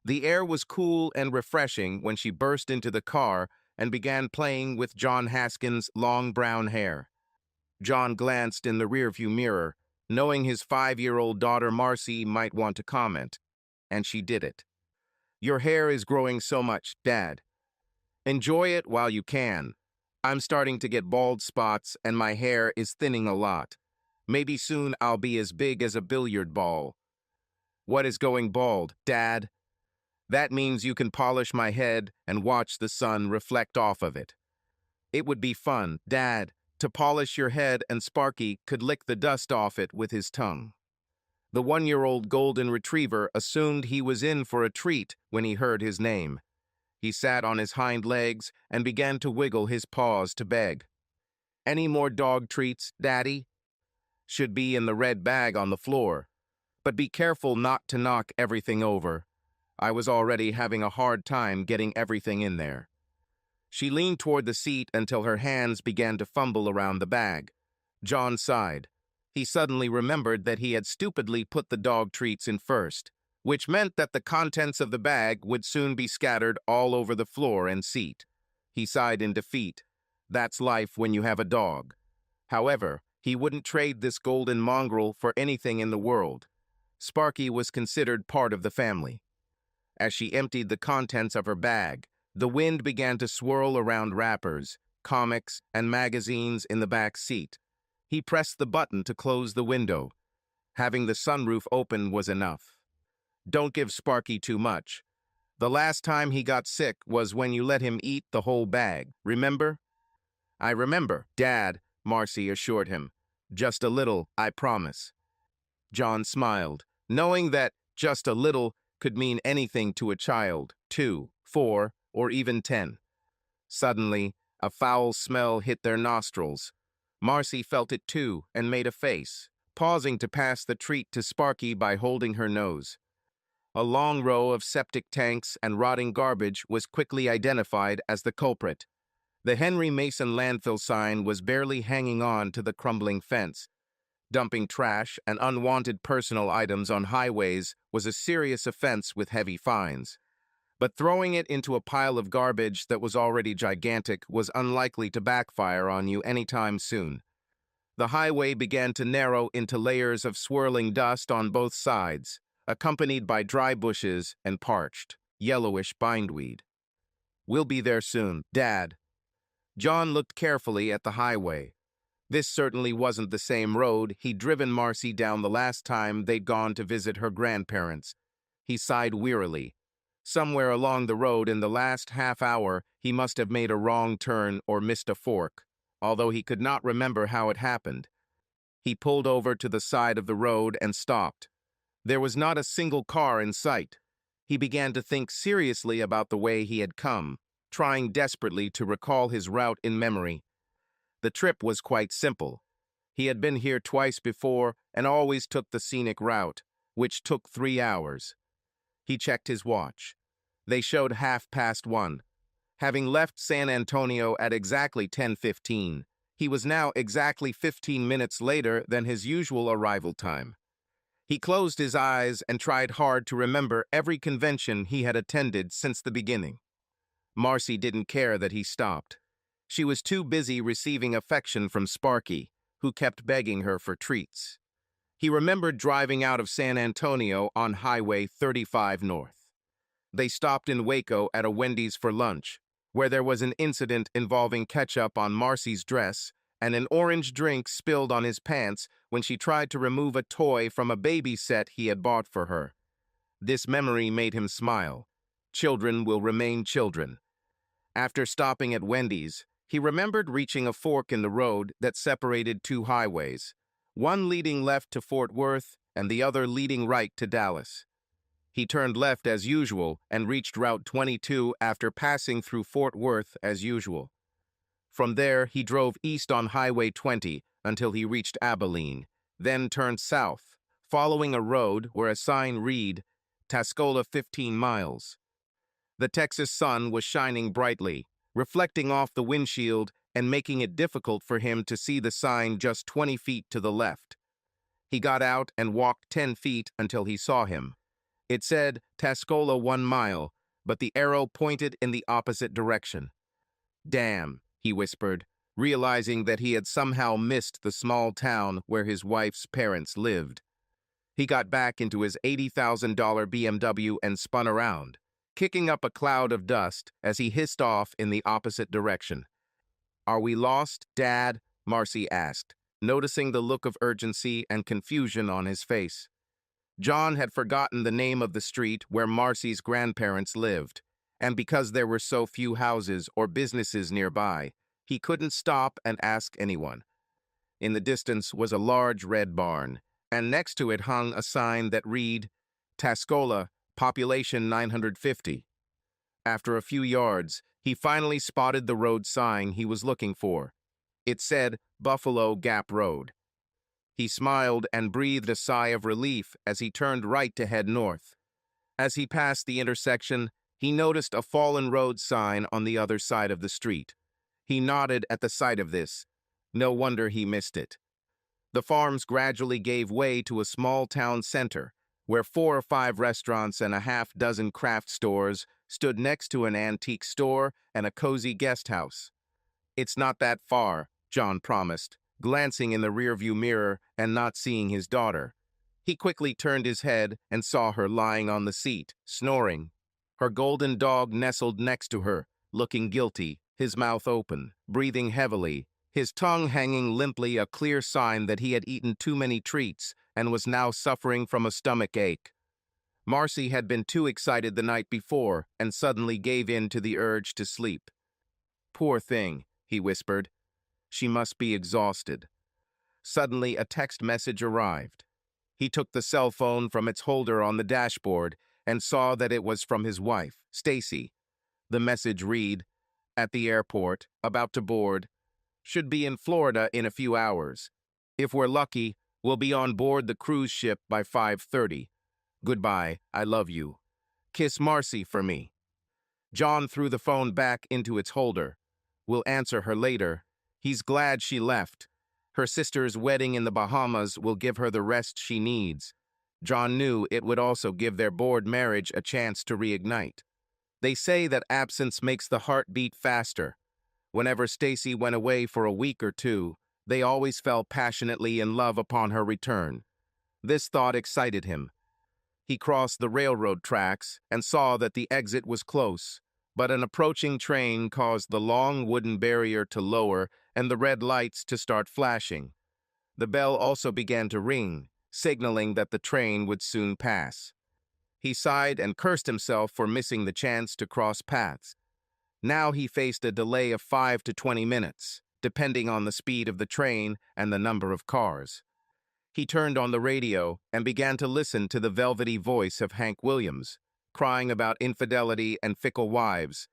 The air was cool and refreshing when she burst into the car and began playing with John Haskins' long brown hair. John glanced in the rearview mirror, knowing his 5-year-old daughter Marcy might want to comment, and she did it. "Your hair is growing so much, Dad. Enjoy it while you can. I'm starting to get bald spots and my hair is thinning a lot. Maybe soon I'll be as big as a billiard ball." "What is going bald, Dad?" "That means you can polish my head and watch the sun reflect off of it." "It would be fun, Dad, to polish your head and Sparky could lick the dust off it with his tongue." The 1-year-old golden retriever assumed he was in for a treat when he heard his name. He sat on his hind legs and began to wiggle his paws to beg. "Any more dog treats, Daddy?" "Should be in the red bag on the floor. But be careful not to knock everything over. I was already having a hard time getting everything in there." She leaned toward the seat until her hands began to fumble around the bag. John sighed. He suddenly remembered that he had stupidly put the dog treats in first, which meant that the contents of the bag would soon be scattered all over the floor and seat. He sighed in defeat. That's life when you have a dog. However, he wouldn't trade this golden mongrel for anything in the world. Sparky was considered part of the family. As she emptied the contents of her bag, the wind began to swirl around wrappers, comics, and magazines in the back seat. He pressed the button to close the window. Having the sunroof open was enough. "Don't give Sparky too much. The last time he got sick was when you let him eat the whole bag, remember?" "I remember, Dad," Marcy assured him. "Just a little, I promise." John smiled, knowing that just a little could mean anything to a child, 2, 4, or even 10. Suddenly, a foul smell hit their nostrils. Marcy felt it too and made a face, pausing to pass the treat to Sparky by holding her nose. A long row of septic tanks and rotting garbage was quickly identified as the culprit. The Henry Mason landfill sign was barely hanging on to the crumbling fence. Dumping trash and unwanted personal items on highways was a serious offense with heavy fines. But throwing it into a pile of garbage that was already gigantic was unlikely to backfire on you anytime soon. The highway began to narrow into layers of swirling dust on both sides, accompanied by dry bushes and parched, yellowish bindweed. "We'll be there soon, Dad." John looked carefully at the highway. This certainly wasn't the same road he'd driven Marcy down the last time they'd gone to visit her grandparents. He sighed wearily. Somewhere along the road in the last half hour, he must have made a wrong turn or missed a fork, although he could not remember how it happened. He pulled over to the side of the road and stopped. There was not a single car in sight. He began to think seriously about the way he had come, trying desperately to recall his route in memory. The trip was quite simple. He had been here twice before and always took the scenic route, which took 3 hours. He checked his watch. They showed 1:30. Having left San Antonio at exactly 10:15, he was now exactly 15 minutes later than his usual arrival time. He closed his eyes and tried hard to remember every convention he had attended since the beginning. Marcy didn't care that he stopped. She was too busy receiving affection from Sparky, who kept begging her for treats. He remembered driving out of San Antonio on Highway 35 North. They stopped in Waco at a Wendy's for lunch, where there was an incident involving ketchup on Marcy's dress and an orange drink spilled on his pants when she tried to remove a toy from a baby set he had bought for her. This memory made him smile. Children will remain children. After stopping at Wendy's, he remembered reaching a fork in the road that separated 2 highways, one leading left to Fort Worth and the other leading right to Dallas. He turned left as usual and reached Route 22 after passing through Fort Worth as usual. From there, he drove east on Highway 20 until he reached Abilene, then turned south, following a road where a sign read, "Tascola 15 miles. The Texas sun was shining brightly, reflecting off the windshield and making it difficult for him to see the sign just 20 feet to the left. He got out and walked 10 feet until he saw him. It said Tascola 1 mile, but the arrow pointed in the opposite direction. Damn, he whispered, realizing that he had somehow missed the small town where his wife's parents lived. He got back into his $80,000 BMW and spun around, kicking up a cloud of dust as he hissed off in the opposite direction. "Are we lost, Dad?" Marcy asked, noticing the look of urgency and confusion on his face. John had forgotten the name of the street where Marcy's grandparents lived, and because there were so few houses or businesses nearby, he couldn't stop and ask anyone. In the distance was a large red barn, and next to it hung a sign that read, Tascola, population 950. After a few yards, he finally spotted the road sign he was looking for. It said Buffalo Gap Road. He smiled and breathed a sigh of relief as he turned right to head north. As he passed the intersection, he noticed a fallen road sign on the other side of the street. He nodded at the sight of this. No wonder he missed it. The farms gradually gave way to a small town center, where 4 or 5 restaurants and a half-dozen craft stores stood next to an antique store and a cozy guest house. "It's not that far," John promised, glancing in the rearview mirror and not seeing his daughter. He quickly turned his head and saw her lying on the seat, snoring. Her golden dog nestled next to her, looking guilty, his mouth open, breathing heavily, his tongue hanging limply, a clear sign that he had eaten too many treats and was now suffering from a stomach ache. Marcy had been too excited the night before and suddenly gave in to the urge to sleep. "Poor thing," he whispered. "She must be exhausted." Suddenly, a text message arrived. He took the cell phone from its holder on the dashboard and saw that it was from his wife, Stacy. The message read, "At the airport, about to board. Should be in Florida in a few hours. If we're lucky, we'll be on board the cruise ship by 5:30. Goodbye, I love you. Kiss Marcy for me." John threw the phone back into its holder. "We'll answer her later. He's glad she left. Her sister's wedding in the Bahamas will give her the rest she needs." John knew it would also give their bored marriage a chance to reignite. They say that absence makes the heart beat faster. Whenever Stacy went away for a week or two, they always fell passionately in love upon her return. This thought excited him. He crossed the railroad tracks and saw that the exit was close, but an approaching train caused the long wooden barrier to lower and the red lights to start flashing. The bell also began to ring, signaling that the train would soon pass. He sighed and cursed himself for missing the chance to cross paths. Now he faced a delay of 5 to 20 minutes, depending on the speed of the train and the number of cars. He turned on the radio and began to listen to the velvety voice of Hank Williams, crying about infidelity and fickle wives.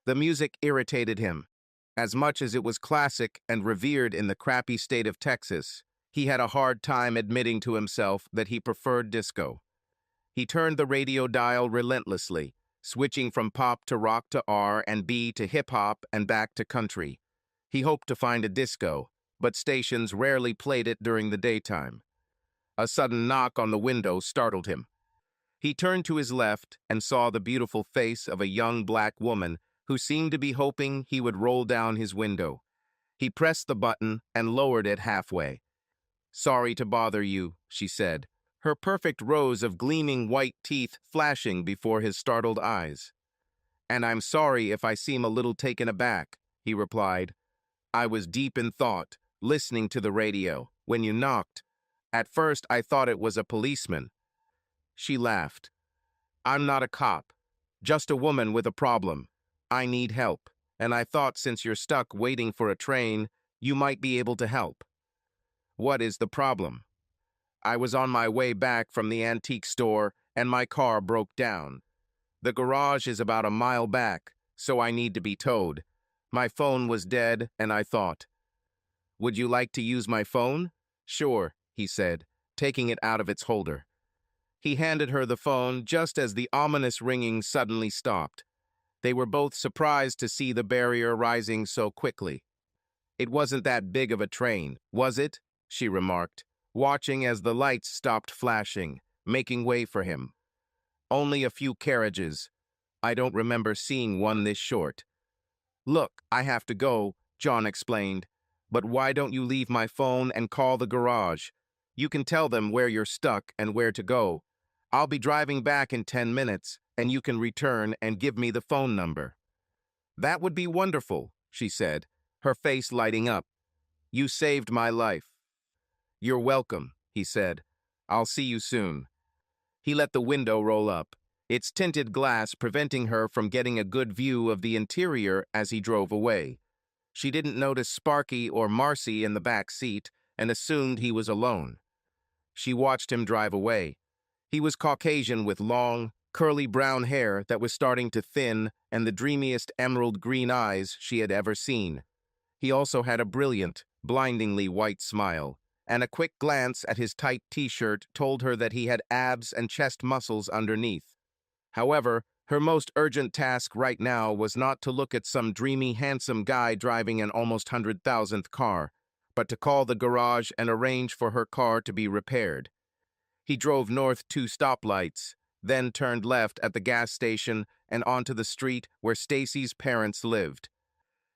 The music irritated him. As much as it was classic and revered in the crappy state of Texas, he had a hard time admitting to himself that he preferred disco. He turned the radio dial relentlessly, switching from pop to rock to R&B to hip-hop and back to country. He hoped to find a disco, but stations rarely played it during the daytime. A sudden knock on the window startled him. He turned to his left and saw the beautiful face of a young black woman who seemed to be hoping he would roll down his window. He pressed the button and lowered it halfway. "Sorry to bother you," she said, her perfect rows of gleaming white teeth flashing before his startled eyes. "And I'm sorry if I seem a little taken aback," he replied. "I was deep in thought, listening to the radio, when you knocked. At first, I thought it was a policeman." She laughed. "I'm not a cop, just a woman with a problem. I need help, and I thought since you're stuck waiting for a train, you might be able to help." "What is the problem?" "I was on my way back from the antique store, and my car broke down. The garage is about a mile back, so I need to be towed. My phone was dead, and I thought." "Would you like to use my phone?" "Sure," he said, taking it out of its holder. He handed her the phone just as the ominous ringing suddenly stopped. They were both surprised to see the barrier rising so quickly. "It wasn't that big of a train, was it?" she remarked, watching as the lights stopped flashing, making way for him. Only a few carriages. I don't remember seeing one this short. Look, I have to go, John explained. But why don't you leave my phone and call the garage? You can tell them where you're stuck and where to go. I'll be driving back in 10 minutes, and you can return and give me the phone number. That would be wonderful, she said, her face lighting up. You saved my life. You're welcome, he said. I'll see you soon. He let the window roll up, its tinted glass preventing her from getting a good view of the interior as he drove away. She didn't notice Sparky or Marcy in the back seat and assumed he was alone. She watched him drive away. He was Caucasian with long, curly brown hair that was starting to thin and the dreamiest emerald green eyes she had ever seen. He also had a brilliant, blindingly white smile, and a quick glance at his tight t-shirt told her that he had abs and chest muscles underneath. However, her most urgent task right now was not to look at some dreamy, handsome guy driving an almost 100,000th car, but to call the garage and arrange for her car to be repaired. He drove north 2 stoplights, then turned left at the gas station and onto the street where Stacy's parents lived.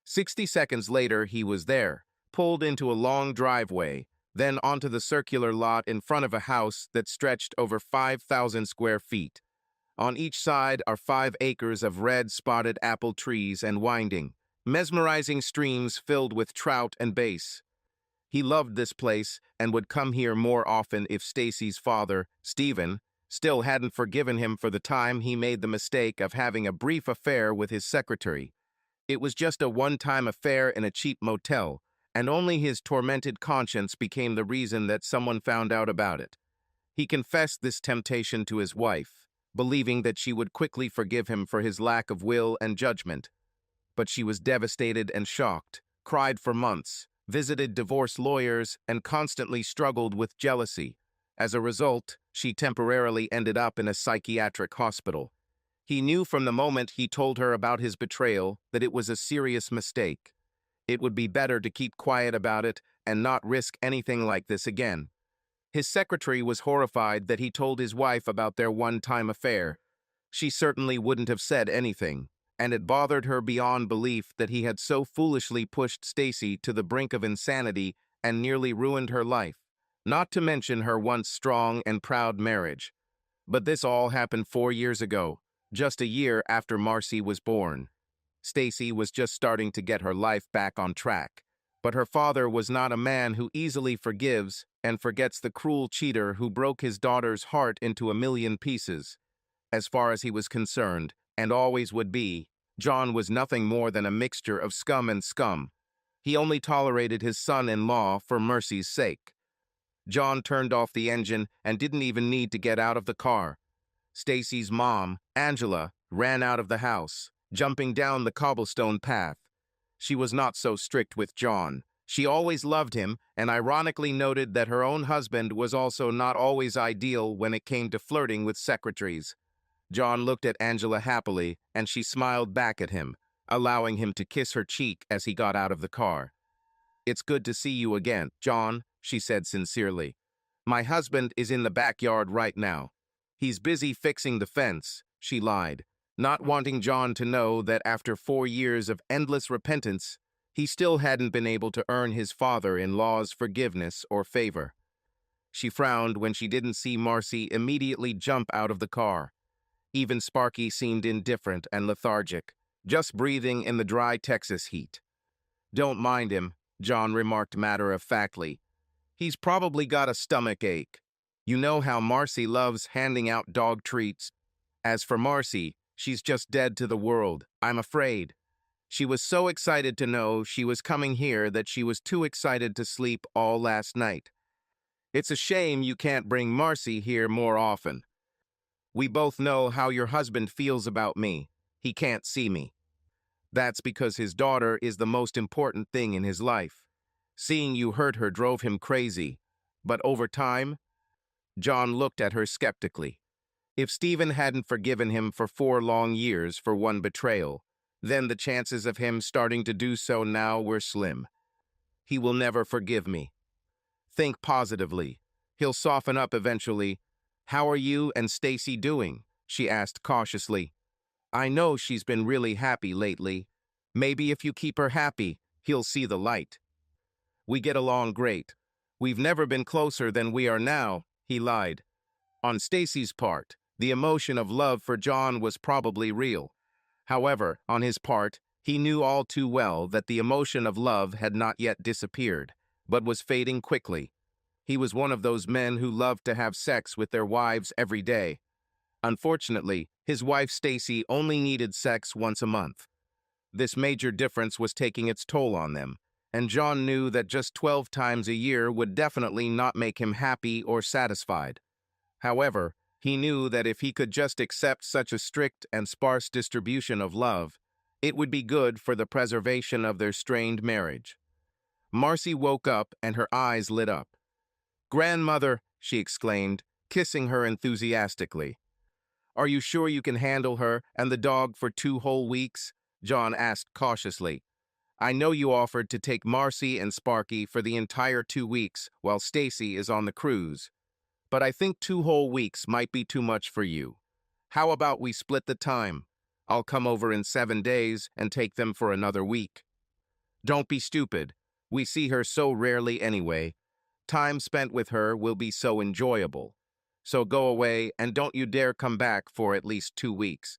60 seconds later, he was there, pulled into a long driveway, then onto the circular lot in front of a house that stretched over 5,000 square feet. On each side are 5 acres of red spotted apple trees and winding, mesmerizing streams filled with trout and bass. He loved this place and would come here more often if Stacy's father, Stephen, still hadn't forgiven him for the time he made the mistake of having a brief affair with his secretary. It was just a one-time affair in a cheap motel, and only his tormented conscience became the reason that someone found out about it. He confessed this temptation to his wife, believing that she would quickly forgive him for his lack of will and judgment. But she was devastated and shocked, cried for months, visited divorce lawyers, and constantly struggled with jealousy. As a result, she temporarily ended up in a psychiatric hospital. He knew from the moment he told her about his betrayal that it was a serious mistake. It would be better to keep quiet about it and not risk anything like this again. His secretary was horrified that he told his wife about their one-time affair. She certainly wouldn't have said anything, and it bothered her beyond belief that he had so foolishly pushed Stacy to the brink of insanity and nearly ruined her life, not to mention her once strong and proud marriage. But this all happened 4 years ago, just a year after Marcy was born. Stacy was just starting to get her life back on track, but her father was not a man who easily forgives and forgets the cruel cheater who broke his daughter's heart into a million pieces. As far as he was concerned, and always would be, John was nothing more than a mixture of scum and scum. He only tolerated his son-in-law for Mercy's sake. John turned off the engine and didn't even need to get out of the car. Stacy's mom, Angela, ran out of the house, jumping down the cobblestone path. She was not so strict with John. She always loved him and ironically noted that her own husband was also not always ideal when it came to flirting with secretaries. John looked at Angela happily, and she smiled back at him, allowing him to kiss her cheek as he got out of the car. "It's good to see you again, John," she said sincerely. "My husband is in the backyard right now. He's busy fixing the fence," she lied, not wanting John to know that after 4 years of endless repentance, he still hadn't been able to earn his father-in-law's forgiveness or favor. She frowned when she didn't see Marcy immediately jump out of the car. Even Sparky seemed indifferent and lethargic, just breathing in the dry Texas heat. "Don't mind him," John remarked matter-of-factly. "He's probably got a stomach ache. You know how Marcy loves handing out dog treats. As for Marcy, she's just dead to the world, I'm afraid. She was so excited to know she was coming here that she was too excited to sleep all last night. It's a shame you can't bring Marcy here more often. We both know how your husband feels about me. He can't see me. That's because his daughter is the most important thing in his life. Seeing you hurt her drove him crazy. But over time..." John looked at her skeptically. If Stephen hadn't forgiven him for 4 long years for one betrayal, then the chances of him starting to do so now were slim. "He will never forgive me. Think positively. He'll soften up eventually. How are you and Stacy doing? she asked cautiously. I know she's been really happy lately. Maybe if you keep her happy, he'll see the light. We get along great. We've never been closer than we are now, he lied. On Stacy's part, the emotion of love for John was probably real. However, on his part, he knew all too well that the emotion of love had not yet disappeared, but was fading quickly. He was one of those men who loved to have sex with their wives every day. Unfortunately, his wife Stacy only needed sex once a month. This major difference was taking its toll on them, and John knew that just 12 times a year would definitely not make him happy or satisfied. However, he knew that if he could just accept such a strict and sparse distribution of love, it would be good for the preservation of their strained marriage. Marcy woke up and her eyes lit up. "Grandmother," she exclaimed, kissing her enthusiastically. "Are you sure you can handle her and the dog for 2 whole weeks?" John asked cautiously. "I know you offered to take Marcy and Sparky for the entire 2 weeks while Stacy is on the cruise. But I think 2 whole weeks might be too much for you. How about we split the time? I'll come over in 7 days and take them for another week." "Don't be stupid. We see her so rarely anyway. Time spent with her will be so enjoyable. So go away and don't you dare come back for at least 2 weeks.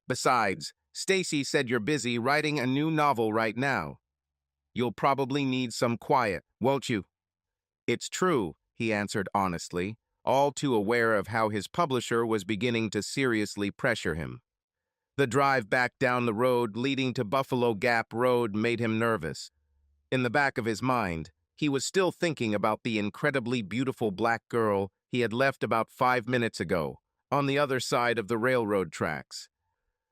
Besides, Stacy said you're busy writing a new novel right now. You'll probably need some quiet, won't you?" "It's true," he answered honestly, all too aware of how his publisher was beginning to seriously pressure him. The drive back down the road leading to Buffalo Gap Road made him nervous. In the back of his mind, he was still thinking about the incredibly beautiful black girl he had left about 5 minutes ago, on the other side of the railroad tracks.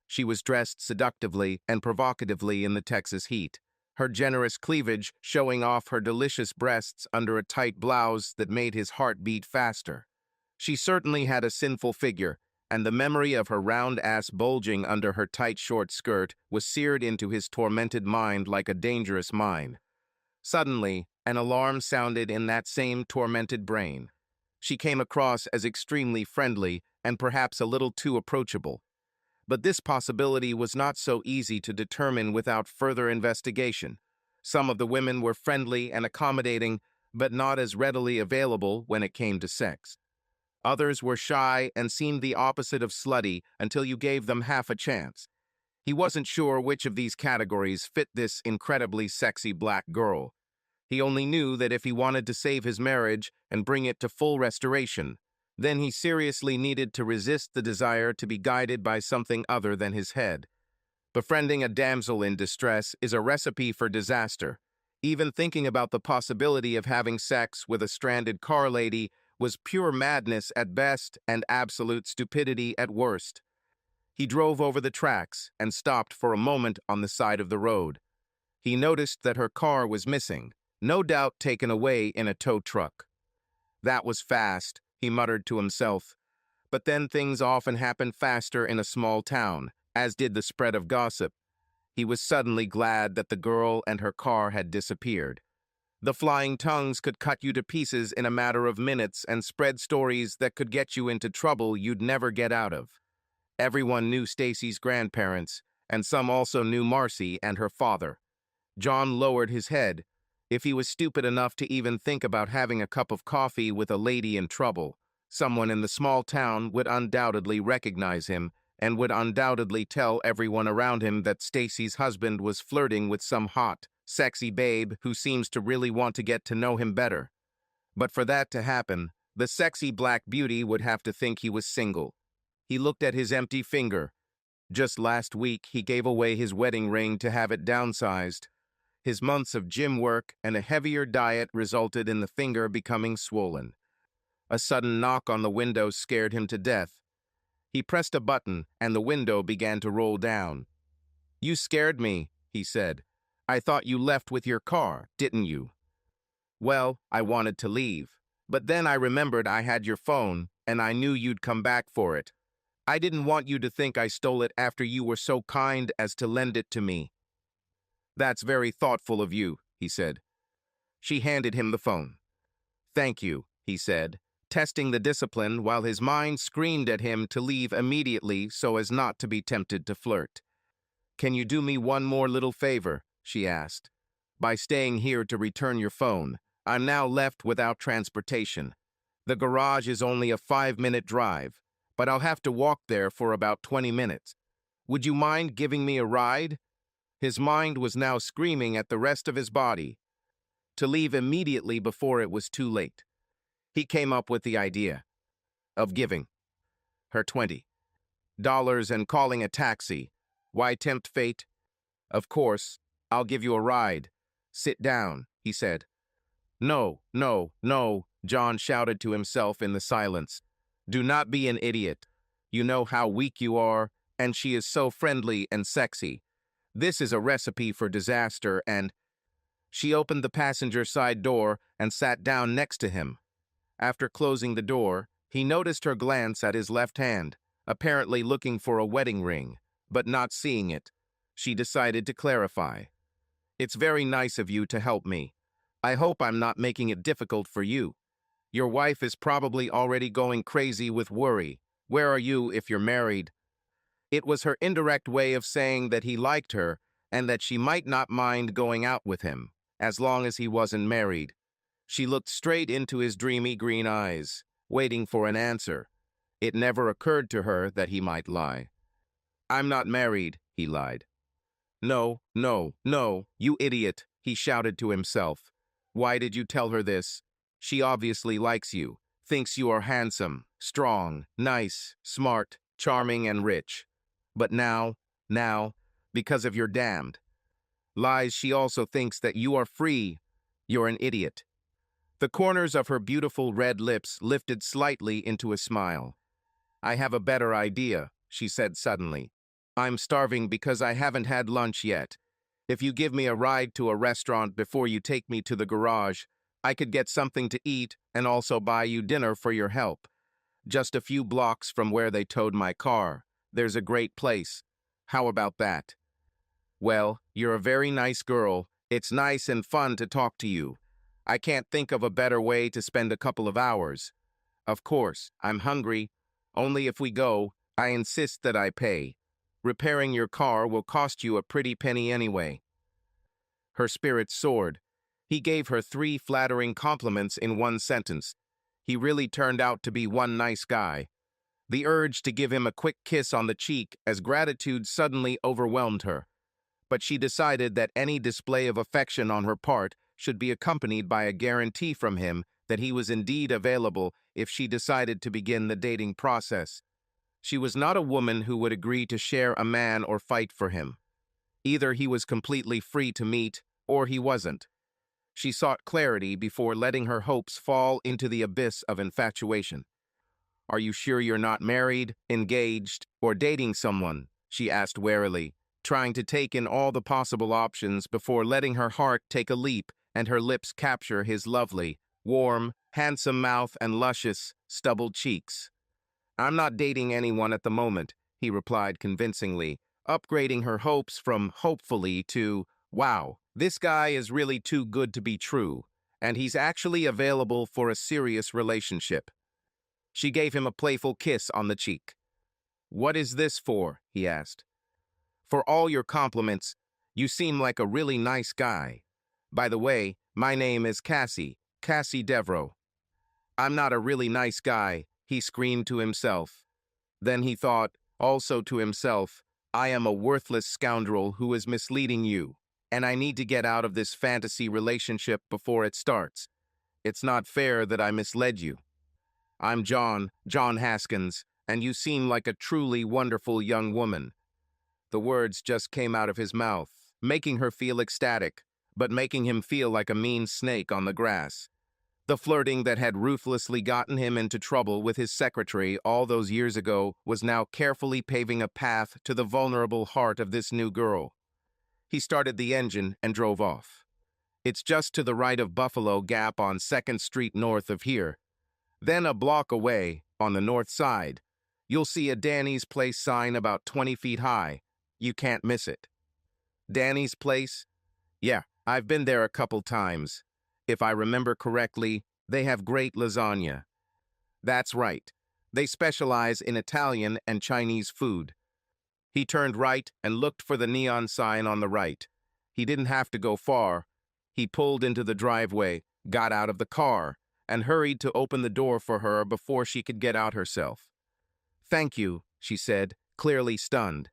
She was dressed seductively and provocatively in the Texas heat, her generous cleavage showing off her delicious breasts under a tight blouse that made his heart beat faster. She certainly had a sinful figure, and the memory of her round ass bulging under her tight short skirt was seared into his tormented mind like a dangerous mine. Suddenly, an alarm sounded in that same tormented brain. She came across as extremely friendly and perhaps a little too approachable. But this possibility was not so easy to determine without further investigation. Some of the women were friendly and accommodating, but not as readily available when it came to sex. Others were shy and seemed the opposite of slutty until you gave them half a chance. He wasn't sure which of these categories fit this incredibly sexy black girl. He only knew that if he wanted to save his marriage and bring it to full restoration, then he seriously needed to resist the desire to be guided by something other than his head. Befriending a damsel in distress is a recipe for disaster. Even thinking about the possibility of having sex with a stranded car lady was pure madness at best and absolute stupidity at worst. He drove over the tracks and stopped for a moment on the side of the road. He noticed that her car was missing, no doubt taken away in a tow truck. "That was fast," he muttered to himself. But then things often happen faster in a small town, as did the spread of gossip. He was suddenly glad that the girl and her car had disappeared. The flying tongues could cut you to pieces in a matter of minutes and spread stories that could get you into trouble you'd never get out of. Everyone knew Stacy's grandparents, and some also knew Marcy and her father. John lowered his head. If he was stupid enough to even think about having a cup of coffee with a lady in trouble, someone in the small town would undoubtedly recognize him and would undoubtedly tell everyone around him that Stacy's husband was flirting with some hot, sexy babe who seems to really want to get to know him better. But for that to happen, the sexy black beauty would have to think he was single. He looked at his empty finger. Just last week, he gave away his wedding ring to have it downsized. His months of gym work and a heavier diet resulted in the finger becoming swollen. A sudden knock on the window scared him to death. He pressed a button, and the window began to roll down. "You scared me," he said. "I thought you left with your car, didn't you?" "Well, I wanted to leave. But then I remembered I had your phone, and I knew you'd come back for it. I didn't want you to think I stole it after you were so kind as to lend it to me." "That's very thoughtful of you," he said. She handed him the phone. "Thank you," he said, testing the discipline while his mind screamed at him to leave immediately so as not to be tempted to flirt. "Can you do me one more little favor?" she asked. "By staying here to return your phone. I'm now left without transportation. The garage is only a 5-minute drive, but I'll have to walk there for about 20 minutes. Would you mind giving me a ride?" His mind was now screaming at the rest of his body to leave immediately before it was too late. He came up with the idea of giving her $20 and calling a taxi. Why tempt fate? "Of course, I'll give you a ride. Sit down," he said. "No, no, no," John shouted to himself in the silence. "Do not be an idiot. You know how weak you are, and she is so friendly and sexy. This is a recipe for disaster, and—" She opened the passenger side door and sat down next to him. After closing the door, he noticed her glance at his left hand, apparently looking for a wedding ring, but not seeing it. She decided to clarify. "It's very nice of you to help me. I hope I'm not making it difficult for you. Your wife is probably already going crazy with worry. Where are you if you're married?" It was her indirect way of saying that he liked her and that she might not mind going out with him, as long as he wasn't married. She looked straight into his dreamy green eyes, waiting for an answer. It never occurred to her that he might lie. "I'm not married," he lied. "No, no, no, you idiot," he shouted to himself. "Why did you tell her this? She obviously likes you, thinks you are handsome, strong, nice, smart, charming, and rich. But now, because of your damned lies, she also thinks that you are free. You're an idiot." The corners of her beautiful red lips lifted slightly into a smile. "I have a better idea," she said suddenly. "I'm starving because I haven't had lunch yet. If you give me a ride to a restaurant before you take me to the garage, I could get something to eat and also buy you dinner for your help. Just a few blocks from where they towed my car. There's a great place. How about that?" "Well, you're a very nice girl. It's nice and fun to talk to you. I can't think of a better way to spend a couple of hours. Of course, I'm hungry. Only if we go, I insist that I pay. Repairing your car will cost you a pretty penny anyway." Her spirits soared. He gave her 3 flattering compliments in one sentence. He really turned out to be one nice guy. The urge to give him a quick kiss on the cheek as gratitude suddenly overwhelmed her. But she decided that any display of affection on her part should be accompanied by a guarantee from him that he was indeed available if she decided to begin the dating process. She was not a woman who would agree to share a man or fight for him. Either he was completely free to meet, or he wasn't. She sought clarity before letting her hopes fall into the abyss of infatuation. "Are you sure you're not married, engaged, or dating someone?" she asked warily, trying to take in all the possible options before letting her heart take a leap and her lips capture his lovely, warm, handsome mouth and luscious, stubbled cheeks. "I'm not dating anyone at the moment," he replied convincingly, upgrading her hopes from hopefully to, "Wow, this guy is really too good to be true, and he's actually available for a serious relationship." She gave him a playful kiss on the cheek. "What is this for?" he asked. "For all your compliments. You seem like a really nice guy. By the way, my name is Cassie Devereaux." "I'm not a really nice guy," he screamed to himself. Then he thought, also to himself, "I am a worthless scoundrel who is misleading you, and I need to get out of this fantasy relationship before it starts. It's not fair that I misled you. I'm John Haskins, and you seem like a truly wonderful young woman." The words just came out of his mouth, making her feel ecstatic, but making him feel like a mean snake on the grass. The flirting that had ruthlessly gotten him into trouble with his secretary all those years ago was now carefully paving a path to the vulnerable heart of this new girl. He started the engine and drove off. "It's just to the right of Buffalo Gap on 2nd Street north of here. Then a block away, on the north side, you'll see a Danny's Place sign about 20 feet high. You can't miss it." "Danny's Place?" "Yeah, I've been there a couple times. If I remember correctly, they have great lasagna." That's right. They specialize in Italian and Chinese food. He turned right and looked for the neon sign on the right. He didn't have to go far. He pulled into the driveway, got out of the car, and hurried to open the door for her before she could get out herself. "Thank you," she said, clearly stunned.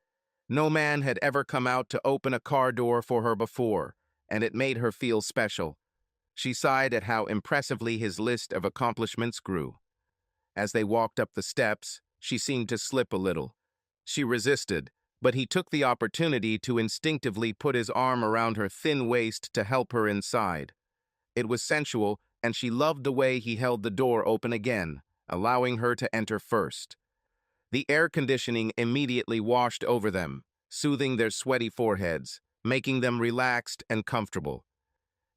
No man had ever come out to open a car door for her before, and it made her feel special. She sighed at how impressively his list of accomplishments grew. As they walked up the steps, she seemed to slip a little. She resisted, but he took the opportunity to instinctively put his arm around her thin waist to help her inside. It was sensual, and she loved the way he held the door open again, allowing her to enter first. The air conditioning immediately washed over them, soothing their sweaty foreheads, making them relaxed and comfortable.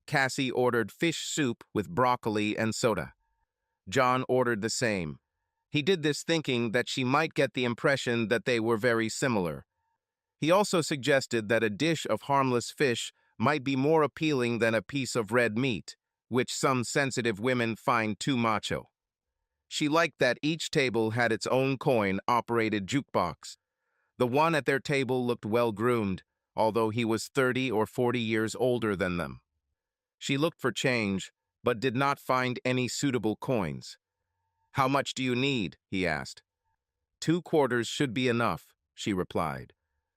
Cassie ordered fish soup with broccoli and soda. John ordered the same. He did this thinking that she might get the impression that they were very similar. He also suggested that a dish of harmless fish might be more appealing than a piece of red meat, which some sensitive women find too macho. She liked that each table had its own coin-operated jukebox. The one at their table looked well-groomed, although he was 30 or 40 years older than them. She looked for change, but did not find any suitable coins. "How much do you need?" he asked. "2 quarters should be enough," she replied.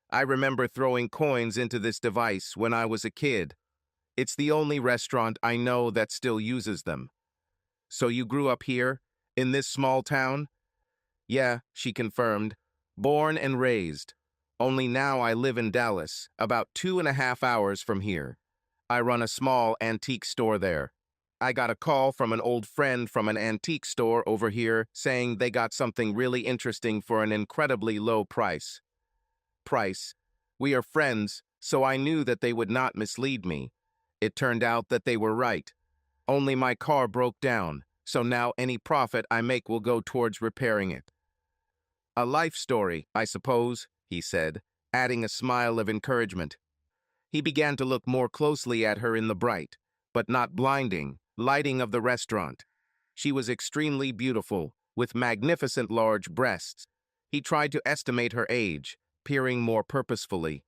"I remember throwing coins into this device when I was a kid. It's the only restaurant I know that still uses them." "So you grew up here, in this small town?" "Yeah," she confirmed. "Born and raised. Only now I live in Dallas, about 2.5 hours from here. I run a small antique store there. I got a call from an old friend from an antique store over here saying they got something really interesting for an incredibly low price." "Price? We are friends, so I knew that they would not mislead me. It turned out that they were right. Only my car broke down, so now any profit I make will go towards repairing it." "A life story, I suppose," he said, adding a smile of encouragement. He began to look more closely at her in the bright, but not blinding, lighting of the restaurant. She was extremely beautiful, with magnificent large breasts. He tried to estimate her age, peering more purposefully.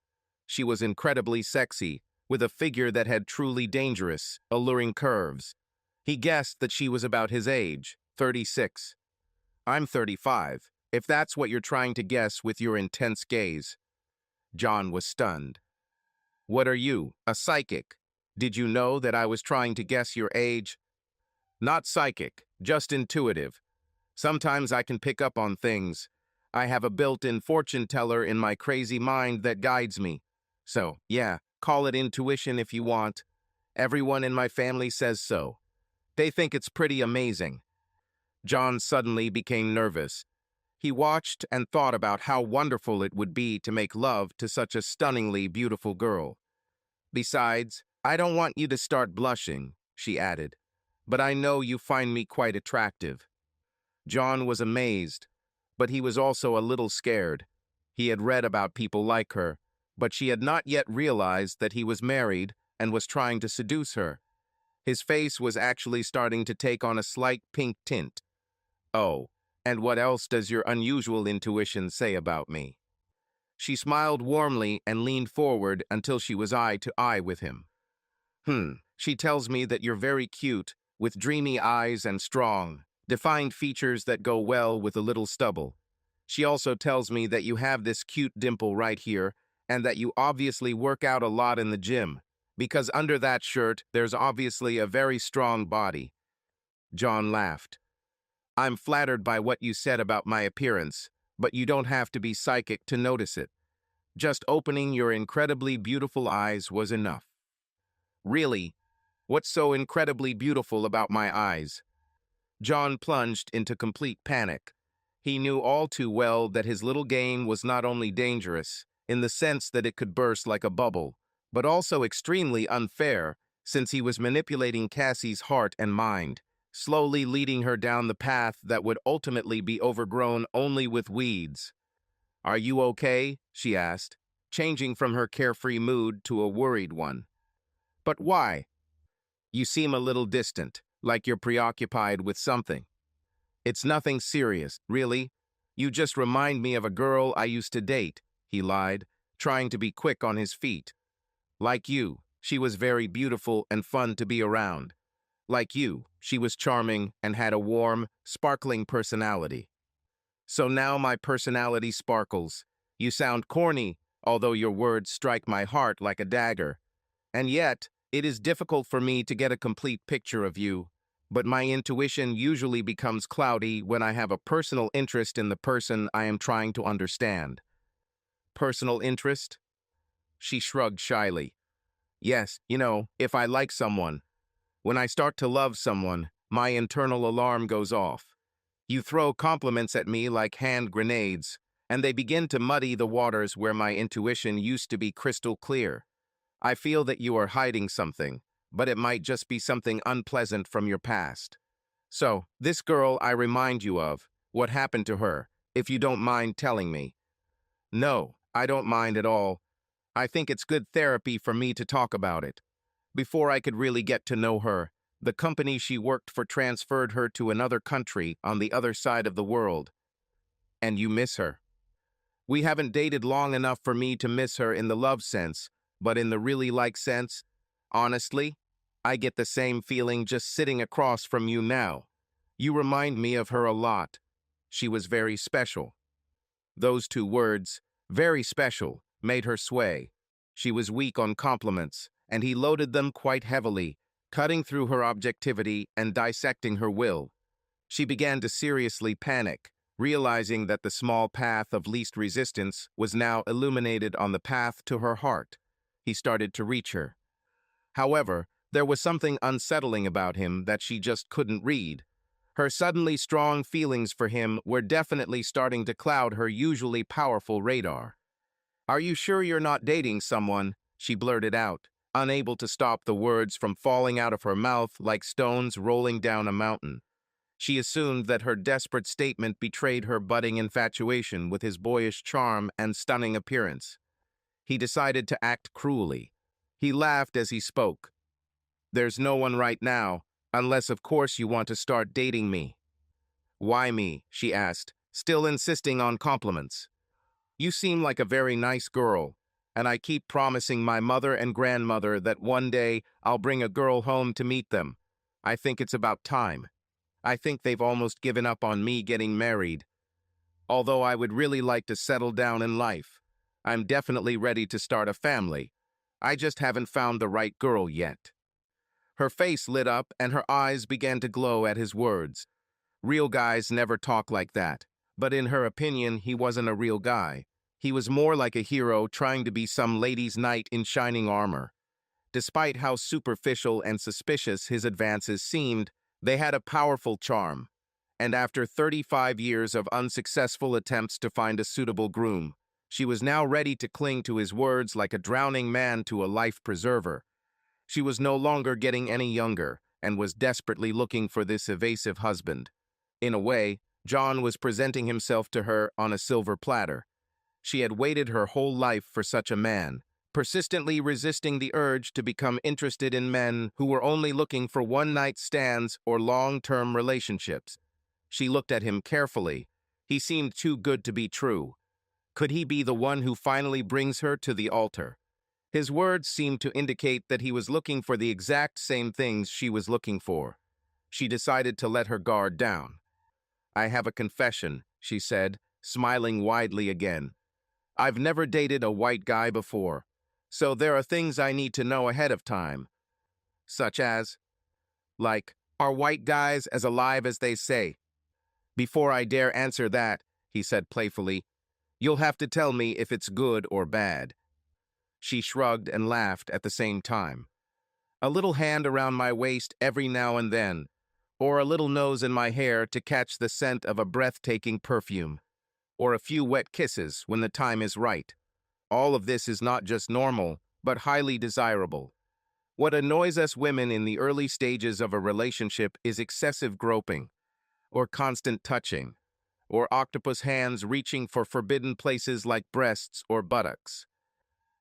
She was incredibly sexy, with a figure that had truly dangerous, alluring curves. He guessed that she was about his age, 36. "I'm 35, if that's what you're trying to guess with your intense gaze." John was stunned. "What are you, a psychic? Did you know that I was trying to guess your age?" "Not psychic, just intuitive. Sometimes I can pick up on things. I have a built-in fortune teller in my crazy mind that guides me. So, yeah, call it intuition if you want. Everyone in my family says so. They think it's pretty amazing." John suddenly became nervous. He watched and thought about how wonderful it would be to make love to such a stunningly beautiful girl. "Besides, I don't want you to start blushing," she added, "but I know you find me quite attractive." John was amazed, but he was also a little scared. He had read about people like her, but she had not yet realized that he was married and was trying to seduce her. His face was actually starting to take on a slight pink tint. "Oh, and what else does your unusual intuition say about me?" She smiled warmly and leaned forward until she was eye to eye with him. She tells me that you're very cute, with dreamy eyes and strong, defined features that go well with a little stubble. She also tells me that you have this cute dimple right here, and that you obviously work out a lot in the gym, because under that shirt, there's obviously a very strong body." John laughed. "I'm flattered by what you said about my appearance, but you don't have to be psychic to notice it. Just opening your incredibly beautiful eyes was enough." "Really? What's so incredibly beautiful about my eyes?" John plunged into complete panic. He knew all too well that his little game was not only dangerous, in the sense that it could burst like a bubble, but also extremely unfair, since he was manipulating Cassie's heart and mind, slowly leading her down the path that would ultimately be overgrown only with weeds. "Are you okay?" she asked, changing from her carefree mood to a worried one. "But why? You seem a little distant, like you're preoccupied with something." It's nothing serious, really. You just remind me of a girl I used to date, he lied, trying to be quick on his feet. Like you, she was very beautiful and fun to be around. Like you, she was charming and had a warm, sparkling personality. So now my personality sparkles. You sound corny, although your words strike my heart like a dagger. And yet, it is difficult for me to get a complete picture of you. But my intuition usually becomes cloudy when I have a personal interest in the person I am trying to understand. Personal interest? She shrugged shyly. Yes, if I like someone. When I start to love someone, my internal alarm goes off. You throw compliments at me like hand grenades, and they begin to muddy the waters where my intuition used to be crystal clear. I feel that you are hiding something, but it might just be something unpleasant from your past. So, this girl I remind you of, what happened to her, if you don't mind telling me. No, I don't mind at all. I think it's good therapy for me to talk about it. Before I could really get to know her, the company she worked for transferred her to another country on the other side of the world. And you miss her. We haven't dated long enough for me to miss her in the love sense, but in the really like sense, honestly, I get the same feeling just sitting across from you now. You remind me of her a lot. She was very special. Those two words, very special, made her sway. She was weak on compliments, and he loaded them quite heavily, cutting through her objectivity and dissecting her will. She began to seriously panic, realizing that the small path of least resistance was now illuminated on the path to her heart. He started to reach her. However, there was something unsettling about him that she just couldn't read. Her suddenly strong feelings for him were definitely starting to cloud her usually powerful radar. "Are you sure you're not dating someone?" she blurted out, unable to stop the words from falling out of her mouth like stones rolling down a mountain. She assumed that her desperate statement betrayed her budding infatuation with his boyish charm and stunning appearance. He decided to act cruelly. He laughed as he spoke. "There's no one right now, unless of course you want to start dating me." "Why me?" she asked, still insisting on compliments. "You seem like a very nice girl, and I keep promising my mother and grandmother that one day I'll bring a girl home to meet them. I think it's about time. I think they've almost given up on me getting married. Although I would really like to settle down in life. I'm definitely ready to start a family. I just haven't found the right girl yet." Her face lit up and her eyes began to glow at his words. Real guys never talk like that, but in her opinion, he wasn't a real guy. He was more like a hero trying to be some lady's knight in shining armor. Despite how superficial and suspicious his advances seemed, they had a powerful charm. And after 35 years of unsuccessful attempts to find a suitable groom, she was now ready to cling to his words like a drowning man to a life preserver. She was no longer getting any younger and was desperately looking for this evasive husband. In a way, John was presenting himself to her on a silver platter. She had waited her whole life for such a man, persistently resisting the urge to become interested in men who were only looking for one-night stands or long-term relationships. She looked at him carefully. He seemed too good to be true. Could he be the one who finally brings her to the altar? His words seemed to indicate that he was looking for the exact same things she was looking for. She decided to let her guard down. "I have a confession," she said, smiling widely again. "I've never dated a white guy before, so there are things I need to know ahead of time." "Such as?" "Like, are white guys as alive as they say?" "Before I dare answer that," he said playfully, "you'll have to tell me if it's good or bad." She shrugged and laughed at the same time. "A little hand around my waist every now and then, or a little nose in my hair to catch the scent of a breathtaking perfume, or a few wet kisses when the time is right. All of this is not just normal, but highly desirable. What annoys us women in the early stages of a relationship is excessive groping, or constant touching, or octopus hands reaching for forbidden places like breasts or buttocks."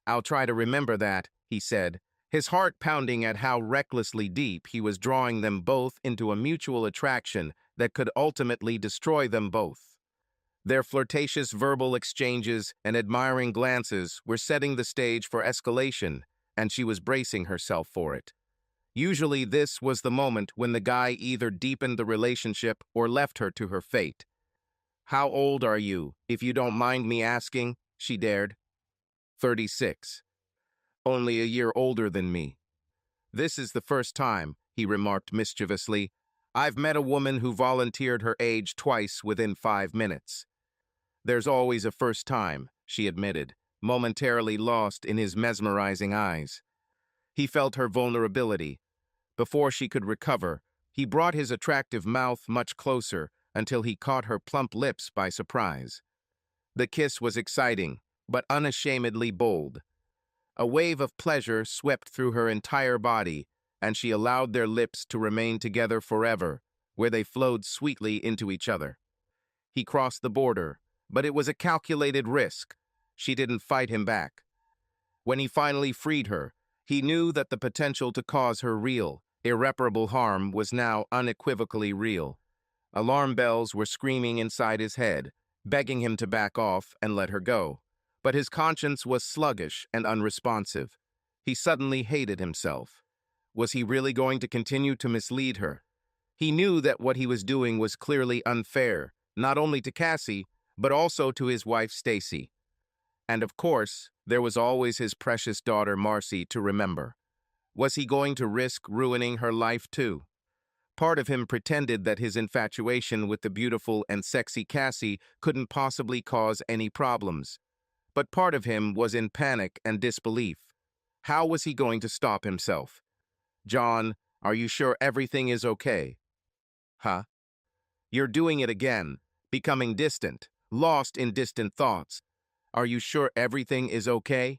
"I'll try to remember that," he said, his heart pounding at how recklessly deep he was drawing them both into a mutual attraction that could ultimately destroy them both. Their flirtatious verbal exchanges and admiring glances were setting the stage for escalation, and she was bracing herself for it. Usually this was the moment when the guy either deepened the relationship or left her to her fate. "How old are you, if you don't mind me asking?" she dared. 36. "Only a year older than me." "This is the first time," he remarked mischievously. "I've met a woman who volunteered her age twice within 5 minutes." "There's always a first time," she admitted, momentarily lost in his mesmerizing eyes. He felt her vulnerability. Before she could recover, he brought his attractive mouth much closer until he caught her plump lips by surprise. The kiss was exciting, but unashamedly bold. A wave of pleasure swept through her entire body, and she allowed their lips to remain together forever, where they flowed sweetly into each other. He crossed the border, but it was a calculated risk. She didn't fight him back. When he finally freed her, he knew that the potential to cause her real, irreparable harm was now unequivocally real. Alarm bells were screaming inside his head, begging him to back off and let her go. But his conscience was sluggish and unresponsive. He suddenly hated himself. Was he really going to continue to mislead her? He knew that what he was doing was clearly unfair, not only to Cassie, but also to his wife Stacy. And of course, there was always his precious daughter Marcy to remember. Was he going to risk ruining her life too? Part of him pretended that his infatuation with the beautiful and sexy Cassie couldn't possibly cause any problems. But part of him was in panic and disbelief. How was he going to stop himself? "John, are you sure everything is okay?" "Huh? You're doing it again, becoming distant, lost in distant thoughts. Are you sure everything is okay?"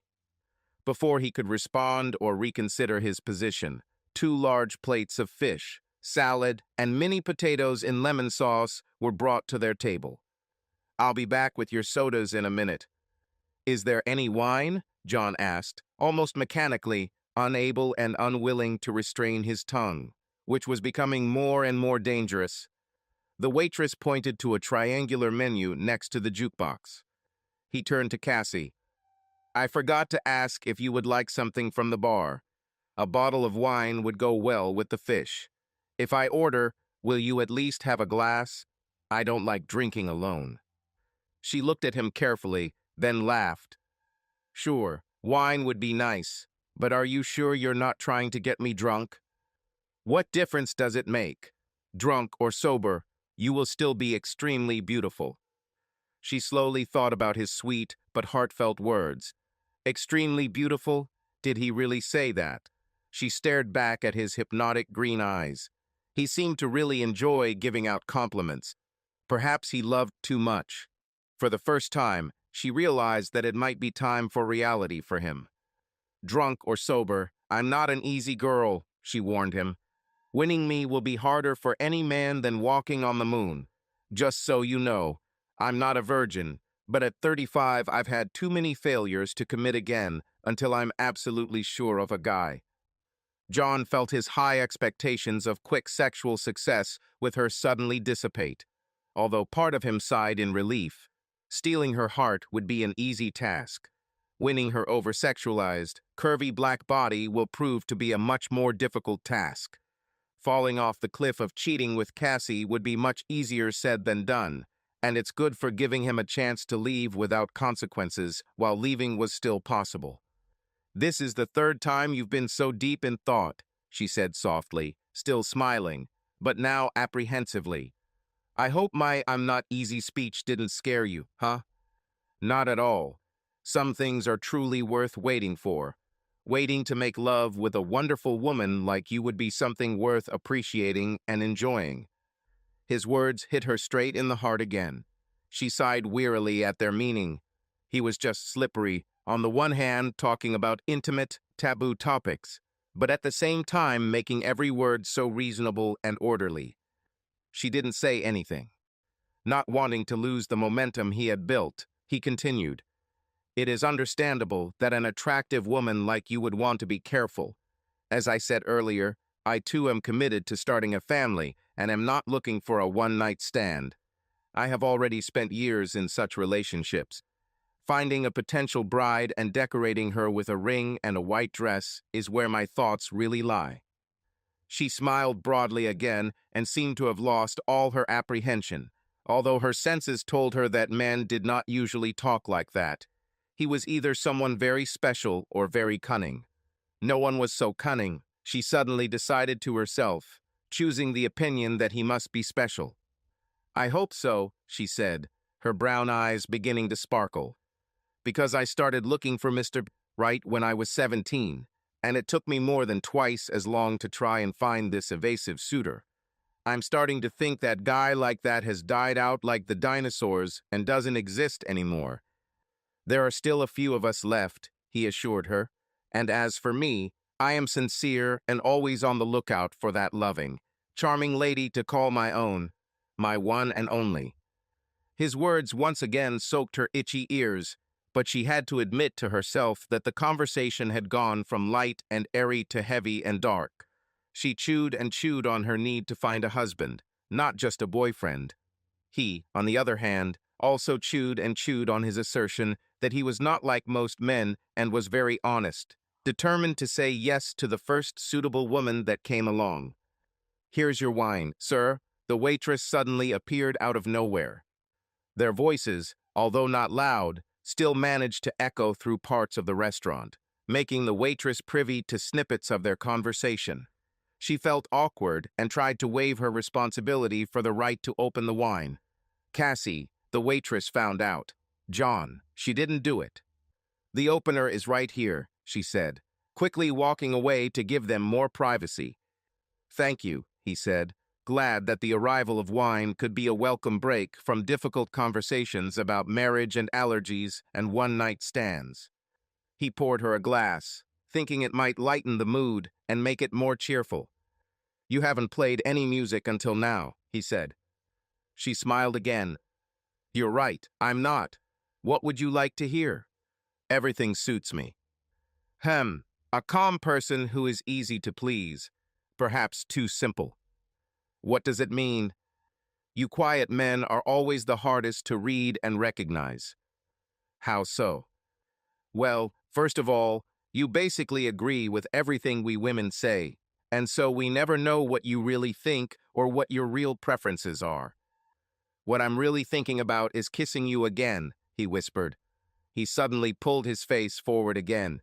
Before he could respond or reconsider his position, 2 large plates of fish, salad, and mini potatoes in lemon sauce were brought to their table. "I'll be back with your sodas in a minute." "Is there any wine?" John asked, almost mechanically, unable and unwilling to restrain his tongue, which was becoming more and more dangerous. The waitress pointed to a triangular menu next to the jukebox. He turned to Cassie. "I forgot to ask if you would like something from the bar. A bottle of wine would go well with the fish. If I order, will you at least have a glass? I don't like drinking alone." She looked at him carefully, then laughed. "Sure, wine would be nice, but are you sure you're not trying to get me drunk?" "What difference does it make? Drunk or sober, you will still be extremely beautiful." She slowly thought about his sweet but heartfelt words. Extremely beautiful? Did he really say that? She stared back at his hypnotic green eyes. He seemed to really enjoy giving out compliments. Perhaps he loved too much. For the first time, she realized that it might be time for reality for him. "Drunk or sober, I'm not an easy girl," she warned him. "Winning me will be harder for any man than walking on the moon. Just so you know, I'm not a virgin, but at 35 I've had too many failures to commit again until I'm absolutely sure of a guy." John felt his high expectations of quick sexual success with her suddenly dissipate. Although part of him sighed in relief. Stealing her heart would be an easy task. Winning her over-sexualized, curvy black body will prove to be a much more difficult task. Falling off the cliff of cheating with Cassie would be much easier said than done, and it's good for giving him a chance to leave without consequences while leaving was still possible. "This is the 3rd time you've been so deep in thought," she said softly, still smiling, but now apprehensively. "I hope my I'm not easy speech didn't scare you, huh?" "Not at all. Some things are truly worth waiting for. Waiting to make love with a wonderful woman like you would be something worth appreciating and enjoying." His words hit her straight in the heart again. She sighed wearily at their meaning. He was just slippery, on the one hand talking about intimate, taboo topics, but at the same time making every word so reasonable and orderly. She didn't say anything. Not wanting to lose the momentum he had built, he continued. "It is understandable that an attractive woman like you would want to be careful, As I said earlier, I too am committed to starting a family and am not looking for a one-night stand. I have already spent years in such relationships. Finding a potential bride and decorating her with a ring and a white dress is where my thoughts really lie. She smiled broadly again and seemed to have lost all her apprehension, although her senses told her that men did not usually talk like that. He was either someone very special or very cunning. No one was so cunning, she suddenly decided to herself, choosing the opinion that he must be special. I hope so, she said, her brown eyes beginning to sparkle. Because I started looking for Mr. Right when I was 17, and it took me more than twice as long to try and find this evasive suitor. I'm starting to think that guy like that has died out like the dinosaurs and doesn't exist anymore. There are still a few of us left, he assured her, and as for me, I am sincere and always on the lookout for that loving, charming lady to call my own, my one and only. His words once again soaked her itchy ears, but she had to admit to herself that the conversation had gone from light and airy to heavy and dark. She chewed and chewed on her need to find a husband, not just a boyfriend. He, on the other hand, also chewed and chewed on his assertion that he was not like most men and was very honest, determined to say yes to the first suitable woman that came along. "Here's your wine, sir," the waitress suddenly appeared out of nowhere. Their voices, although not loud, still managed to echo through parts of the restaurant, making the waitress privy to snippets of their conversation. She felt awkward and tried to waive her responsibility for the right to open the wine. Cassie, the waitress, found out. John, she didn't do it. "The opener is right here," she said, quickly walking away to give them more privacy. "Thank you," he said, glad that the arrival of wine could be a welcome break from difficult conversations about marriage and allergies and one-night stands. He poured her a glass, thinking it might lighten the mood and make it more cheerful. "You haven't played any music until now," he said. She smiled again. "You're right, I'm not. What would you like to hear?" "Everything suits me." A calm person who is easy to please, perhaps too simple." "What does it mean?" "You quiet men are always the hardest to read and recognize." "How so?" "Well, first of all, you basically agree with everything we women say, and so we never know what you really think or what your real preferences are." "What I'm really thinking about is kissing you again," he whispered. He suddenly pulled his face forward again.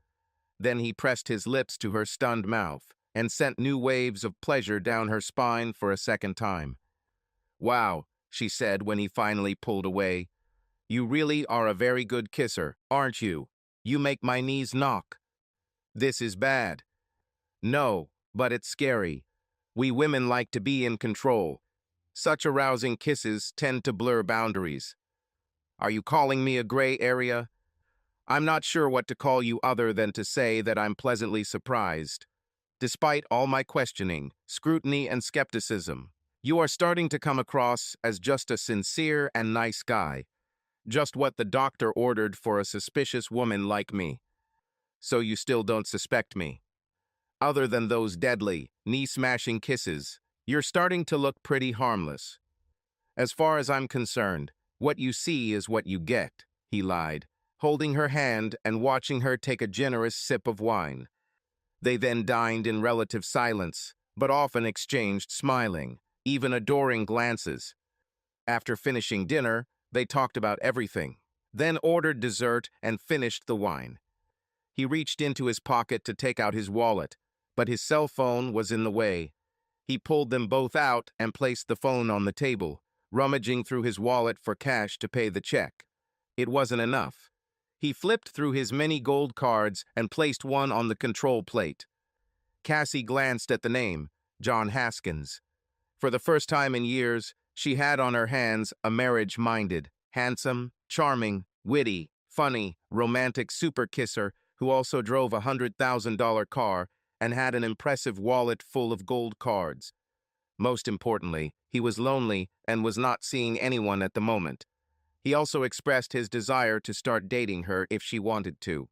Then he pressed his lips to her stunned mouth and sent new waves of pleasure down her spine for a second time. "Wow," she said when he finally pulled away. "You really are a very good kisser, aren't you? You make my knees knock." "This is bad." "No, but it's scary. We women like to be in control. Such arousing kisses tend to blur boundaries." "Are you calling me a gray area?" "I'm not sure what to call you other than to say that I'm pleasantly surprised. Despite all my questioning, scrutiny, and skepticism, you are starting to come across as just a sincere and nice guy. Just what the doctor ordered for a suspicious woman like me. So you still don't suspect me. Other than those deadly, knee-smashing kisses, you're starting to look pretty harmless." "As far as I'm concerned, what you see is what you get," he lied, holding her hand and watching her take a generous sip of wine. They then dined in relative silence, but often exchanged smiling, even adoring glances. After finishing dinner, they talked about everything, then ordered dessert and finished the wine. He reached into his pocket to take out his wallet, but his cell phone was in the way. He pulled them both out and placed the phone on the table, rummaging through his wallet for cash to pay the check. It wasn't enough. He flipped through his many gold cards and placed one on the control plate. Cassie glanced at the name, John Haskins. For the first time in years, she had on her hands a marriage-minded, handsome, charming, witty, funny, romantic super kisser who also drove a $100,000 car and had an impressive wallet full of gold cards. Most importantly, he was lonely and was not seeing anyone at the moment. He also expressed his desire to start dating her if she wanted to.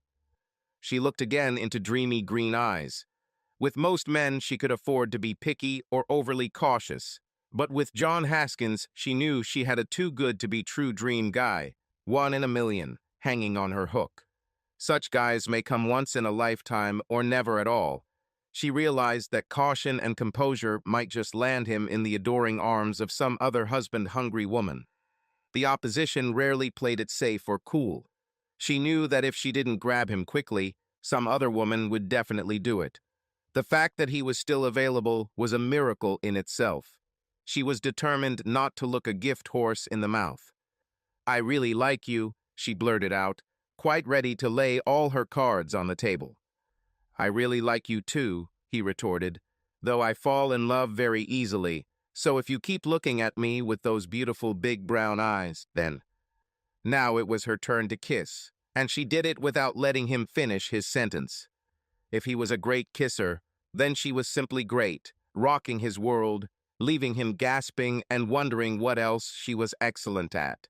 She looked again into dreamy green eyes. With most men, she could afford to be picky or overly cautious. But with John Haskins, she knew she had a too-good-to-be-true dream guy, one in a million, hanging on her hook. Such guys may come once in a lifetime or never at all. She realized that caution and composure might just land him in the adoring arms of some other husband-hungry woman. The opposition rarely played it safe or cool. She knew that if she didn't grab him quickly, some other woman would definitely do it. The fact that he was still available was a miracle in itself. She was determined not to look a gift horse in the mouth. "I really like you," she blurted out, quite ready to lay all her cards on the table. "I really like you too," he retorted, "though I fall in love very easily, so if you keep looking at me with those beautiful big brown eyes, then—" Now it was her turn to kiss, and she did it without letting him finish his sentence. If he was a great kisser, then she was simply great, rocking his world, leaving him gasping and wondering what else she was excellent at.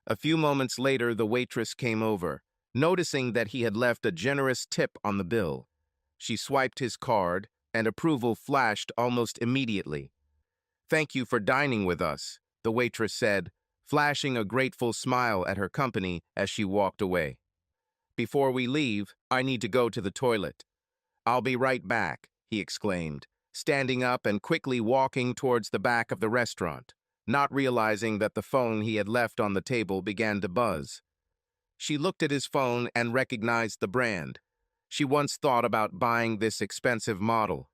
A few moments later, the waitress came over, noticing that he had left a generous tip on the bill. She swiped his card, and approval flashed almost immediately. "Thank you for dining with us," the waitress said, flashing a grateful smile at her company as she walked away. "Before we leave, I need to go to the toilet." "I'll be right back," he exclaimed, standing up and quickly walking towards the back of the restaurant, not realizing that the phone he had left on the table began to buzz. She looked at his phone and recognized the brand. She once thought about buying this expensive model.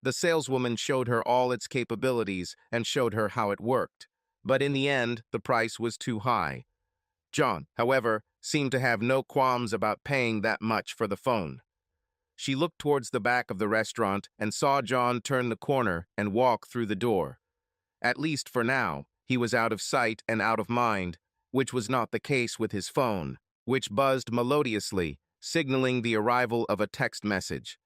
The saleswoman showed her all its capabilities and showed her how it worked, but in the end, the price was too high. John, however, seemed to have no qualms about paying that much for the phone. She looked towards the back of the restaurant and saw John turn the corner and walk through the door. At least for now, he was out of sight and out of mind, which was not the case with his phone, which buzzed melodiously, signaling the arrival of a text message.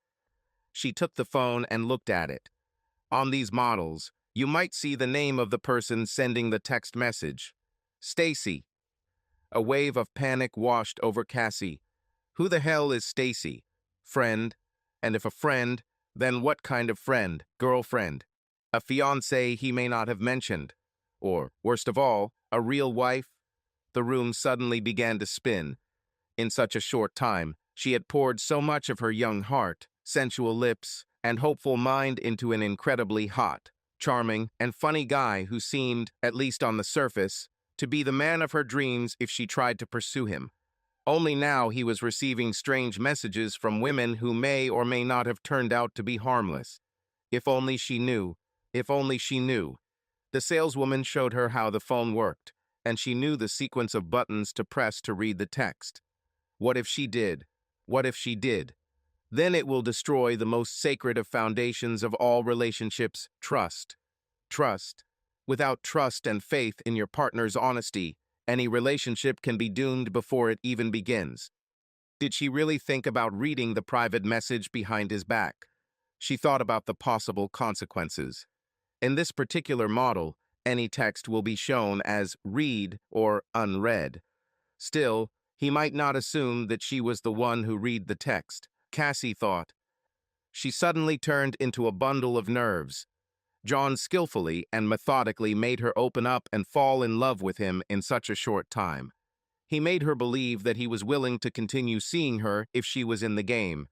She took the phone and looked at it. On these models, you might see the name of the person sending the text message. Stacy. A wave of panic washed over Cassie. Who the hell is Stacy? Friend? And if a friend, then what kind of friend? Girlfriend? A fiancé he may not have mentioned? Or, worst of all, a real wife? The room suddenly began to spin. In such a short time, she had poured so much of her young heart, sensual lips, and hopeful mind into an incredibly hot, charming, and funny guy who seemed, at least on the surface, to be the man of her dreams if she tried to pursue him. Only now he was receiving strange messages from women who may or may not have turned out to be harmless. If only she knew. If only she knew. The saleswoman showed her how the phone worked, and she knew the sequence of buttons to press to read the text. What if she did? What if she did? Then it will destroy the most sacred of foundations of all relationships, trust. Trust. Without trust and faith in your partner's honesty, any relationship can be doomed before it even begins. Did she really think about reading the private message behind his back? She thought about the possible consequences. In this particular model, any text will be shown as read or unread. Still, he might not assume that she was the one who read the text, Cassie thought. She suddenly turned into a bundle of nerves. John skillfully and methodically made her open up and fall in love with him in such a short time. He made her believe that he was willing to continue seeing her if she was in the game.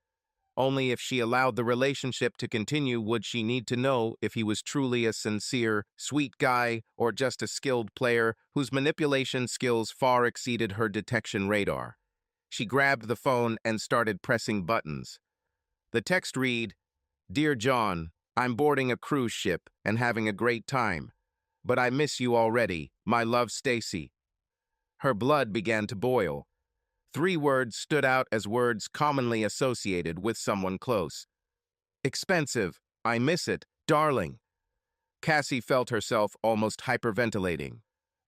Only if she allowed the relationship to continue would she need to know if he was truly a sincere, sweet guy or just a skilled player whose manipulation skills far exceeded her detection radar. She grabbed the phone and started pressing buttons. The text read, "Dear John, I'm boarding a cruise ship and having a great time. But I miss you already, my love Stacy." Her blood began to boil. 3 words stood out as words commonly associated with someone close. Expensive, I miss it, darling. Cassie felt herself almost hyperventilating.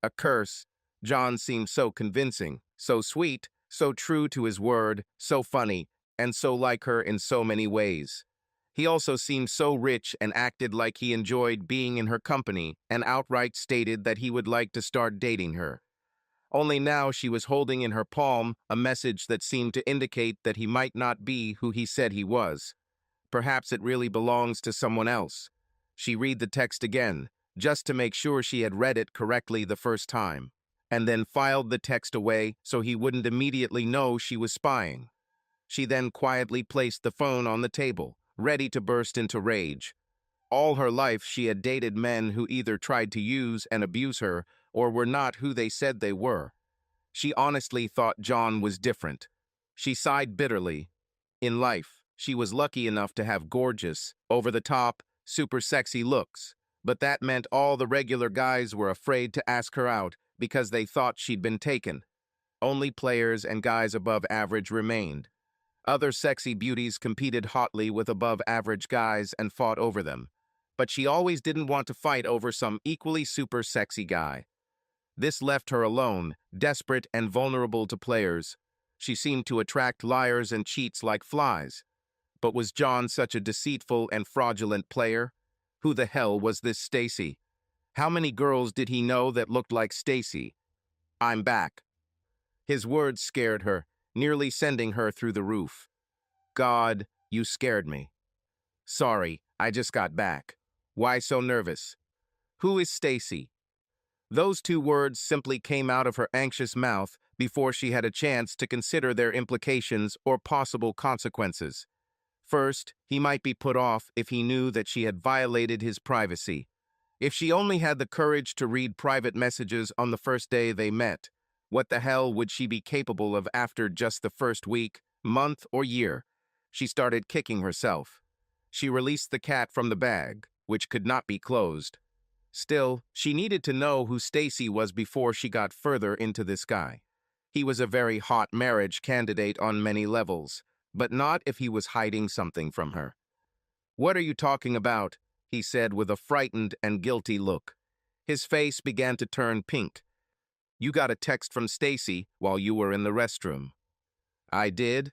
A curse. John seemed so convincing, so sweet, so true to his word, so funny, and so like her in so many ways. He also seemed so rich and acted like he enjoyed being in her company and outright stated that he would like to start dating her. Only now she was holding in her palm a message that seemed to indicate that he might not be who he said he was. Perhaps it really belongs to someone else. She read the text again, just to make sure she had read it correctly the first time, and then filed the text away so he wouldn't immediately know she was spying. She then quietly placed the phone on the table, ready to burst into rage. All her life she had dated men who either tried to use and abuse her or were not who they said they were. She honestly thought John was different. She sighed bitterly. In life, she was lucky enough to have gorgeous, over-the-top, super sexy looks, but that meant all the regular guys were afraid to ask her out because they thought she'd been taken. Only players and guys above average remained. Other sexy beauties competed hotly with above-average guys and fought over them. But she always didn't want to fight over some equally super sexy guy. This left her alone, desperate and vulnerable to players. She seemed to attract liars and cheats like flies. But was John such a deceitful and fraudulent player? Who the hell was this Stacy? How many girls did he know that looked like Stacy? I'm back. His words scared her, nearly sending her through the roof. God, you scared me. Sorry, I just got back. Why so nervous? Who is Stacy? Those two words simply came out of her anxious mouth before she had a chance to consider their implications or possible consequences. First, he might be put off if he knew that she had violated his privacy. If she only had the courage to read private messages on the first day they met, what the hell would she be capable of after just the first week, month, or year? She started kicking herself. She released the cat from the bag, which could not be closed. Still, she needed to know who Stacy was before she got further into this guy. He was a very hot marriage candidate on many levels, but not if he was hiding something from her. What are you talking about? He said with a frightened and guilty look. His face began to turn pink. You got a text from Stacy while you were in the restroom. I did?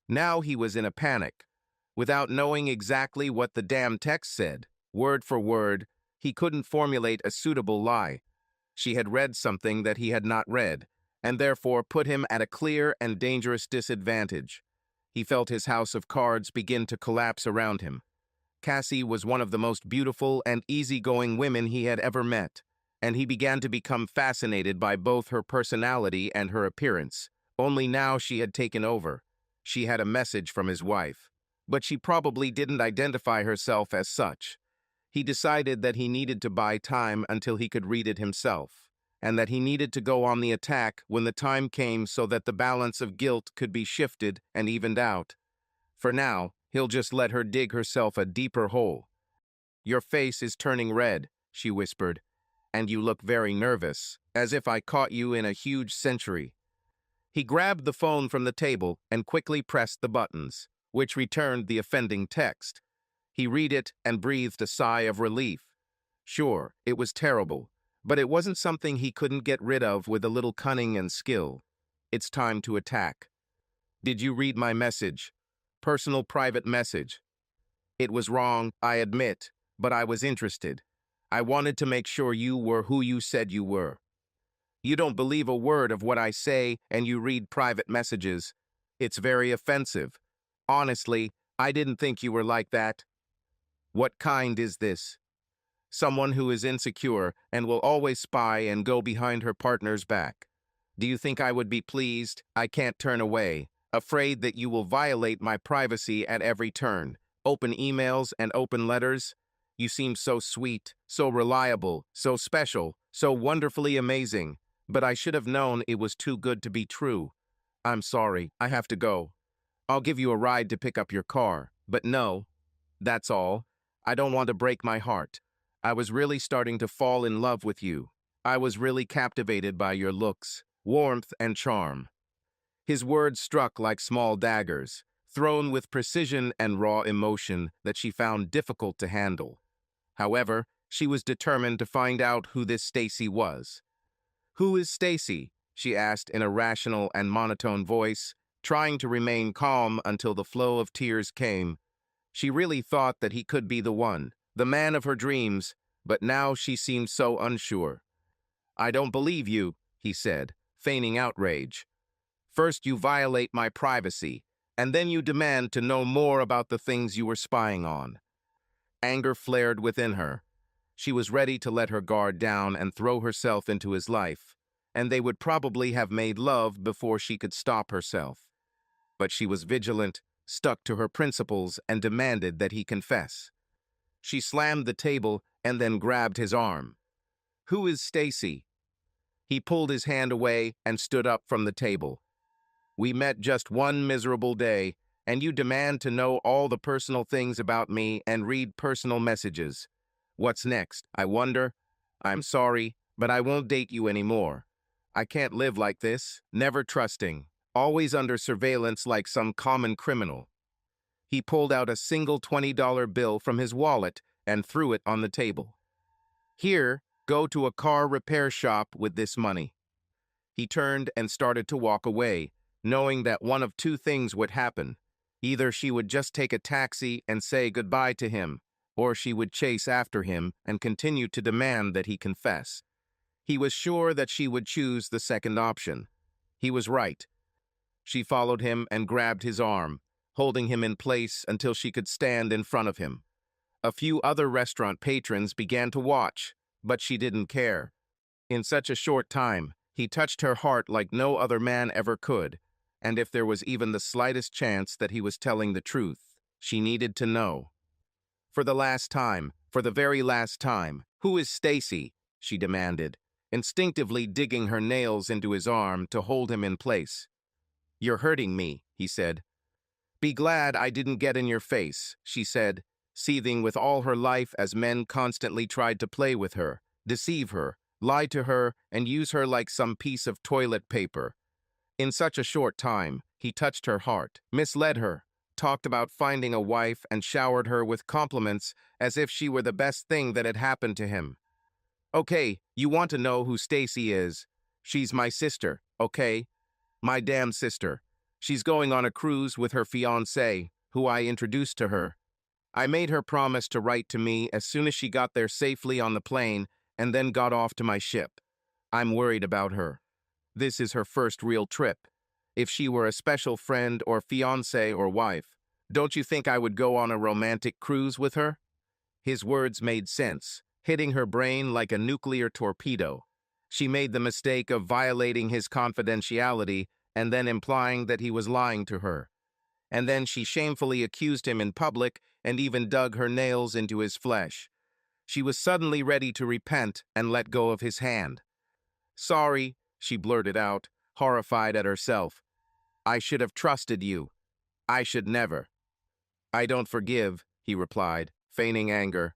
Now he was in a panic. Without knowing exactly what the damn text said, word for word, he couldn't formulate a suitable lie. She had read something that he had not read, and therefore put him at a clear and dangerous disadvantage. He felt his house of cards begin to collapse around him. Cassie was one of the most beautiful and easygoing women he had ever met, and he began to become fascinated by both her personality and her appearance. Only now she had taken over. She had a message from his wife, but she probably didn't identify herself as such. He decided that he needed to buy time until he could read it himself, and that he needed to go on the attack when the time came so that the balance of guilt could be shifted and evened out. For now, he'll just let her dig herself a deeper hole. Your face is turning red, she whispered, and you look very nervous, as if I caught you in a huge century. He grabbed the phone from the table and quickly pressed the buttons, which returned the offending text. He read it and breathed a sigh of relief. Sure, it was terrible, but it wasn't something he couldn't get rid of with a little cunning and skill. It's time to attack. Did you read my message? Personal private message. It was wrong, I admit, but I was interested. I wanted to make sure you were who you said you were. You don't believe a word of what I say and you read private messages. It's very offensive. Honestly, I didn't think you were like that. What kind is this? Someone who is insecure and will always spy and go behind her partner's back. Do you think I would be pleased? I can't turn away, afraid that you will violate my privacy at every turn. Open emails and open letters. You seem so sweet, so reliable, so special, so wonderfully amazing. But I should have known it was too good to be true. I'm sorry, I have to go. I'll give you a ride to pick up your car, but no. That's all. I don't want to break my heart. I was really starting to fall in love with you. I was really captivated by your looks, warmth, and charm. His words struck like small daggers, thrown with precision and raw emotion that she found difficult to handle. However, she was determined to find out who this Stacy was. Who is Stacy? She asked in a rational and monotone voice, trying to remain calm until the flow of tears came. She really thought that he could be the one, the man of her dreams, but now she seemed so unsure. I don't believe you, he said, feigning outrage. First you violate my privacy, And then you demand to know more about the things you were spying on. Anger flared within her. She was ready to let her guard down and throw herself into his life, and they would probably have made love before she could stop herself. But she was vigilant, stuck to her principles, and demanded that he confess. She slammed the table and then grabbed his arm. "Who is Stacy?" He pulled his hand away and stood up from the table. "We met just one miserable day, and you demand to know all the personal things about me and read personal messages. What's next, I wonder? I'm sorry, but I won't date you anymore. I can't live like this, never trusting, always under surveillance like some common criminal." He pulled out a single $20 bill from his wallet and threw it on the table. "Here, go to a car repair shop with this money." He turned and started to walk away, knowing that one of two things would happen. Either she would just take a taxi and say goodbye to him, or she would chase after him and continue to demand that he confess. He was sure that she would choose the second option. He was right. She followed him and grabbed his arm, holding him in place until she could stand in front of him. A few other restaurant patrons began to watch, but she didn't care. In such a short time, he touched her heart like no other man ever could, and if there was even the slightest chance that he was telling the truth, she needed to know. "For the last time, for the very last time, who is Stacy?" she demanded, instinctively digging her nails into his arm to hold him in place. "You're hurting me," he said. "Be glad I didn't get in your face," she said, seething with all her life as men constantly tried to play with her, deceive her, lie to her, and use her like some piece of toilet paper. In such a short time, he touched her heart, misled her, talked about finding a wife, and showered her with compliments as if she were the best thing that had happened to him. "Okay, you want to know who Stacy is. She's my sister, okay? My damn sister. She's going on a cruise with her fiancé, who I introduced to her. I made her promise to write to me as soon as she got there safely on the plane and then got off to my ship. I'm worried about her. This is her first real trip. If she were a special friend or fiancé or wife, don't you think I would go on a romantic cruise with her?" His words made sense, hitting her brain like a nuclear torpedo. She made the mistake of violating his confidentiality and then implying that he was lying to her. And then she shamefully accused him in public and even dug her nails into his flesh. She was suddenly ready to repent and let go of his hand. "Sorry," she blurted out, horrified at herself. "I should have trusted you. I should never." "I don't forgive," he replied, feigning anger.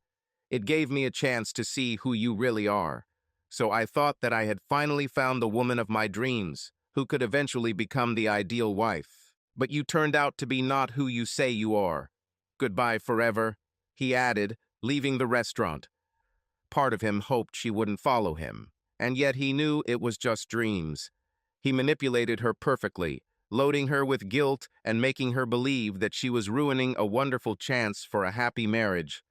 "It gave me a chance to see who you really are. So I thought that I had finally found the woman of my dreams, who could eventually become the ideal wife. But you turned out to be not who you say you are. Goodbye forever," he added, leaving the restaurant. Part of him hoped she wouldn't follow him, and yet he knew it was just dreams. He manipulated her perfectly, loading her with guilt and making her believe that she was ruining a wonderful chance for a happy marriage.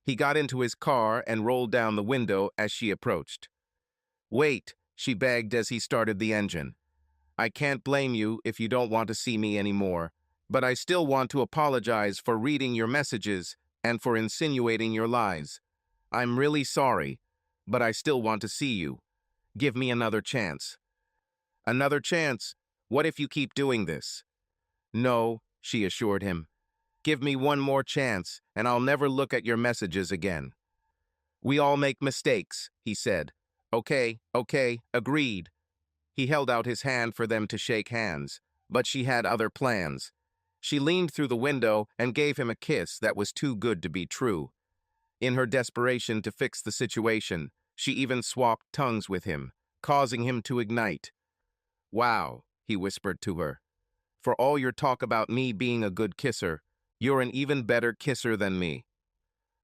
He got into his car and rolled down the window as she approached. "Wait," she begged as he started the engine. "I can't blame you if you don't want to see me anymore, but I still want to apologize for reading your messages and for insinuating your lies. I'm really sorry, but I still want to see you. Give me another chance." "Another chance? What if you keep doing this?" "No," she assured him. "Give me one more chance, and I'll never look at your messages again." "We all make mistakes," he said. Okay, agreed." He held out his hand for them to shake hands, but she had other plans. She leaned through the window and gave him a kiss that was too good to be true. In her desperation to fix the situation, she even swapped tongues with him, causing him to ignite. "Wow," he whispered to her. "For all your talk about me being a good kisser, you're an even better kisser than me."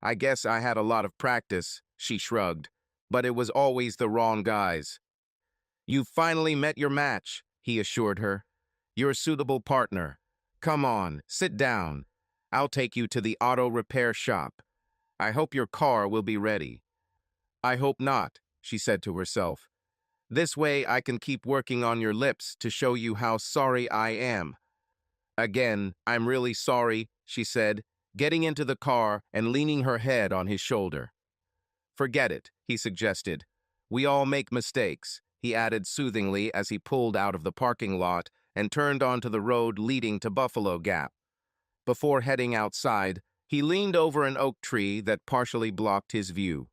"I guess I had a lot of practice," she shrugged, "but it was always the wrong guys." "You've finally met your match," he assured her. "You're a suitable partner. Come on, sit down. I'll take you to the auto repair shop. I hope your car will be ready." "I hope not," she said to herself. "This way I can keep working on your lips to show you how sorry I am." Again, I'm really sorry, she said, getting into the car and leaning her head on his shoulder. Forget it, he suggested. We all make mistakes, he added soothingly as he pulled out of the parking lot and turned onto the road leading to Buffalo Gap. Before heading outside, he leaned over an oak tree that partially blocked his view.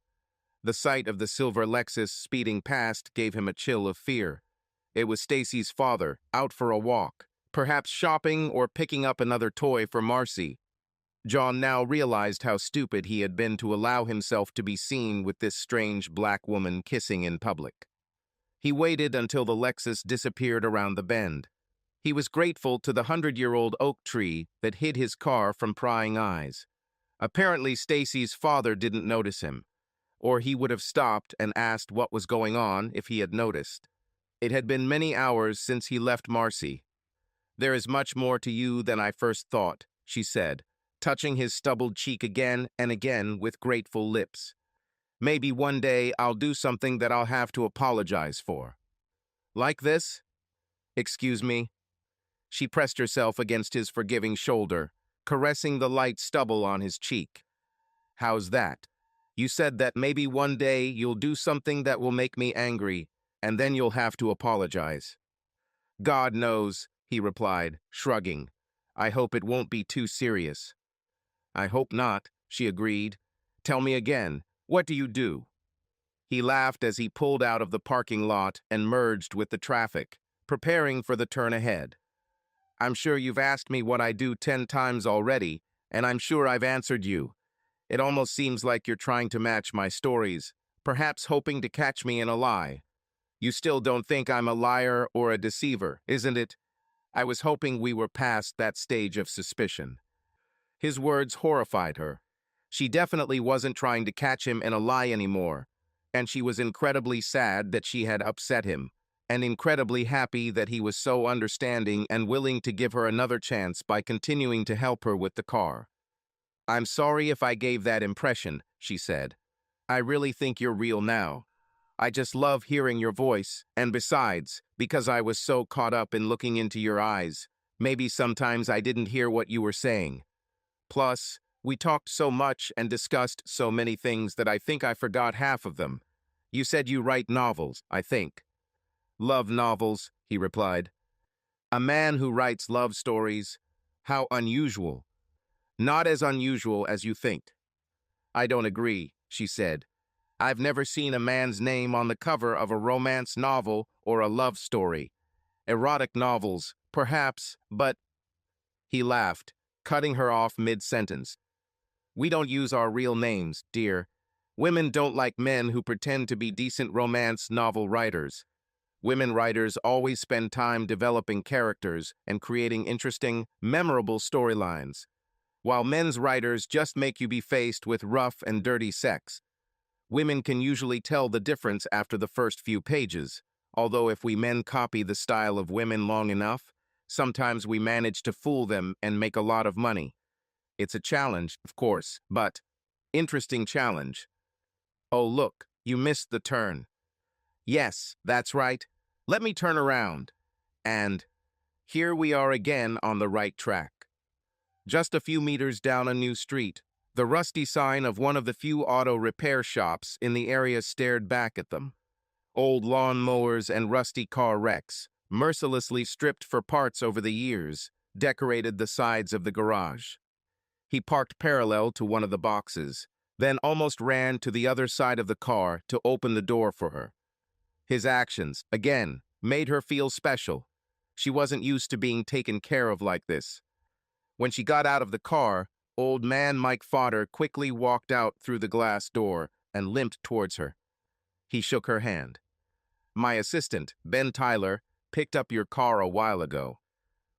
The sight of the silver Lexus speeding past gave him a chill of fear. It was Stacy's father, out for a walk, perhaps shopping or picking up another toy for Marcy. John now realized how stupid he had been to allow himself to be seen with this strange black woman kissing in public. He waited until the Lexus disappeared around the bend. He was grateful to the 100-year-old oak tree that hid his car from prying eyes. Apparently, Stacy's father didn't notice him, or he would have stopped and asked what was going on if he had noticed. It had been many hours since he left Marcy. "There is much more to you than I first thought," she said, touching his stubbled cheek again and again with grateful lips. "Maybe one day I'll do something that I'll have to apologize for." "Like this?" "Excuse me?" She pressed herself against his forgiving shoulder, caressing the light stubble on his cheek. "How's that? You said that maybe one day you'll do something that will make me angry, and then you'll have to apologize." "God knows," he replied, shrugging. "I hope it won't be too serious." "I hope not," she agreed. "Tell me again, what do you do?" He laughed as he pulled out of the parking lot and merged with the traffic, preparing for the turn ahead. "I'm sure you've asked me what I do 10 times already, and I'm sure I've answered you. It almost seems like you're trying to match my stories, perhaps hoping to catch me in a lie. You still don't think I'm a liar or a deceiver, isn't it? I was hoping we were past that stage of suspicion." His words horrified her. She definitely wasn't trying to catch him in a lie anymore, and she was incredibly sad that she had upset him, and incredibly happy that he was so understanding and willing to give her another chance by continuing to help her with the car. "I'm sorry if I gave that impression," she said. "I really think you're real now. I just love hearing your voice, and besides, because I was so caught up in looking into your eyes, maybe sometimes I didn't hear what you were saying. Plus, we talked so much and discussed so many things that I think I forgot half of them. You said you write novels, I think." "Love novels," he replied. "A man who writes love stories? How unusual." "Not as unusual as you think." "I don't agree," she said. "I've never seen a man's name on the cover of a romance novel or a love story. Erotic novels, perhaps, but—" He laughed, cutting her off mid-sentence. "We don't use our real names, dear. Women don't like men who pretend to be decent romance novel writers. Women writers always spend time developing characters and creating interesting, memorable storylines, while men's writers just make you be faced with rough and dirty sex. Women can usually tell the difference after the first few pages, although if we men copy the style of women long enough, sometimes we manage to fool them and make a lot of money. It's a challenge, of course, but interesting challenge." "Oh, look, you missed the turn." "Yes, that's right. Let me turn around." And here we are again on the right track. Just a few meters down a new street, the rusty sign of one of the few auto repair shops in the area stared back at them. Old lawn mowers and rusty car wrecks, mercilessly stripped for parts over the years, decorated the sides of the garage. He parked parallel to one of the boxes, then almost ran to the other side of the car to open the door for her. His actions, again, made her feel special. She wasn't used to being taken care of like this. When she got out of the car, old man Mike Fodder quickly walked out through the glass door and limped towards her. He shook her hand. "My assistant, Ben Tyler, picked up your car a while ago.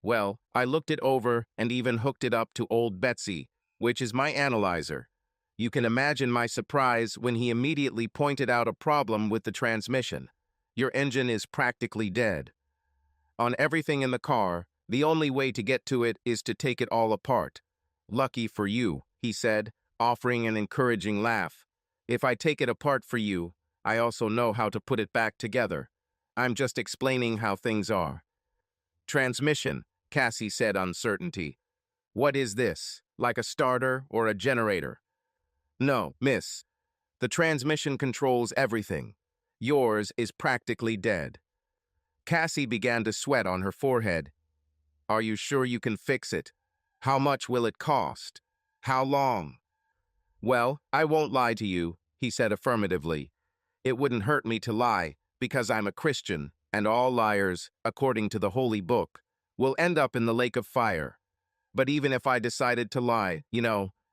Well, I looked it over and even hooked it up to old Betsy, which is my analyzer. You can imagine my surprise when he immediately pointed out a problem with the transmission. Your engine is practically dead. On everything in the car, the only way to get to it is to take it all apart. Lucky for you," he said, offering an encouraging laugh. "If I take it apart for you, I also know how to put it back together. I'm just explaining how things are." "Transmission, Cassie said uncertainty. What is this? Like a starter or a generator? No, miss. The transmission controls everything. Yours is practically dead. Cassie began to sweat on her forehead. Are you sure you can fix it? How much will it cost? How long? Well, I won't lie to you, he said affirmatively. It wouldn't hurt me to lie, because I'm a Christian, and all liars, according to the Holy Book, will end up in the lake of fire. But even if I decided to lie,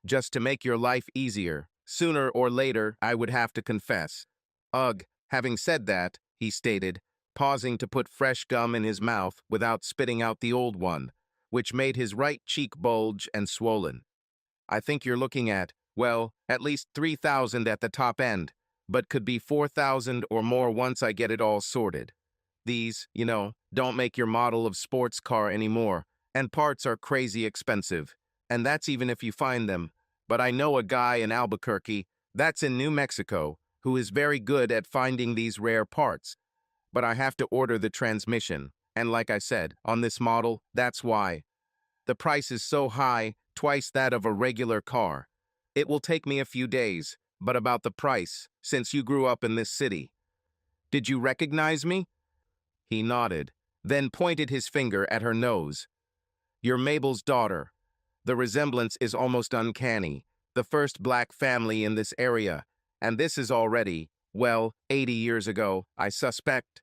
just to make your life easier, sooner or later I would have to confess. Ugh, having said that, he stated, pausing to put fresh gum in his mouth without spitting out the old one, which made his right cheek bulge and swollen. I think you're looking at, well, at least 3,000 at the top end, but could be 4,000 or more once I get it all sorted. These, don't make your model of sports car anymore, and parts are crazy expensive. And that's even if you find them. But I know a guy in Albuquerque, that's in New Mexico, who is very good at finding these rare parts. But I have to order the transmission, and like I said, on this model, that's why. The price is so high, twice that of a regular car. It will take me a few days, but about the price, since you grew up in this city. Did you recognize me? He nodded, then pointed his finger at her nose. You're Mabel's daughter. The resemblance is almost uncanny. The first black family in this area, and this is already, 80 years ago, I suspect.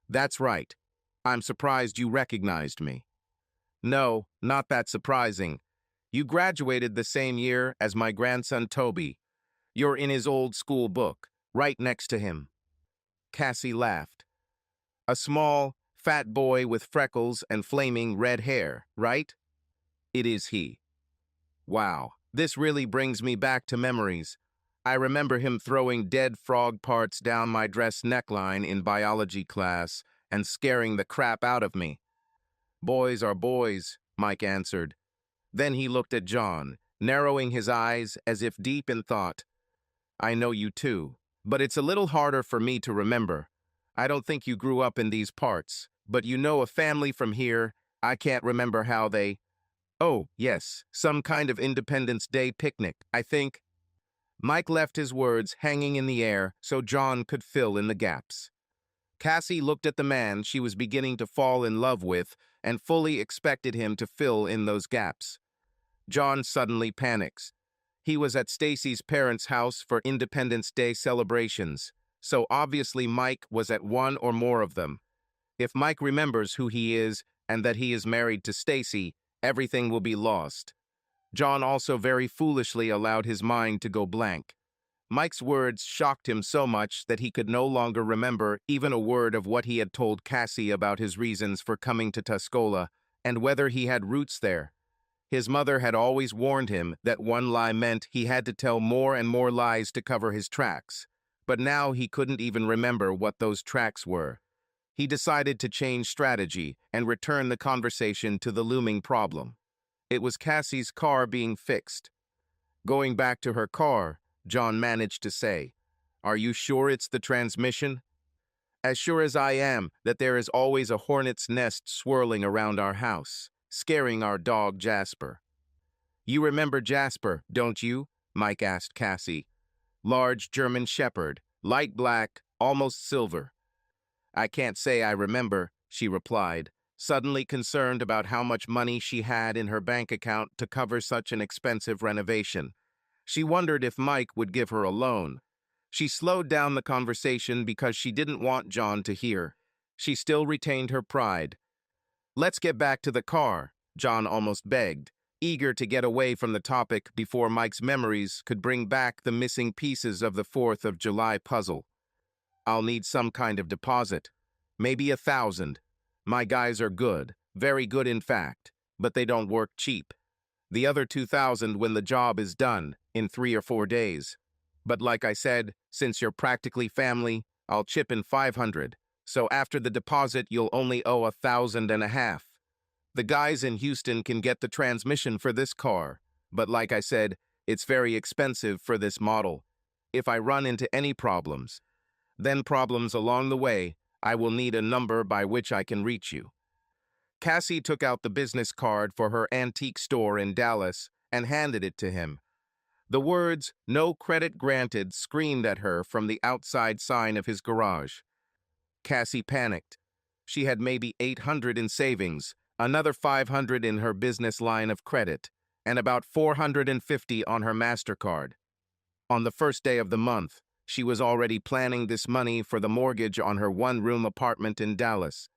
That's right. I'm surprised you recognized me. No, not that surprising. You graduated the same year as my grandson Toby. You're in his old school book, right next to him. Cassie laughed. A small, fat boy with freckles and flaming red hair, right? It is he. Wow, this really brings me back to memories. I remember him throwing dead frog parts down my dress neckline in biology class and scaring the crap out of me. Boys are boys, Mike answered. Then he looked at John, narrowing his eyes as if deep in thought. I know you too, but it's a little harder for me to remember. I don't think you grew up in these parts, but you know a family from here. I can't remember how they... Oh, yes, some kind of Independence Day picnic, I think. Mike left his words hanging in the air so John could fill in the gaps. Cassie looked at the man she was beginning to fall in love with and fully expected him to fill in those gaps. John suddenly panics. He was at Stacy's parents' house for Independence Day celebrations, so obviously Mike was at one or more of them. If Mike remembers who he is and that he is married to Stacy, everything will be lost. John also very foolishly allowed his mind to go blank. Mike's words shocked him so much that he could no longer remember even a word of what he had told Cassie about his reasons for coming to Tuscola and whether he had roots there. His mother had always warned him that one lie meant he had to tell more and more lies to cover his tracks, but now he couldn't even remember what those tracks were. He decided to change strategy and return the conversation to the looming problem. It was Cassie's car being fixed. Going back to her car, John managed to say, Are you sure it's the transmission? As sure as I am that there is always a hornet's nest swirling around our house, scaring our dog Jasper. You remember Jasper, don't you? Mike asked Cassie. Large German shepherd, light black, almost silver. I can't say I remember, she replied, suddenly concerned about how much money she had in her bank account to cover such an expensive renovation. She wondered if Mike would give her a loan. She slowed down the conversation because she didn't want John to hear. She still retained her pride. Let's get back to the car, John almost begged, eager to get away from the topic before Mike's memories could bring back the missing pieces of the 4th of July puzzle. I'll need some kind of deposit. Maybe 1,000. My guys are good, very good in fact, but they don't work cheap. The other 2,000 when the job is done, in 3 or 4 days. But like I said, since you're practically family, I'll chip in 500. So after the deposit, you'll only owe 1,500. The guys in Houston can get the transmission for this car, but like I said, it's very expensive for this model. If I run into any problems, then problems along the way, I will need a number by which I can reach you. Cassie took out the business card for her antique store in Dallas and handed it to him. The words, "No credit granted," screamed at her from the outside sign of his garage. Cassie panicked. She had maybe 800 in savings, another 500 in her business line of credit, and about 450 on her MasterCard. On the first day of the month, she was already planning this money for the mortgage on her one-room apartment in Dallas.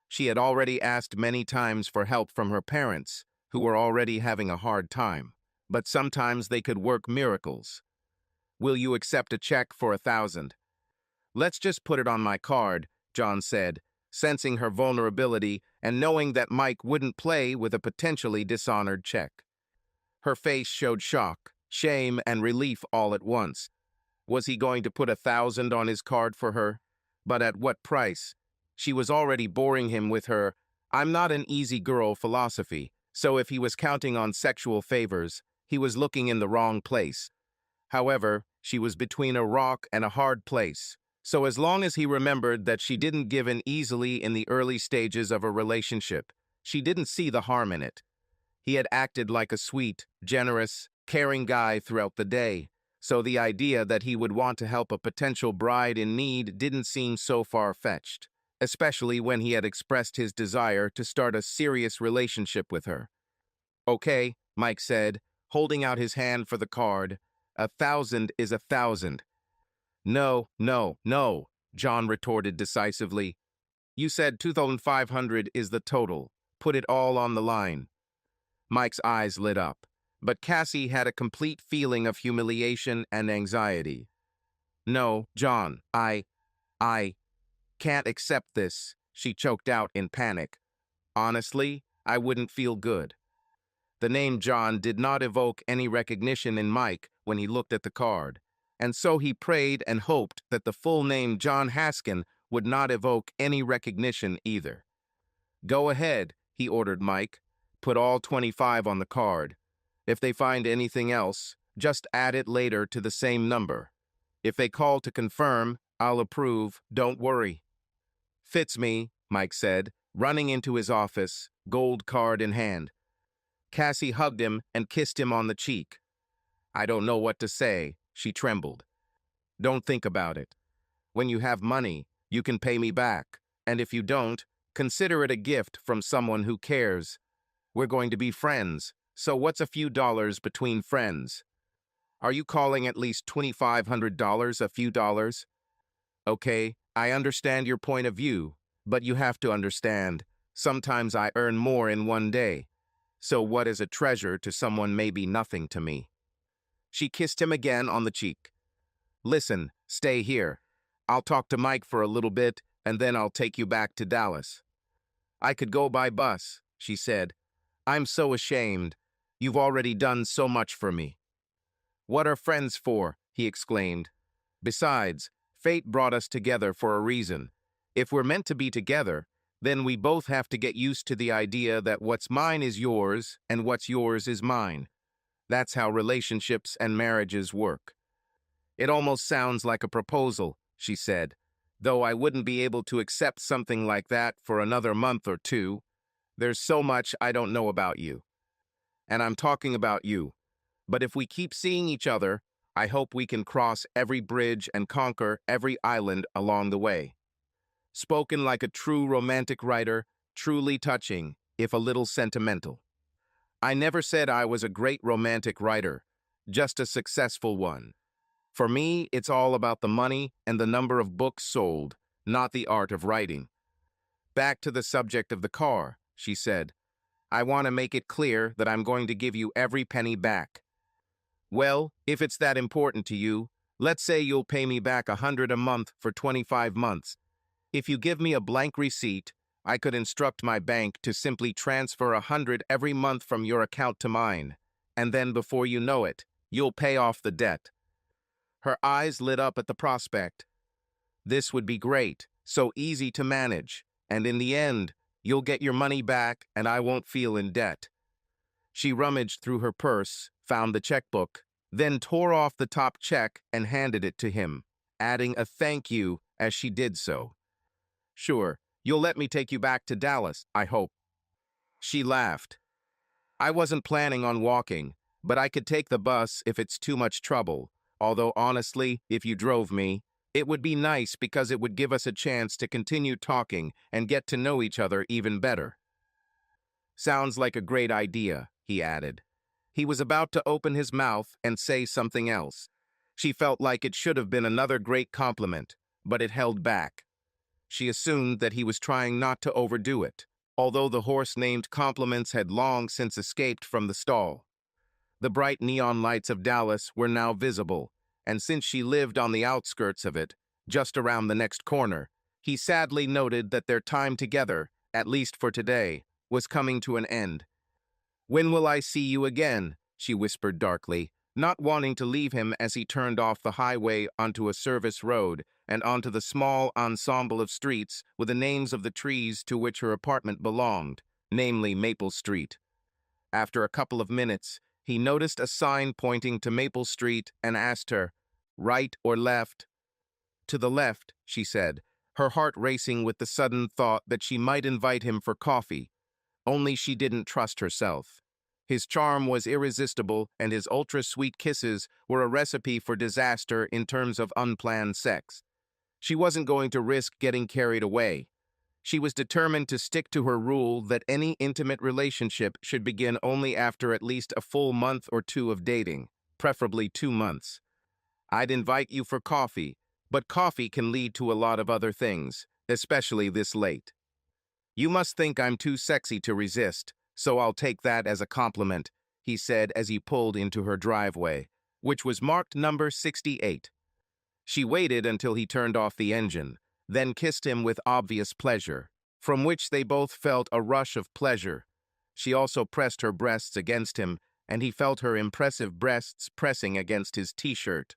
She had already asked many times for help from her parents, who were already having a hard time, but sometimes they could work miracles. "Will you accept a check for 1,000? "Let's just put it on my card," John said, sensing her vulnerability and knowing that Mike wouldn't play with a potentially dishonored check. Her face showed shock, shame, and relief all at once. Was he going to put 1,000 on his card for her? But at what price? She was already boring him with her "I'm not an easy girl" philosophy, so if he was counting on sexual favors, he was looking in the wrong place. However, she was between a rock and a hard place, so as long as he remembered that she didn't give in easily in the early stages of a relationship, she didn't see the harm in it. He had acted like a sweet, generous, caring guy throughout the day, so the idea that he would want to help a potential bride in need didn't seem so far-fetched, especially when he had expressed his desire to start a serious relationship with her. "Okay," Mike said, holding out his hand for the card. 1,000 is 1,000. "No, no, no," John retorted decisively. "You said 2,500 is the total. Put it all on the line." Mike's eyes lit up, but Cassie had a complete feeling of humiliation and anxiety. "No, John, I can't accept this," she choked out in panic. "Honestly, I wouldn't feel good." The name John did not evoke any recognition in Mike when he looked at the card, and so he prayed and hoped that the full name John Haskin would not evoke any recognition either. "Go ahead," he ordered Mike. "Put all 25 on the card. If they find anything else, just add it later to the same number. If they call to confirm, I'll approve, don't worry." "Fits me," Mike said, running into his office, gold card in hand. Cassie hugged him and kissed him on the cheek. "I don't know what to say," she trembled. "Don't think about it. When you have money, you can pay me back, and if you don't, consider it a gift from someone who cares. We're going to be friends, so what's a few dollars between friends? Are you calling at least $2,500 a few dollars? Okay, I understand your point of view, but you have to understand, sometimes I earn more in one day. So what is a treasure to someone may be nothing to me." She kissed him again on the cheek. "Listen, stay here. I'll talk to Mike for a little bit, and then I'll take you back to Dallas." "I could go by bus," she said. "I'm so ashamed. You've already done so much for me." "What are friends for?" he exclaimed. "Besides, fate brought us together for a reason. If we're meant to be together, then we both have to get used to the idea that what's mine is yours and what's yours is mine. That's how relationships and marriages work." "It almost sounds like a proposal," she said, "though I wouldn't be able to accept something like that for another month or two. There's so much I don't know about you. And I'm talking about you. But if we keep seeing each other, I hope we can cross every bridge and conquer every island along the way." Spoken like a true romantic writer, truly touching, if a little sentimental. I never said I was a great romantic writer, just a successful one. For me, it's all about the money and the number of books sold, not the art of writing. "Back to the subject of the car," she said. "I want to make it clear that I'm going to give you every penny back." "Well, if it's that important to you, let's say you'll pay me back 100 a month for 25 months. If you give me a blank receipt, I could instruct my bank to simply transfer 100 every month from your account to mine, and then before you know it, you'll pay off the debt." Her eyes lit up at the prospect. "This would be great, so easy to manage, and in the end, you'll get your money back and I won't feel in debt." She rummaged through her purse, found the checkbook, then tore off the top check and handed it to him, adding a thank you as she did so. "Sure, you'll let me take you back to Dallas, I hope." She laughed. I wasn't planning on walking, but I could take the bus if it's too much trouble. Although honestly, if you drove me, it would be nice because it would give us a chance to continue talking and get to know each other even better. Sounds like a great idea, he added. He was about to open his mouth and say something else. She felt like it should have been another great compliment, but it held back. She assumed that he was trying not to overdo it, although the horse-named compliments had long since escaped from the stall. The bright neon lights of Dallas were now visible, and since she lived on the outskirts of it, just around the next corner, he sadly noted that their time together, at least for today, was coming to an end. "When will I see you again?" she whispered darkly, not wanting to leave him as he turned off the highway onto a service road and onto the small ensemble of streets with the names of the trees to which her apartment belonged, namely Maple Street. After a couple of minutes, he noticed a sign pointing to Maple Street and asked her, "Right or left?" "To the left," she said, her heart racing with the sudden thought that she might invite him for coffee. Only she didn't trust herself. His charm was irresistible, and his ultra-sweet kisses were a recipe for disaster in terms of unplanned sex. She wasn't going to risk getting carried away. She was determined to stick to her rule that any intimate relationship should begin only after at least a full month or two of dating, preferably 2 months. "I'd invite you for coffee, but coffee can lead to a lot of other things, especially this late. You must think I'm too sexy to resist, so I'll take that as a compliment," he said as he pulled into her driveway, which was marked number 68. She waited until he turned off the engine, then kissed him with obvious pleasure, from which they both felt a rush of pleasure. She also pressed her breasts against him, and he felt her impressive breasts pressing against his t-shirt.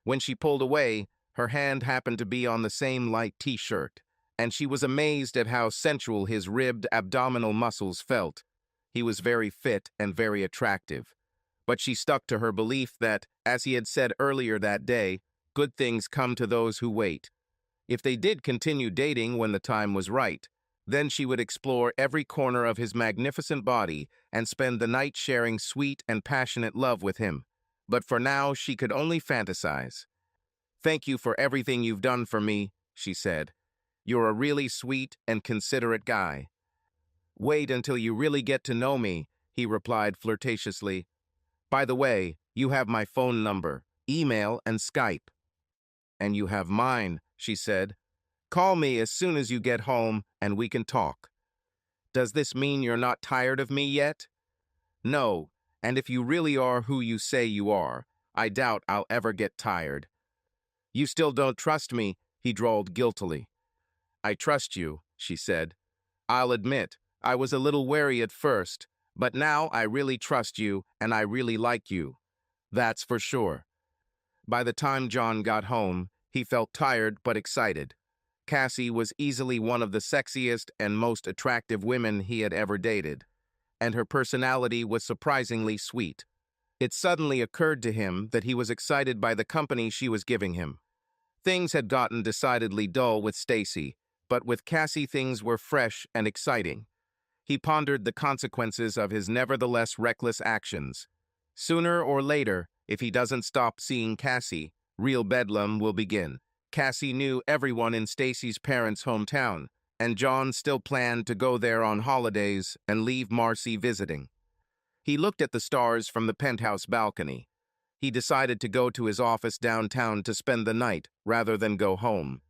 When she pulled away, her hand happened to be on the same light t-shirt, and she was amazed at how sensual his ribbed abdominal muscles felt. He was very fit and very attractive. But she stuck to her belief that, as he had said earlier that day, good things come to those who wait. If they did continue dating when the time was right, then she would explore every corner of his magnificent body and spend the night sharing sweet and passionate love with him. But for now, she could only fantasize. "Thank you for everything you've done for me," she said. "You're a really sweet and considerate guy." "Wait until you really get to know me," he replied flirtatiously. "By the way, you have my phone number, email, and Skype." "And you have mine," she said. "Call me as soon as you get home and we can talk." "Does this mean you're not tired of me yet?" "No, and if you really are who you say you are, I doubt I'll ever get tired." "You still don't trust me," he drawled guiltily. "I trust you," she said. "I'll admit, I was a little wary at first, but now I really trust you and I really like you. That's for sure." By the time John got home, he felt tired but excited. Cassie was easily one of the sexiest and most attractive women he had ever dated, and her personality was surprisingly sweet. It suddenly occurred to him that he was excited by the company she was giving him. Things had gotten decidedly dull with Stacy, but with Cassie things were fresh and exciting. He pondered the consequences of his nevertheless reckless actions. Sooner or later, if he doesn't stop seeing Cassie, real bedlam will begin. Cassie knew everyone in Stacy's parents' hometown, and John still planned to go there on holidays and leave Marcy visiting. He looked at the stars from the penthouse balcony. He decided to go to his office downtown to spend the night rather than go home.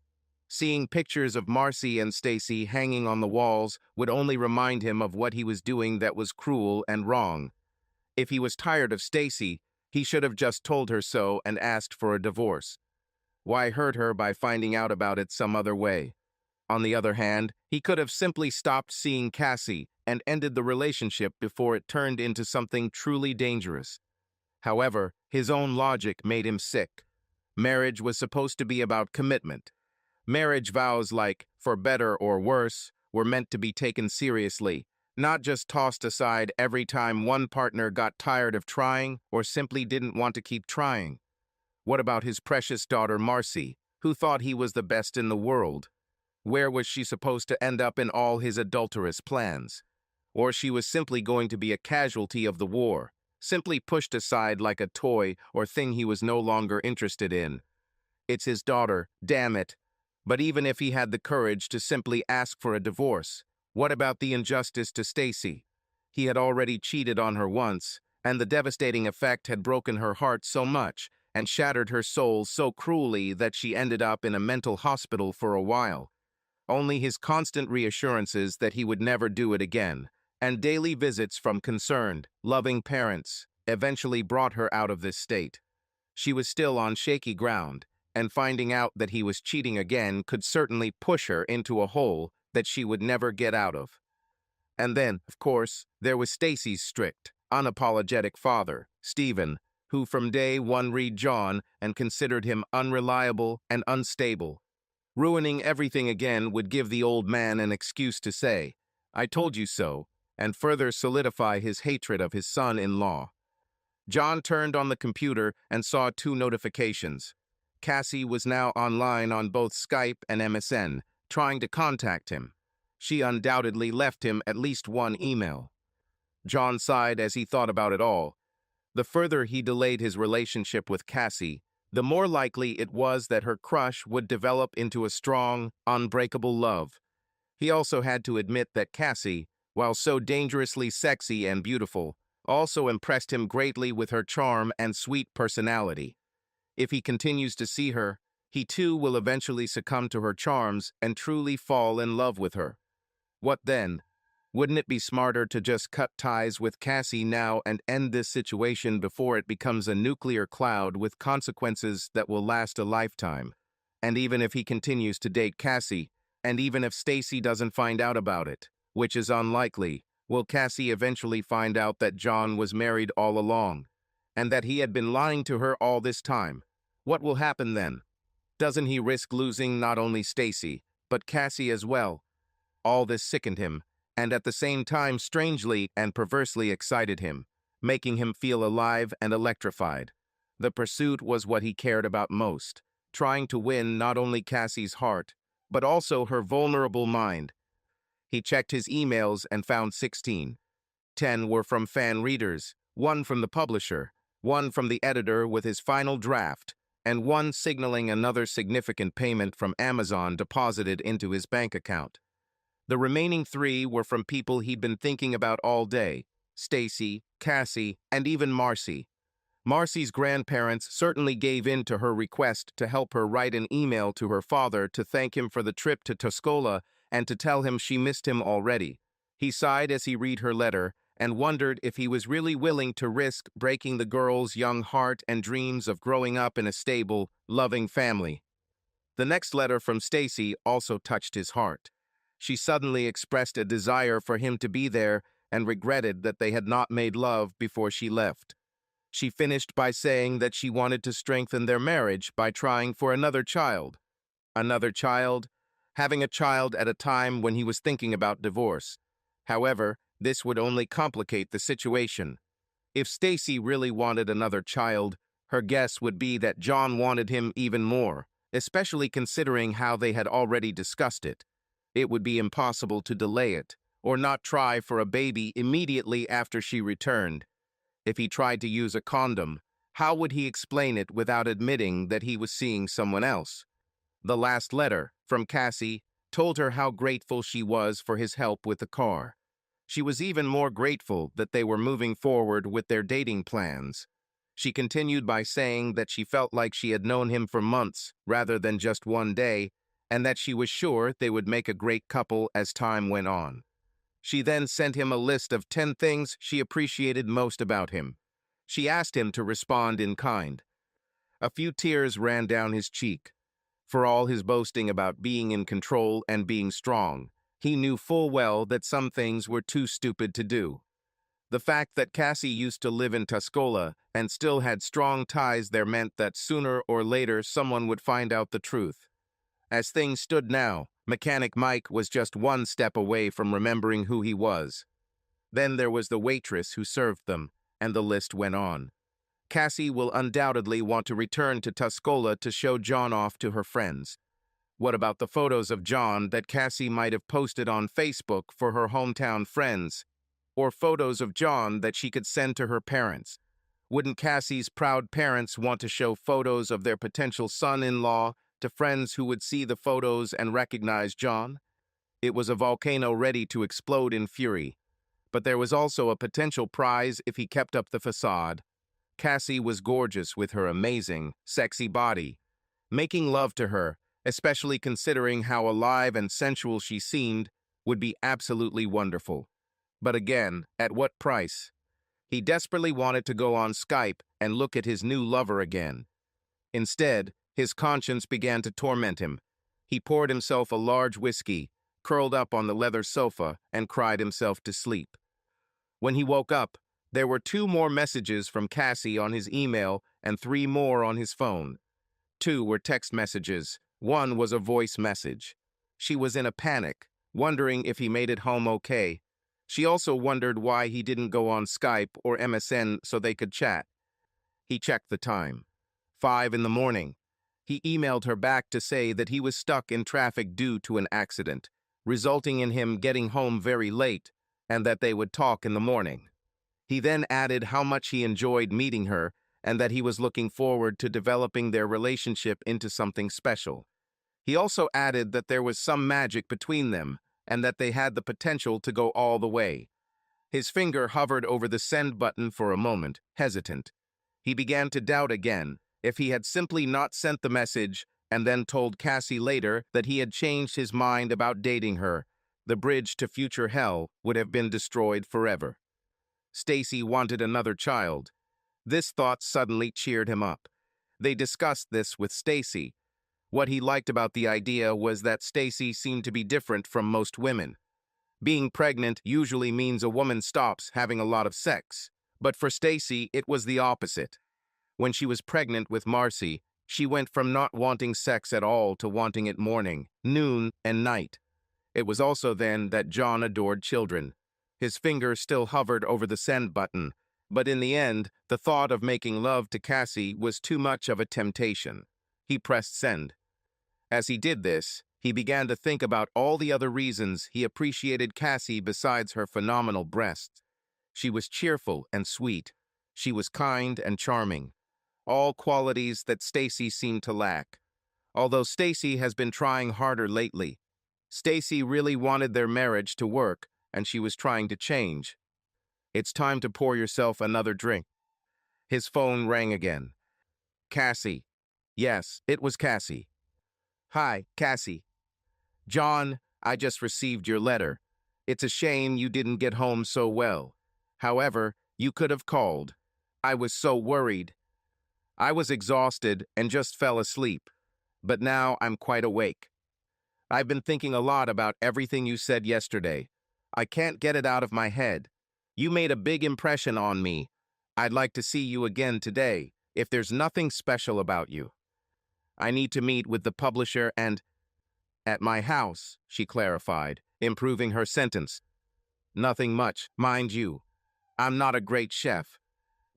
Seeing pictures of Marcy and Stacy hanging on the walls would only remind him of what he was doing that was cruel and wrong. If he was tired of Stacy, he should have just told her so and asked for a divorce. Why hurt her by finding out about it some other way? On the other hand, he could have simply stopped seeing Cassie and ended the relationship before it turned into something truly dangerous. However, his own logic made him sick. Marriage was supposed to be about commitment. Marriage vows like, for better or worse, were meant to be taken seriously, not just tossed aside every time one partner got tired of trying or simply didn't want to keep trying. What about his precious daughter Marcy, who thought he was the best in the world? Where was she supposed to end up in all his adulterous plans? or she was simply going to be a casualty of the war, simply pushed aside like a toy or thing he was no longer interested in. It's his daughter, damn it. But even if he had the courage to simply ask for a divorce, what about the injustice to Stacy? He had already cheated on her once, and the devastating effect had broken her heart so much and shattered her soul so cruelly that she ended up in a mental hospital for a while. Only his constant reassurances that he would never do it again, and daily visits from concerned, loving parents, eventually brought her out of this state. She was still on shaky ground, and finding out that he was cheating again could certainly push her into a hole that she would never get out of. And then, of course, there was Stacy's strict, unapologetic father, Stephen, who from day one read John and considered him unreliable and unstable. Ruining everything again would give the old man an excuse to say, "I told you so," and further solidify his hatred of his son-in-law. John turned on the computer and saw 2 notifications. Cassie was now online on both Skype and MSN, trying to contact him. She undoubtedly left him at least 1 email. John sighed as he thought about it all. The further he delayed his relationship with Cassie, the more likely it was that her crush would develop into a strong, unbreakable love. He also had to admit that Cassie, while so dangerously sexy and beautiful, also impressed him greatly with her charm and sweet personality. If he continues to see her, he too will eventually succumb to her charms and truly fall in love with her. What then? Wouldn't it be smarter to just cut ties with Cassie now and end this situation before it becomes a nuclear cloud with consequences that will last a lifetime? And even if he continues to date Cassie, and even if Stacy doesn't find out about it, which is unlikely, will Cassie eventually find out that John was married all along, and that he had been lying to her all this time? What will happen then? Doesn't he risk losing not only Stacy, but Cassie as well? All this sickened him, and at the same time strangely and perversely excited him, making him feel alive and electrified. The pursuit was what he cared about most, trying to win not only Cassie's heart, but also her vulnerable mind. He checked his emails and found 16. 10 were from fan readers, 1 from the publisher, 1 from the editor with his final draft, and 1 signaling another significant payment from Amazon deposited into his bank account. The remaining 3 were from people he'd been thinking about all day: Stacy, Cassie, and even Marcy. Marcy's grandparents certainly gave in to her request to help her write an email to her father to thank him for the trip to Tuscola and to tell him she missed him already. He sighed as he read her letter and wondered if he was really willing to risk breaking the girl's young heart and dreams of growing up in a stable, loving family. The next letter from Stacy also touched his heart. She suddenly expressed a desire for him to be there and regretted that they had not made love before she left. She finished by saying that she wanted to strengthen their marriage by trying for another child. Another child? Having a child at a time when he was thinking about divorce. However, this would only complicate the situation. If Stacy really wanted another child, her guess would be that John wanted him even more, especially considering how they had already discussed it. It would be impossible to delay it, or not try for a baby immediately after she returned. If he tried to use a condom, how would he explain it without admitting that he was seeing someone else? The last letter, from Cassie, told her how grateful she was for his help with the car. She was even more grateful that they were moving forward with their dating plans. She continued by saying that she felt like she had known him for months rather than just one day, and that she was sure they would make a great couple as time went on. She then sent him a list of 10 things she appreciated most about him. She asked him to respond in kind. A few tears ran down his cheek. For all his boasting about being in control and being strong, he knew full well that some things were too stupid to do. The fact that Cassie used to live in Tuscola and still had strong ties there meant that sooner or later someone would find out the truth. As things stood now, Mechanic Mike was just 1 step away from remembering who he was. Then there was the waitress who served them, and the list went on. Cassie will undoubtedly want to return to Tuscola to show John off to her friends. What about the photos of John that Cassie might have posted on Facebook for her hometown friends? or photos of John that she could send to her parents. Wouldn't Cassie's proud parents want to show photos of their potential son-in-law to friends who would see the photos and recognize John? It was a volcano ready to explode in fury, but there was also a potential prize if he kept up the facade. Cassie was gorgeous with her amazing, sexy body. Making love to her, especially considering how alive and sensual she seemed, would be absolutely wonderful. But again, at what price? He desperately wanted to go on Skype and look at his new lover again. Instead, his conscience began to torment him. He poured himself a large whiskey, curled up on the leather sofa, and cried himself to sleep. When he woke up, there were 2 more messages from Cassie on his email and 3 more on his phone. 2 were text messages. 1 was a voice message. She was in a panic, wondering if he made it home okay. She also wondered why he didn't go on Skype or MSN so they could chat. He checked the time. 5 in the morning. He emailed her back to say that he was stuck in traffic due to an accident, resulting in him getting home very late, and that they would talk in the morning. He then added how much he enjoyed meeting her and that he was looking forward to developing their relationship into something special. He also added that there was some magic between them and that they had the potential to go all the way. His finger hovered over the send button for a moment, hesitant. He began to doubt again if he had simply not sent the message and then told Cassie later that he had changed his mind about dating her. The bridge to future hell would have been destroyed forever. Stacy wanted another child. This thought suddenly cheered him up. They discussed this with Stacy. What he liked about the idea was that Stacy seemed to be different from most women. Being pregnant usually means a woman stops having a lot of sex, but for Stacy it was the opposite. When she was pregnant with Marcy, she went from not wanting sex at all to wanting it morning, noon, and night. It was also then that John adored children. His finger still hovered over the send button, but in the end, the thought of making love to Cassie was too much of a temptation. He pressed send. As he did this, he began to think about all the other reasons he appreciated Cassie besides her phenomenal breasts. She was cheerful and sweet. She was kind and charming. All qualities that Stacy seemed to lack. Although Stacy has been trying harder lately, Stacy really wanted their marriage to work, and she was trying to change. It's time to pour yourself another drink. His phone rang again. Cassie. Yes, it was Cassie. Hi, Cassie. John, I just received your letter. It's a shame you didn't get home so well. However, you could have called. I was so worried. I was exhausted and just fell asleep, but now I'm quite awake. I've been thinking a lot about everything you said yesterday. I can't get it out of my head. You made a big impression on me. I'd like to see you again today, if there's nothing special about you. I need to meet with the publisher and... At my house, she clarified, improving her sentence. Nothing much, mind you. I'm not a great chef,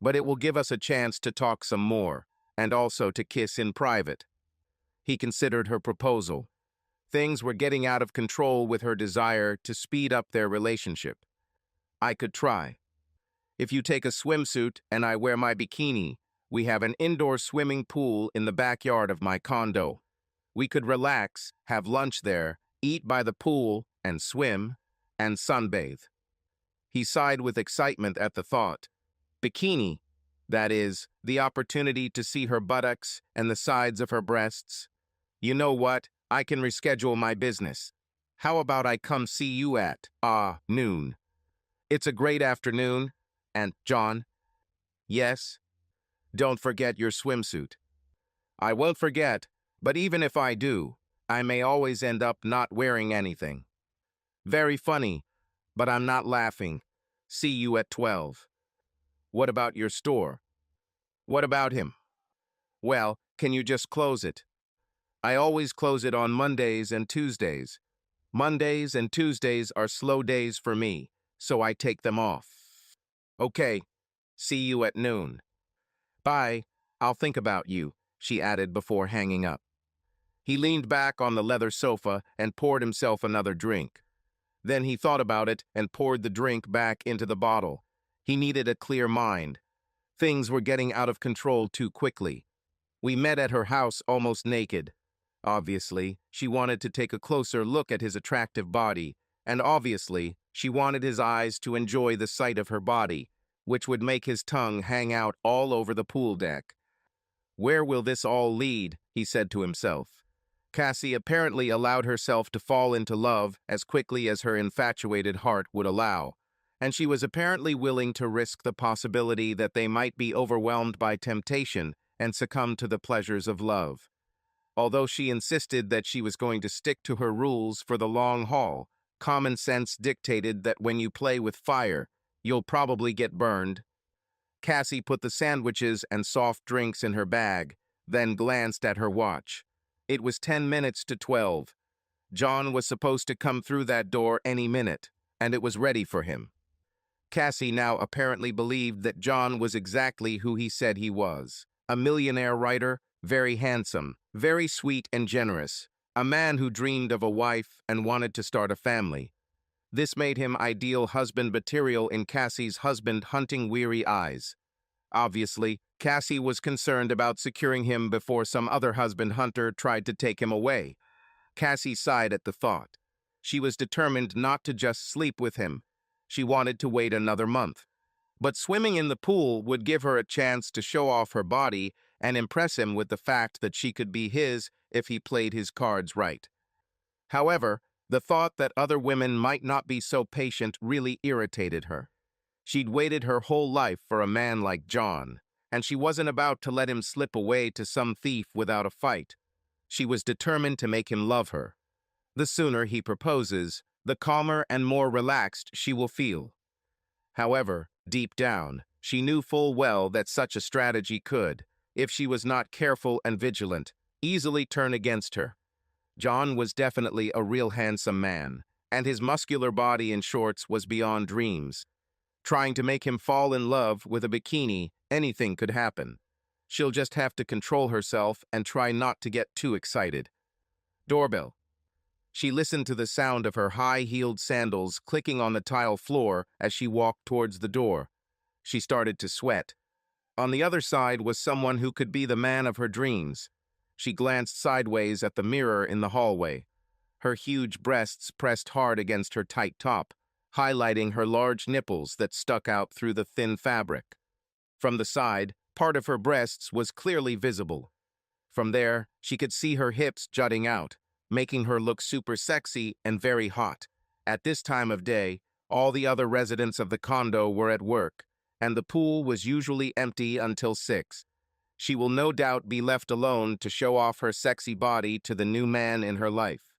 but it will give us a chance to talk some more, and also to kiss in private. He considered her proposal. Things were getting out of control with her desire to speed up their relationship. I could try. If you take a swimsuit and I wear my bikini, we have an indoor swimming pool in the backyard of my condo. We could relax, have lunch there, eat by the pool, and swim, and sunbathe. He sighed with excitement at the thought. Bikini, that is, the opportunity to see her buttocks and the sides of her breasts. You know what? I can reschedule my business. How about I come see you at, noon? It's a great afternoon. And, John? Yes? Don't forget your swimsuit. I won't forget, but even if I do, I may always end up not wearing anything. Very funny, but I'm not laughing. See you at 12. What about your store? What about him? Well, can you just close it? I always close it on Mondays and Tuesdays. Mondays and Tuesdays are slow days for me, so I take them off. Okay, see you at noon. Bye, I'll think about you, she added before hanging up. He leaned back on the leather sofa and poured himself another drink. Then he thought about it and poured the drink back into the bottle. He needed a clear mind. Things were getting out of control too quickly. We met at her house almost naked. Obviously, she wanted to take a closer look at his attractive body, and obviously, she wanted his eyes to enjoy the sight of her body, which would make his tongue hang out all over the pool deck. Where will this all lead? He said to himself. Cassie apparently allowed herself to fall into love as quickly as her infatuated heart would allow, and she was apparently willing to risk the possibility that they might be overwhelmed by temptation and succumb to the pleasures of love. Although she insisted that she was going to stick to her rules for the long haul, common sense dictated that when you play with fire, you'll probably get burned. Cassie put the sandwiches and soft drinks in her bag, then glanced at her watch. It was 10 minutes to 12. John was supposed to come through that door any minute, and it was ready for him. Cassie now apparently believed that John was exactly who he said he was. A millionaire writer, very handsome, very sweet and generous, a man who dreamed of a wife and wanted to start a family. This made him ideal husband material in Cassie's husband-hunting weary eyes. Obviously, Cassie was concerned about securing him before some other husband hunter tried to take him away. Cassie sighed at the thought. She was determined not to just sleep with him. She wanted to wait another month. But swimming in the pool would give her a chance to show off her body and impress him with the fact that she could be his if he played his cards right. However, the thought that other women might not be so patient really irritated her. She'd waited her whole life for a man like John, and she wasn't about to let him slip away to some thief without a fight. She was determined to make him love her. The sooner he proposes, the calmer and more relaxed she will feel. However, deep down, she knew full well that such a strategy could, if she was not careful and vigilant, easily turn against her. John was definitely a real handsome man, and his muscular body in shorts was beyond dreams. Trying to make him fall in love with a bikini, anything could happen. She'll just have to control herself and try not to get too excited. Doorbell. She listened to the sound of her high-heeled sandals clicking on the tile floor as she walked towards the door. She started to sweat. On the other side was someone who could be the man of her dreams. She glanced sideways at the mirror in the hallway. Her huge breasts pressed hard against her tight top, highlighting her large nipples that stuck out through the thin fabric. From the side, part of her breasts was clearly visible. From there, she could see her hips jutting out, making her look super sexy and very hot. At this time of day, all the other residents of the condo were at work, and the pool was usually empty until 6. She will no doubt be left alone to show off her sexy body to the new man in her life.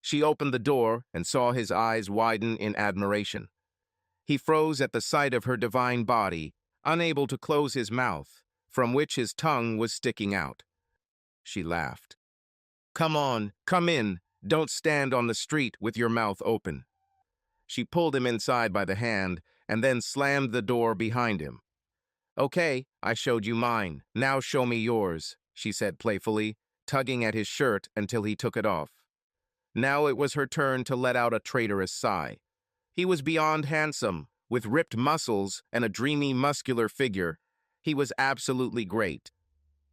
She opened the door and saw his eyes widen in admiration. He froze at the sight of her divine body, unable to close his mouth, from which his tongue was sticking out. She laughed. "Come on, come in. Don't stand on the street with your mouth open." She pulled him inside by the hand and then slammed the door behind him. "Okay, I showed you mine. Now show me yours," she said playfully, tugging at his shirt until he took it off. Now it was her turn to let out a traitorous sigh. He was beyond handsome, with ripped muscles and a dreamy, muscular figure. He was absolutely great.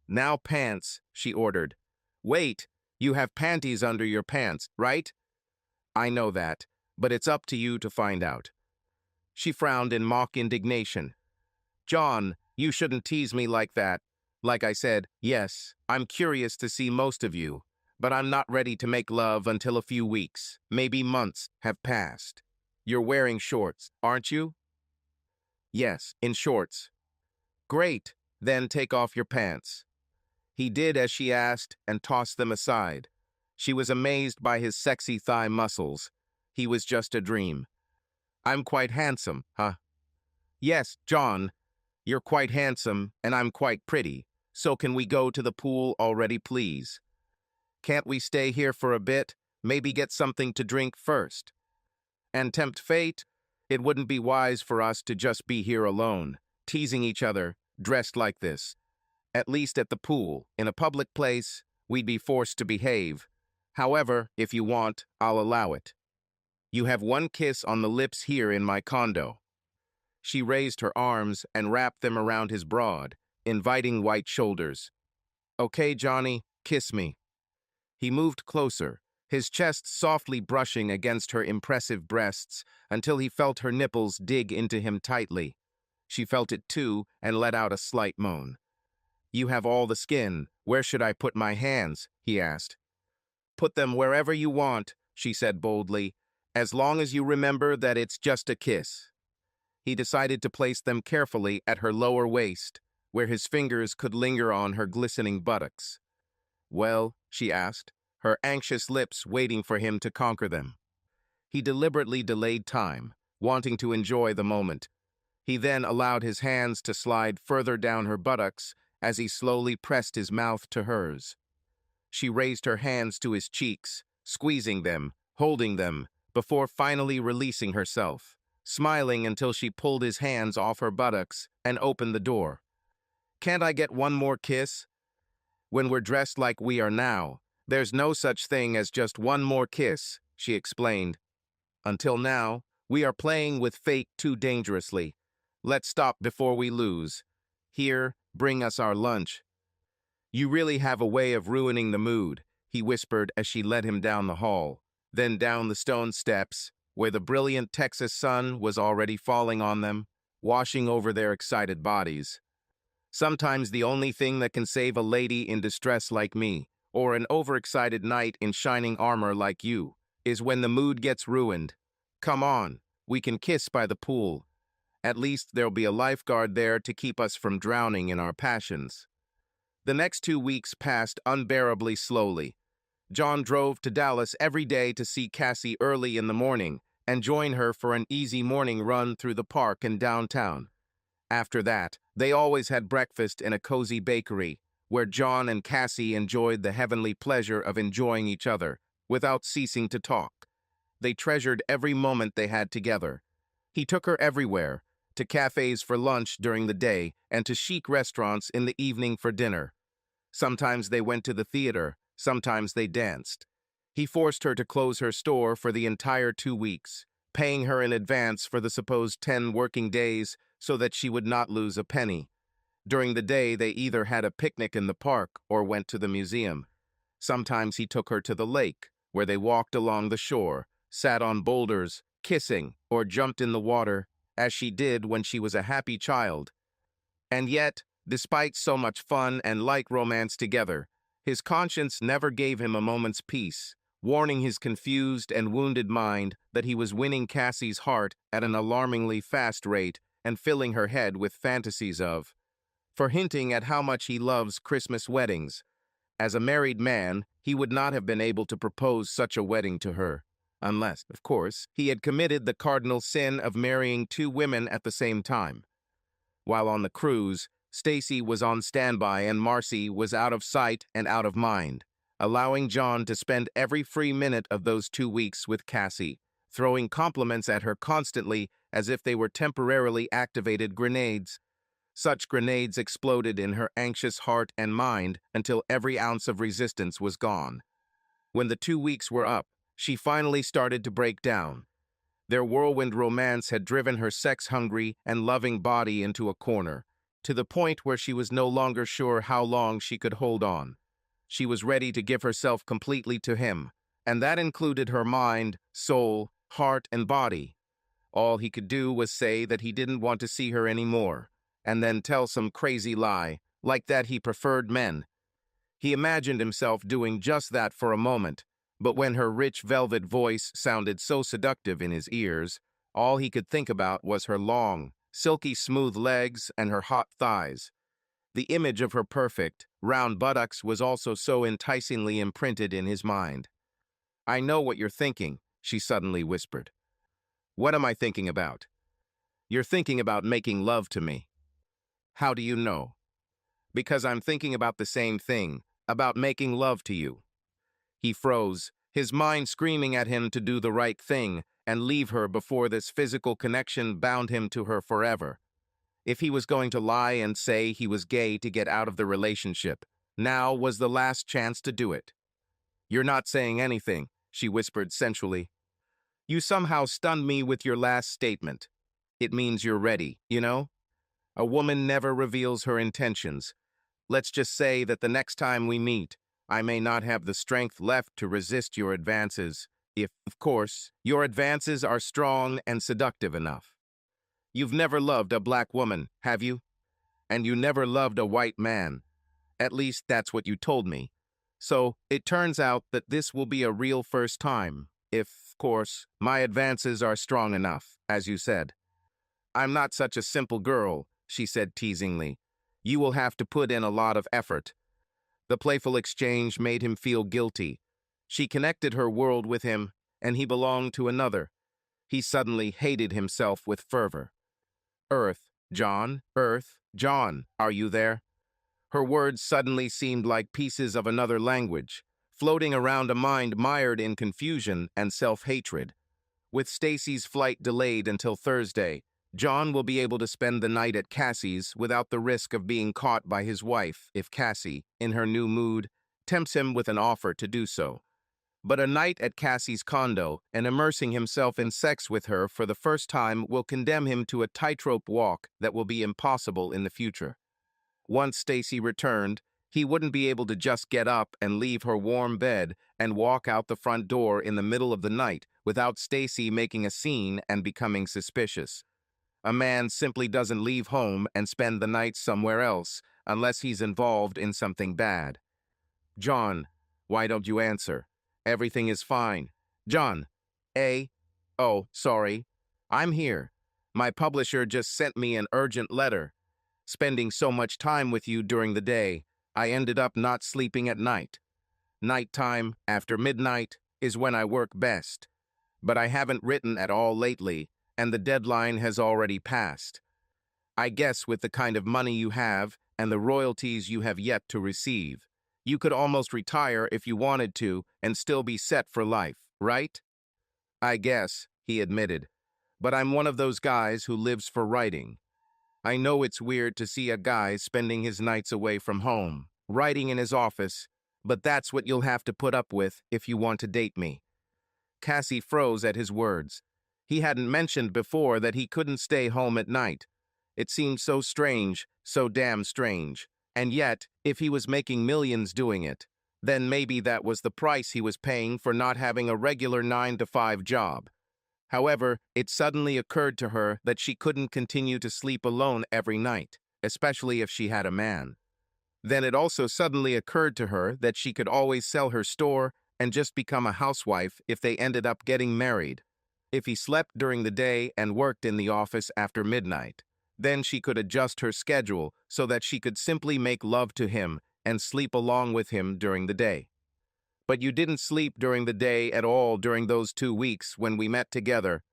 "Now pants," she ordered. "Wait, you have panties under your pants, right?" "I know that, but it's up to you to find out." She frowned in mock indignation. "John, you shouldn't tease me like that. Like I said, yes, I'm curious to see most of you, but I'm not ready to make love until a few weeks, maybe months, have passed. You're wearing shorts, aren't you?" "Yes, in shorts." "Great, then take off your pants." He did as she asked and tossed them aside. She was amazed by his sexy thigh muscles. He was just a dream. "I'm quite handsome, huh?" "Yes, John, you're quite handsome and I'm quite pretty. So can we go to the pool already, please? Can't we stay here for a bit, maybe get something to drink first? And tempt fate, it wouldn't be wise for us to just be here alone, teasing each other, dressed like this. At least at the pool, in a public place, we'd be forced to behave. However, if you want, I'll allow it." You have one kiss on the lips here in my condo." She raised her arms and wrapped them around his broad, inviting white shoulders. "Okay, Johnny, kiss me." He moved closer, his chest softly brushing against her impressive breasts until he felt her nipples dig into him tightly. She felt it too and let out a slight moan. "You have all the skin. Where should I put my hands?" he asked. "Put them wherever you want," she said boldly, "as long as you remember that it's just a kiss." He decided to place them carefully at her lower waist, where his fingers could linger on her glistening buttocks. "Well?" she asked, her anxious lips waiting for him to conquer them. He deliberately delayed time, wanting to enjoy the moment. He then allowed his hands to slide further down her buttocks as he slowly pressed his mouth to hers. She raised her hands to his cheeks, squeezing them, holding them, before finally releasing herself, smiling until she pulled his hands off her buttocks and opened the door. "Can't I get one more kiss?" "When we're dressed like we are now, there's no such thing as just one more kiss," she explained. "Until now, we are playing with fate too dangerously. Let's stop before we lose. Here, bring us our lunch." "You really have a way of ruining the mood," he whispered as she led him down the hall, then down the stone steps, where the brilliant Texas sun was already falling on them, washing over their excited bodies. "Sometimes the only thing that can save a lady in distress like me, or an overexcited knight in shining armor like you, is when the mood gets ruined. Come on, we can kiss by the pool. At least there'll be a lifeguard there to keep us from drowning in our passions." The next 2 weeks passed unbearably slowly. John drove to Dallas every day to see Cassie early in the morning and join her for an easy morning run through the park and downtown. After that, they always had breakfast in a cozy bakery, where John and Cassie enjoyed the heavenly pleasure of enjoying each other, without ceasing to talk. They treasured every moment they had together. He took her everywhere, to cafes for lunch during the day and to chic restaurants in the evening for dinner. Sometimes they went to the theater, sometimes they danced. He forced her to close her store for the entire 2 weeks, paying her in advance for the supposed 10 working days so that she would not lose a penny. During the day, they either had a picnic in the park or went to the museum. Sometimes he took her to the lake, where they walked along the shore, sat on boulders, kissing, or jumped in the water, as she did when she was a happy child. And yet, despite so much fun and light romance together, his conscience never gave him a moment's peace, warning his confused and wounded mind that he was winning Cassie's heart at an alarmingly fast rate and filling her head with fantasies of, for hinting at how much he loves Christmas weddings. As a married man, he would not have been able to propose such a wedding to her, unless, of course, he had committed the cardinal sin of marrying 2 women at the same time. While on the cruise, Stacy was on standby and Marcy was out of sight and out of mind, allowing John to spend every free minute of those 2 weeks with Cassie, throwing compliments at her constantly as if they were temporarily activated grenades. Such grenades exploded in her anxious heart and mind until every ounce of resistance was gone. When the 2 weeks were up, she finally started to break down. Their whirlwind romance had driven her sex-hungry and loving body into a corner, to the point where she was no longer sure how long she could hold on. She was ready to give herself completely to him, and that included her mind, soul, heart, and body. All he could do was say that he didn't want to see her anymore, and then tell some crazy lie, like that he preferred men. He imagined himself doing just that for a moment, but when her rich velvet voice sounded so seductive in his ears, all he could think about was her long, silky smooth legs and her hot thighs. The image of her perfect, round buttocks was also so enticingly imprinted in his mind. "I know what you're thinking," she suddenly whispered. "What am I thinking about?" "You're thinking about making love to me." "How do you know?" "Because I'm thinking about the same thing, about making love to you." He froze, his mind screaming at him to do the right thing and leave her before this physical connection bound him to her forever. If he was going to lie and say he was gay to get out of the relationship, now was the last chance to do it. "You're not saying anything," she whispered sensually. You somehow stunned me with your last statement. It means you're ready, you know? A woman never reveals her intentions. Let's just say that the next time we meet, I may not have the strength left to resist your advances, if, of course, your advances are strong and seductive enough. You've never loved a black woman, have you? And you never loved a white man. At least that's what you told me. So it turns out that this will be a real first time, if, of course, my advances are strong enough, as you said. I'm not such a simple girl, she said teasingly. You will have to put in a lot of effort. The playful exchange made him feel guilty. She connected her world with him, and he belonged to another. He suddenly hated himself with fervor. Earth, John, are you there? Her words suddenly seemed like pieces of another language, floating around a mind mired in confusion and self-hatred. With Stacy's flight delayed until Thursday, John will be able to spend the night at Cassie's without the risk of being caught by his wife if Cassie, in her new mood, tempts him with an offer to do so. But a night at Cassie's condo and immersing himself in sex with her for the first time will condemn him to a tightrope walk that will be impossible in the future. Once Stacy returned, he wouldn't be able to just get up and leave her warm bed and walk out the front door in the middle of the night without Stacy making a scene and becoming suspicious. A man simply doesn't leave home and spend the night somewhere else unless he's involved in something bad. John, why don't you answer? Everything is fine. John, oh, sorry. I'm here. My publisher just sent me an urgent letter. Spending so much time with you during the day, I ended up not sleeping at night. Nighttime, after midnight, is when I work best. But I haven't written at all lately, and the deadline has already passed. I guess with the kind of money you have and the royalties you have yet to receive, you could almost retire if you wanted to and still be set for life, right? I guess, he admitted, but I'm one of those guys who lives for writing. I know it's weird to see a guy spending his nights away from home, writing in his office, but that's what you'll have to put up with if you want to date me. Cassie froze at his words. He hadn't mentioned before that he couldn't stay home at night. It seemed so strange, so damn strange. And yet, if he was making millions doing it, then maybe that was the price he was paying for not having a regular 9-to-5 job. However, it suddenly occurred to her that she couldn't continue to sleep alone every night, especially if she had a man. Then it also suddenly occurred to her that she could always sell her store and just become a housewife if they ended up getting married. If he slept during the day and worked in the office after midnight, then she could adjust her schedule so that she could simply make love to him and sleep along with him during the day. But you didn't sleep during the day at all during those 2 weeks when we met together,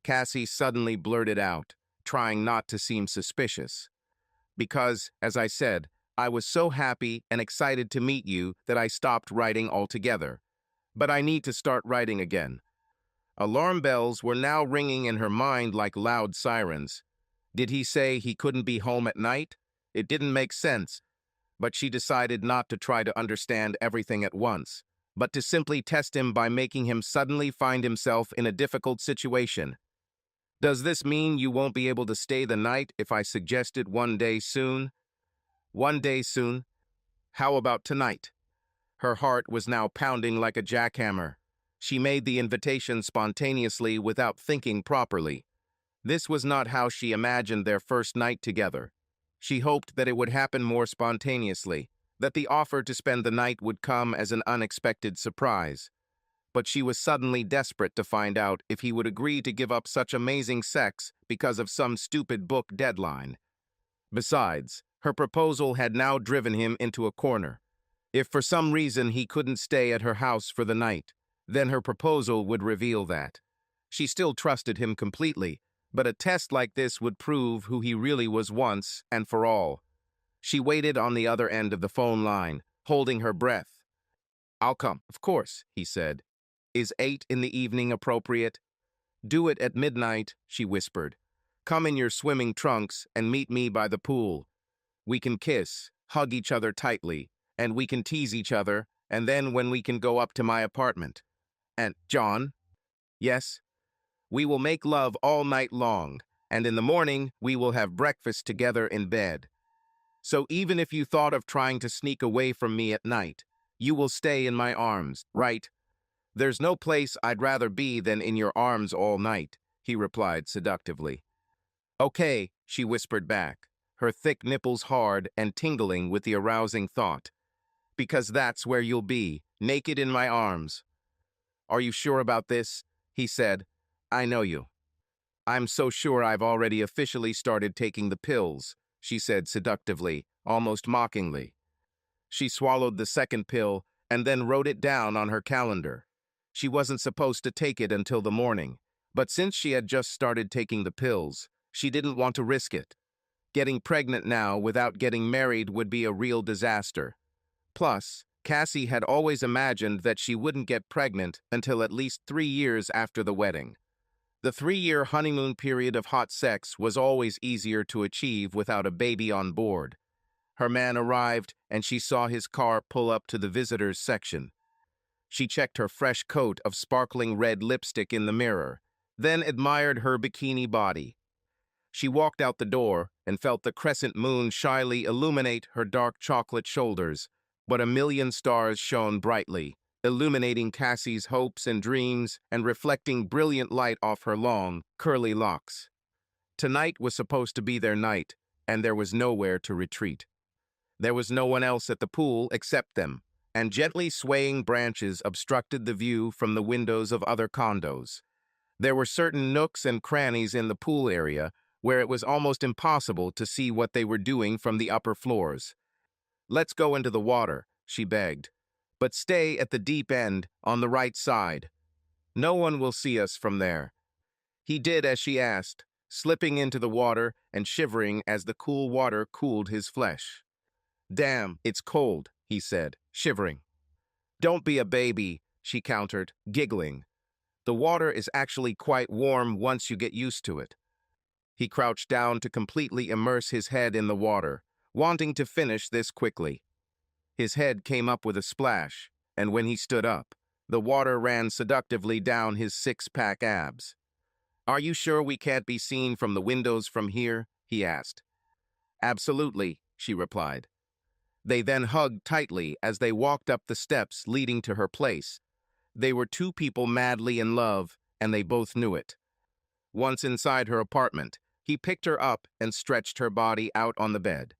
Cassie suddenly blurted out, trying not to seem suspicious. Because, as I said, I was so happy and excited to meet you that I stopped writing altogether. But I need to start writing again. Alarm bells were now ringing in her mind like loud sirens. Did he say he couldn't be home at night? It didn't make sense. But she decided not to try to understand everything at once, but to simply test him by making him suddenly find himself in a difficult situation. Does this mean you won't be able to stay the night if I suggest it one day soon? One day soon? How about tonight? Her heart was now pounding like a jackhammer. She made the invitation spontaneously without thinking properly. This was not how she imagined their first night together. She hoped that it would happen more spontaneously, that the offer to spend the night would come as an unexpected surprise. But she was suddenly desperate to find out if he would agree to give up such amazing sex because of some stupid book deadline. Besides, her proposal had now driven him into a corner. If for some reason he couldn't stay at her house for the night, then her proposal would reveal that. She still trusted him completely, but a test like this would prove who he really was once and for all. She waited on the other end of the phone line, holding her breath. I'll come, of course, he said. Is 8 in the evening appropriate? Do it at midnight, she whispered. Come in your swimming trunks and meet me by the pool. We can kiss, hug each other tightly, and we can tease each other, and then when we can go up to my apartment. And, John? Yes? We will make love all night long, and in the morning we will have breakfast together in bed. So even if you thought of trying to sneak away from me at night, you will stay in my arms, right? There's no place I'd rather be than in your arms all night, he replied seductively. Okay, she whispered back, her thick nipples hard and tingling with the arousing thought. Because that's where you'll be, naked in my arms. Are you sure about this? He said. I know you. I'm so sure I've already officially started taking the pills, she said seductively, almost mockingly. She swallowed the second pill and then wrote it down on her calendar. She wasn't supposed to take it until the morning, but since she had just started taking the pills, she didn't want to risk it. Getting pregnant now without getting married would be a real disaster. Plus, Cassie had always imagined that she wouldn't get pregnant until at least 3 years after the wedding. The 3-year honeymoon period of hot sex was always easier to achieve without a baby on board. Her man arrived, and she saw his car pull up to the visitors section. She checked her fresh coat of sparkling red lipstick in the mirror, then admired her bikini body. She walked out the door and felt the crescent moon shyly illuminate her dark chocolate shoulders, but a million stars shone brightly, illuminating Cassie's hopes and dreams and reflecting brilliant light off her long, curly locks. Tonight was supposed to be their night, and there was nowhere to retreat. There was no one else at the pool except them, and gently swaying branches obstructed the view from the windows of other condos. There were certain nooks and crannies in the pool area where it was almost impossible to see what they were doing from the upper floors. Let's go into the water, she begged, but stay at the deep end on the right side. No one will see us from there. He did as she asked, slipping into the water and shivering as the cool water cooled his flesh. Damn, it's cold, he said, shivering. Don't be a baby, she countered, giggling. The water is actually quite warm once you get used to it. He crouched down to completely immerse his head in the water, wanting to finish this quickly. His head came up with a splash, and when he stood up, the water ran seductively down his six-pack abs. Are you sure we can't be seen from the windows from here? He asked. Absolutely, she replied. They then hugged tightly as they walked up the steps leading to her place. They were two people madly in love, and they both knew it. Once inside her apartment, he picked her up and stretched her body out on the bed.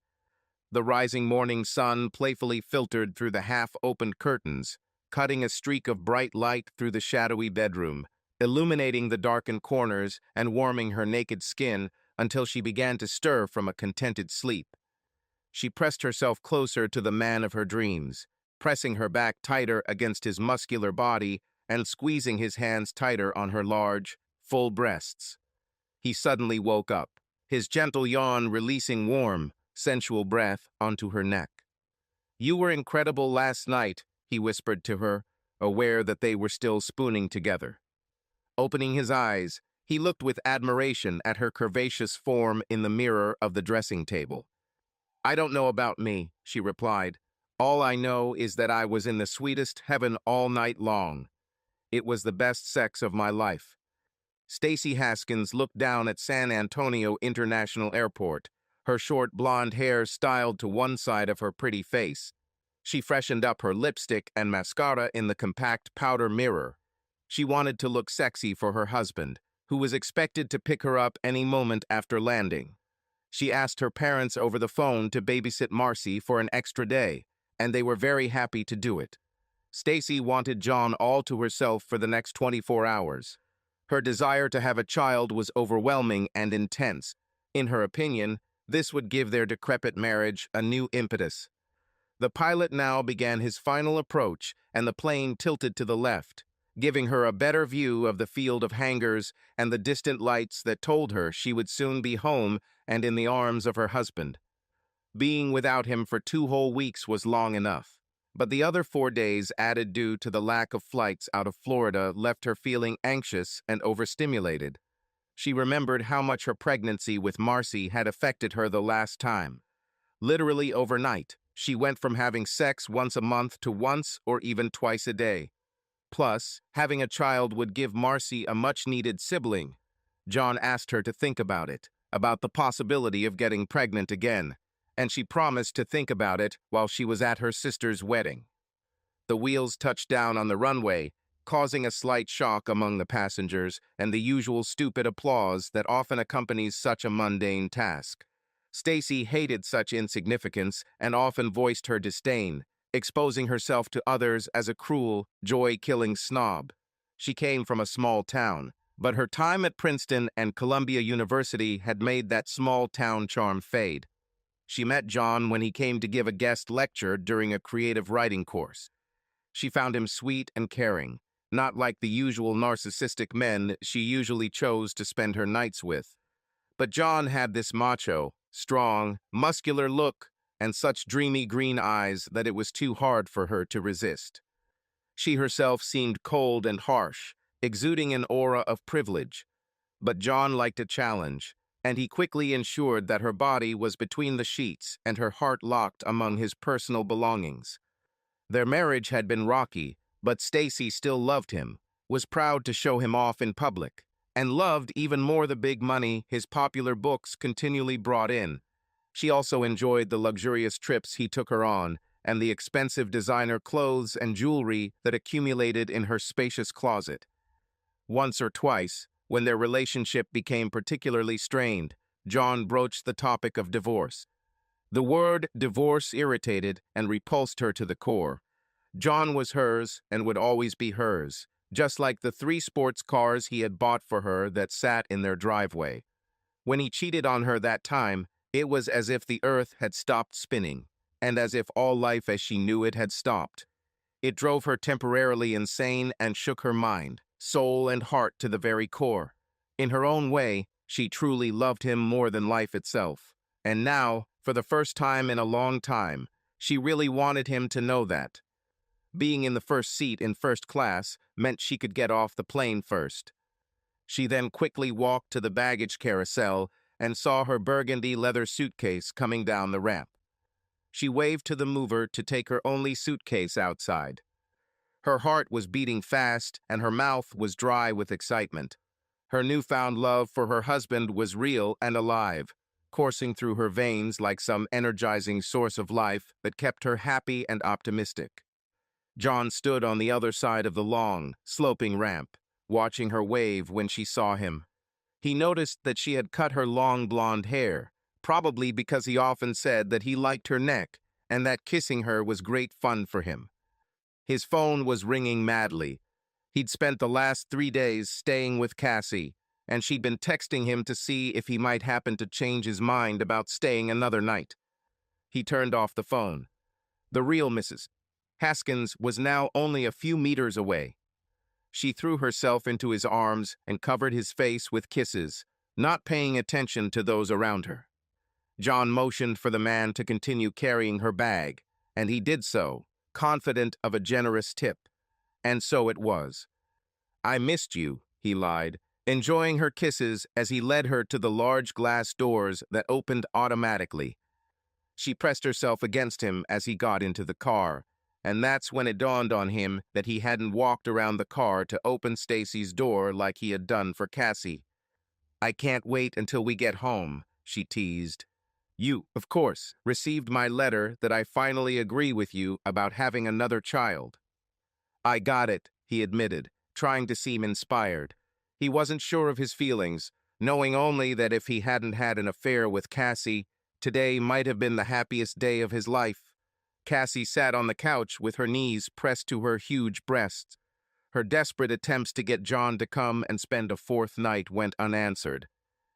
The rising morning sun playfully filtered through the half-opened curtains, cutting a streak of bright light through the shadowy bedroom, illuminating the darkened corners and warming her naked skin until she began to stir from a contented sleep. She pressed herself closer to the man of her dreams, pressing her back tighter against his muscular body and squeezing his hands tighter on her large, full breasts. He suddenly woke up, his gentle yawn releasing warm, sensual breath onto her neck. You were incredible last night, he whispered to her, aware that they were still spooning together. Opening his eyes, he looked with admiration at her curvaceous form in the mirror of the dressing table. I don't know about me, she replied. All I know is that I was in the sweetest heaven all night long. It was the best sex of my life. Stacy Haskins looked down at San Antonio International Airport, her short blonde hair styled to one side of her pretty face. She freshened up her lipstick and mascara in the compact powder mirror. She wanted to look sexy for her husband, who was expected to pick her up any moment after landing. She asked her parents over the phone to babysit Marcy for an extra day, and they were very happy to do it. Stacy wanted John all to herself for the next 24 hours. Her desire to have a child was overwhelming and intense. In her opinion, this would give their decrepit marriage a new impetus. The pilot now began his final approach, and the plane tilted to the left, giving her a better view of the field of hangars and the distant lights that told her she would soon be home and in the arms of her husband. Being without him for 2 whole weeks was long enough, but the other 4 days added due to the lack of flights out of Florida left her feeling anxious and overstimulated. She remembered how much her pregnancy with Marcy had affected her the last time. Literally overnight, she went from having sex once a month to once or even twice a day. Plus, having a child would give Marcy a much-needed sibling. John asked her to think about it, about the possibility of getting pregnant again, and she promised to think about it while she was at her sister's wedding. The wheels touched down on the runway, causing a slight shock among the passengers and the usual stupid applause that often accompanies such a mundane task. Stacy hated such insignificance and often voiced her disdain, exposing herself to others as a cruel, joy-killing snob. She came from a small town, but her time at Princeton and Columbia University had made that small-town charm fade. She met John when he came to give a guest lecture during a creative writing course. She found him sweet and caring, not like the usual narcissistic men she usually chose to spend her nights with. But John had this macho, strong, muscular look and such dreamy green eyes that it was too hard for her to resist. She herself seemed cold and harsh, exuding an aura of privilege. But John liked a challenge, and he quickly ensured that her body was between the sheets and her heart locked among his personal belongings. Their marriage had been rocky, but Stacy still loved him, was proud to show him off in public, and loved even more the big money his popular books continually brought in. She also enjoyed the luxurious trips he took her on and the expensive designer clothes and jewelry that accumulated in her spacious closet. Once or twice, when their relationship became particularly strained, John broached the topic of divorce. The word divorce irritated and repulsed her to the core. John was hers and would always be hers, just like the 3 sports cars he had bought for her that sat in their driveway. When he cheated on her that time, it was as if the earth had stopped spinning, and as if all life as she knew it had stopped. It drove her temporarily insane and shook her mind, soul and heart to the very core. In her own way, she truly loved him more than life itself. And now, for the first time in a long time, she really wanted him to know that. Being in the first seat in first class meant she could get off the plane first. She then quickly walked to the baggage carousel and saw her burgundy leather suitcase coming down the ramp. She waved to the mover to take her only suitcase outside. Her heart was beating fast and her mouth was dry with excitement. Her newfound love for her husband was real and alive, coursing through her veins like some energizing source of life that kept her happy and optimistic. John stood on the other side of the long, sloping ramp, watching her wave when she saw him. He noticed that she had cut her long blonde hair, probably because he often said that he liked her neck and that kissing her was great fun for him. His phone was ringing madly. He'd spent the last 3 days staying with Cassie, and she'd been texting him to see if he might happen to change his mind about staying another night. He turned off the phone. The real Mrs. Haskins was now only a few meters away. She threw herself into his arms and covered his face with kisses, not paying attention to those around her. John motioned for the man to continue carrying her bag, and he did so, confident of a generous tip. And so it was. "I missed you," he lied, enjoying her kisses as he led her to the large glass doors that opened automatically. She pressed herself against him as he got into the car, and that's when it dawned on him that he hadn't walked around the car to open Stacy's door like he had done for Cassie. "I can't wait until we get home," she teased. "You, of course, received my letter that I finally agree with you about having another child." "I got it," he admitted, trying to seem inspired. He wasn't sure of his feelings, knowing only that if he hadn't had an affair with Cassie, today might have been the happiest day of his life. Cassie sat on the couch with her knees pressed to her huge breasts. Her desperate attempts to get John to come and spend a 4th night went unanswered.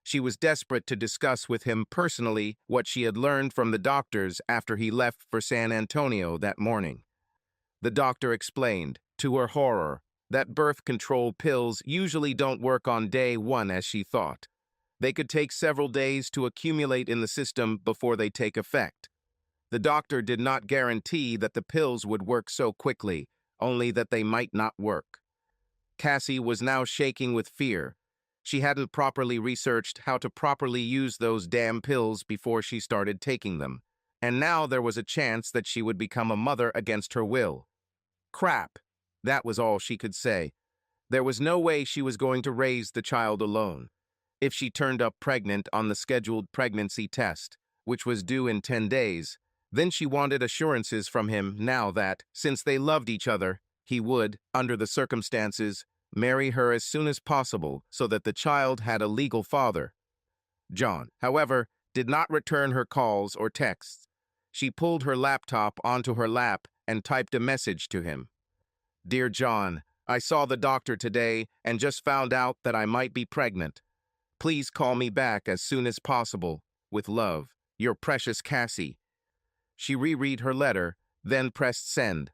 She was desperate to discuss with him personally what she had learned from the doctors after he left for San Antonio that morning. The doctor explained, to her horror, that birth control pills usually don't work on day 1 as she thought. They could take several days to accumulate in the system before they take effect. The doctor did not guarantee that the pills would work so quickly, only that they might not work. Cassie was now shaking with fear. She hadn't properly researched how to properly use those damn pills before she started taking them, and now there was a chance that she would become a mother against her will. Crap! That was all she could say. There was no way she was going to raise the child alone. If she turned up pregnant on the scheduled pregnancy test, which was due in 10 days, then she wanted assurances from him now that, since they loved each other, he would, under the circumstances, marry her as soon as possible so that the child had a legal father. John, however, did not return her calls or texts. She pulled her laptop onto her lap and typed a message to him. Dear John, I saw the doctor today and just found out that I might be pregnant. Please call me back as soon as possible. With love, your precious Cassie. She reread her letter, then pressed send.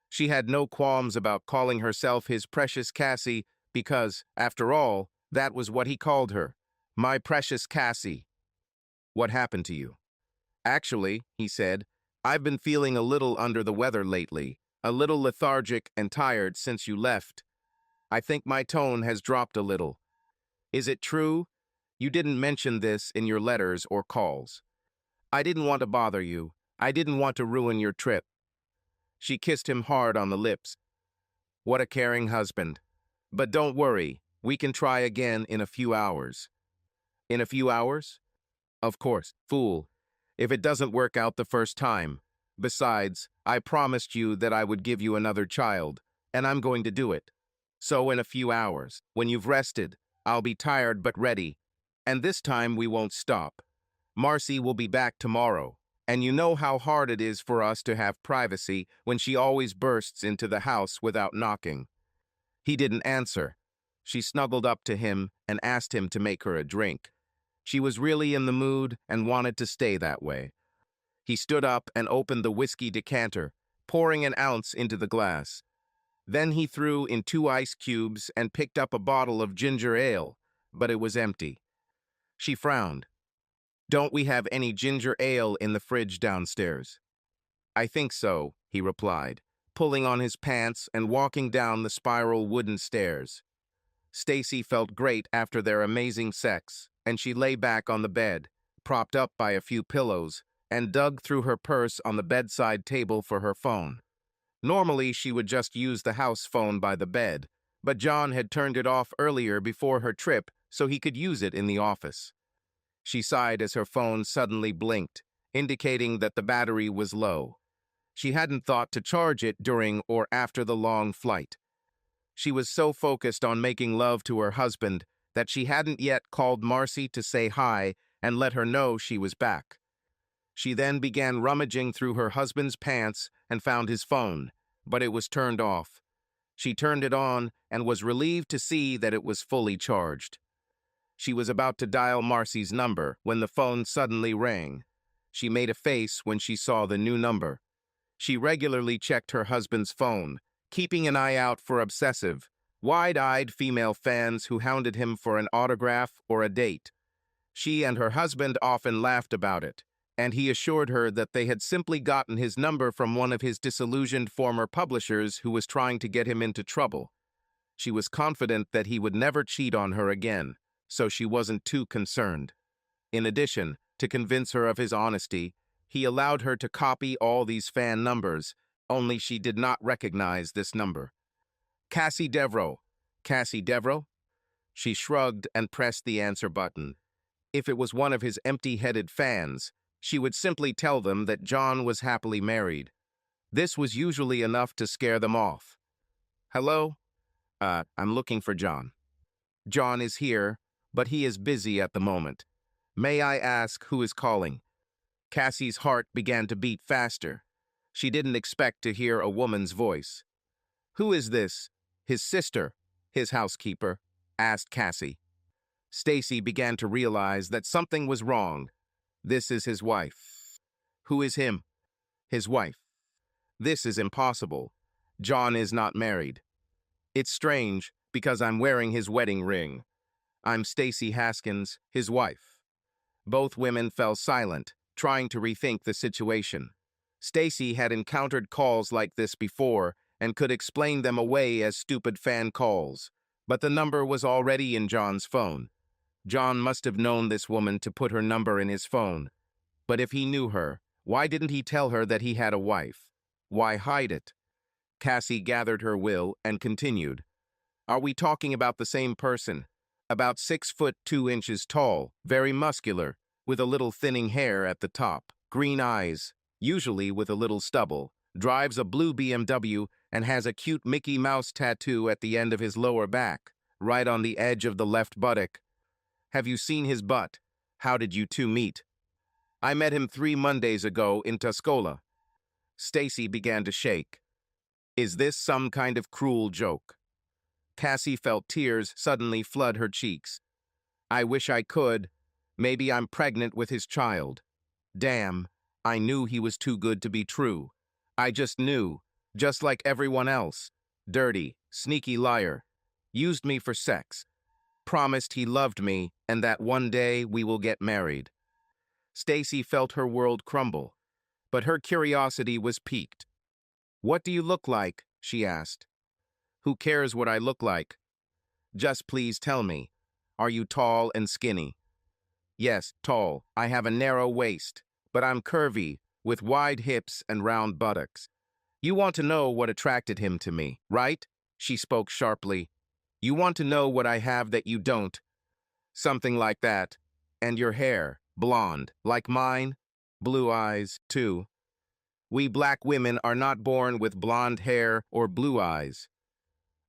She had no qualms about calling herself his precious Cassie because, after all, that was what he called her. My precious Cassie. What happened to you? Actually, he said, I've been feeling a little under the weather lately, a little lethargic and tired since you left. I think my tone has dropped a little. Is it true? You didn't mention this in your letters or calls. I didn't want to bother you. I didn't want to ruin your trip. She kissed him hard on the lips. What a caring husband. But don't worry, we can try again in a few hours. In a few hours? Of course, fool. If it doesn't work out the first time. Besides, I promised you that I would give you another child, and I'm going to do it. So in a few hours, when you've rested, I'll be tired but ready. And this time we won't stop. Marcy will be back tomorrow, and you know how hard it is for us to have privacy when she always bursts into the house without knocking. He didn't answer. She snuggled up to him and asked him to make her a drink. She was really in the mood and wanted to stay that way. He stood up and opened the whiskey decanter, pouring an ounce into the glass. Then he threw in 2 ice cubes and picked up a bottle of ginger ale, but it was empty. She frowned. Don't we have any ginger ale in the fridge downstairs? I think so, he replied, pulling on his pants and walking down the spiral wooden stairs. Stacy felt great after their amazing sex, and she lay back on the bed, propped up by a few pillows, and dug through her purse on the bedside table for her phone. Normally, she would just use the house phone by the bed, but John had turned it off earlier before her trip so he could use it in the office. She sighed as her phone suddenly blinked, indicating that the battery was low. She hadn't thought to charge it during or after the long flight. She was so focused on making love to her husband that she hadn't yet called Marcy to say hi and let her know she was back. She then began rummaging through her husband's pants and found his phone, but it was turned off. She turned it on and was relieved to see that it was fully charged. She was about to dial Marcy's number when the phone suddenly rang. She made a face when she saw the new number. She regularly checked her husband's phone, keeping an eye out for obsessive, wide-eyed female fans who hounded him for an autograph or a date. She and her husband often laughed about it, and he assured her that they had simply gotten his number from one of his disillusioned former publishers who was trying to get him into trouble. She was confident that he would never cheat on her again, so she wasn't too concerned. In addition, to convince her of his honesty, he allowed her to copy all these fan numbers, only she did not recognize this number. Cassie Devereaux. Cassie Devereaux? She shrugged and pressed the answer button. If it was one of his empty-headed fans, she would simply tell them that John was happily married. This was usually enough to scare them off. Hello? I'm looking for John. John is here, but he is busy at the moment. May I ask who is calling? Cassie's heart began to beat faster. She didn't expect to hear a woman's voice. Who is this? His sister, his housekeeper, asked Cassie. Stacy began to realize that something was wrong. This is his wife. Who is him? His wife. This is impossible. John is not married. It's strange, because I'm wearing his wedding ring. I'm Stacy Haskins, his wife. Both women fell silent, trying to rethink the situation. Stacy had encountered calls like this before and could explain them away as stupid fan calls, but the number was already in John's phone. John must have known this woman to put her number in his phone. But if he knew her, why didn't he tell her that he had a wife? Why hide it? Cassie gathered her will and continued. Are we talking about the same person? About 6 foot 2 inches tall, very muscular, with a little thinning hair at the top, green eyes, usually with a little stubble, drives a blue BMW and has a cute Mickey Mouse tattoo at the end of his lower back, right on the edge of the left buttock. Have you seen his butt? How did you two meet? I met him 3 Mondays ago in Tuscola. Stacy began to shake. Is this some kind of cruel joke? Cassie felt tears suddenly flood her cheeks. I wish I could. Maybe I'm pregnant with his child. Damn, I knew he was too good to be true. I just knew, just like everyone else. Dirty, sneaky liar. Used me for sex. Promised he loved me and that one day we will get married. Stacy felt her world crumble, but her curiosity was piqued. What do you look like? She asked. Who cares what I look like? Just please tell me. Are you tall and skinny? Yes, tall. I have a narrow waist, but I'm curvy, with wide hips and round buttocks. You want to know what attracted him to me, right? She spoke sharply. You want to know what I have that you don't? Something like that. And your hair, blonde, like mine? Blue eyes, too. We black women are not born with blonde hair or blue eyes.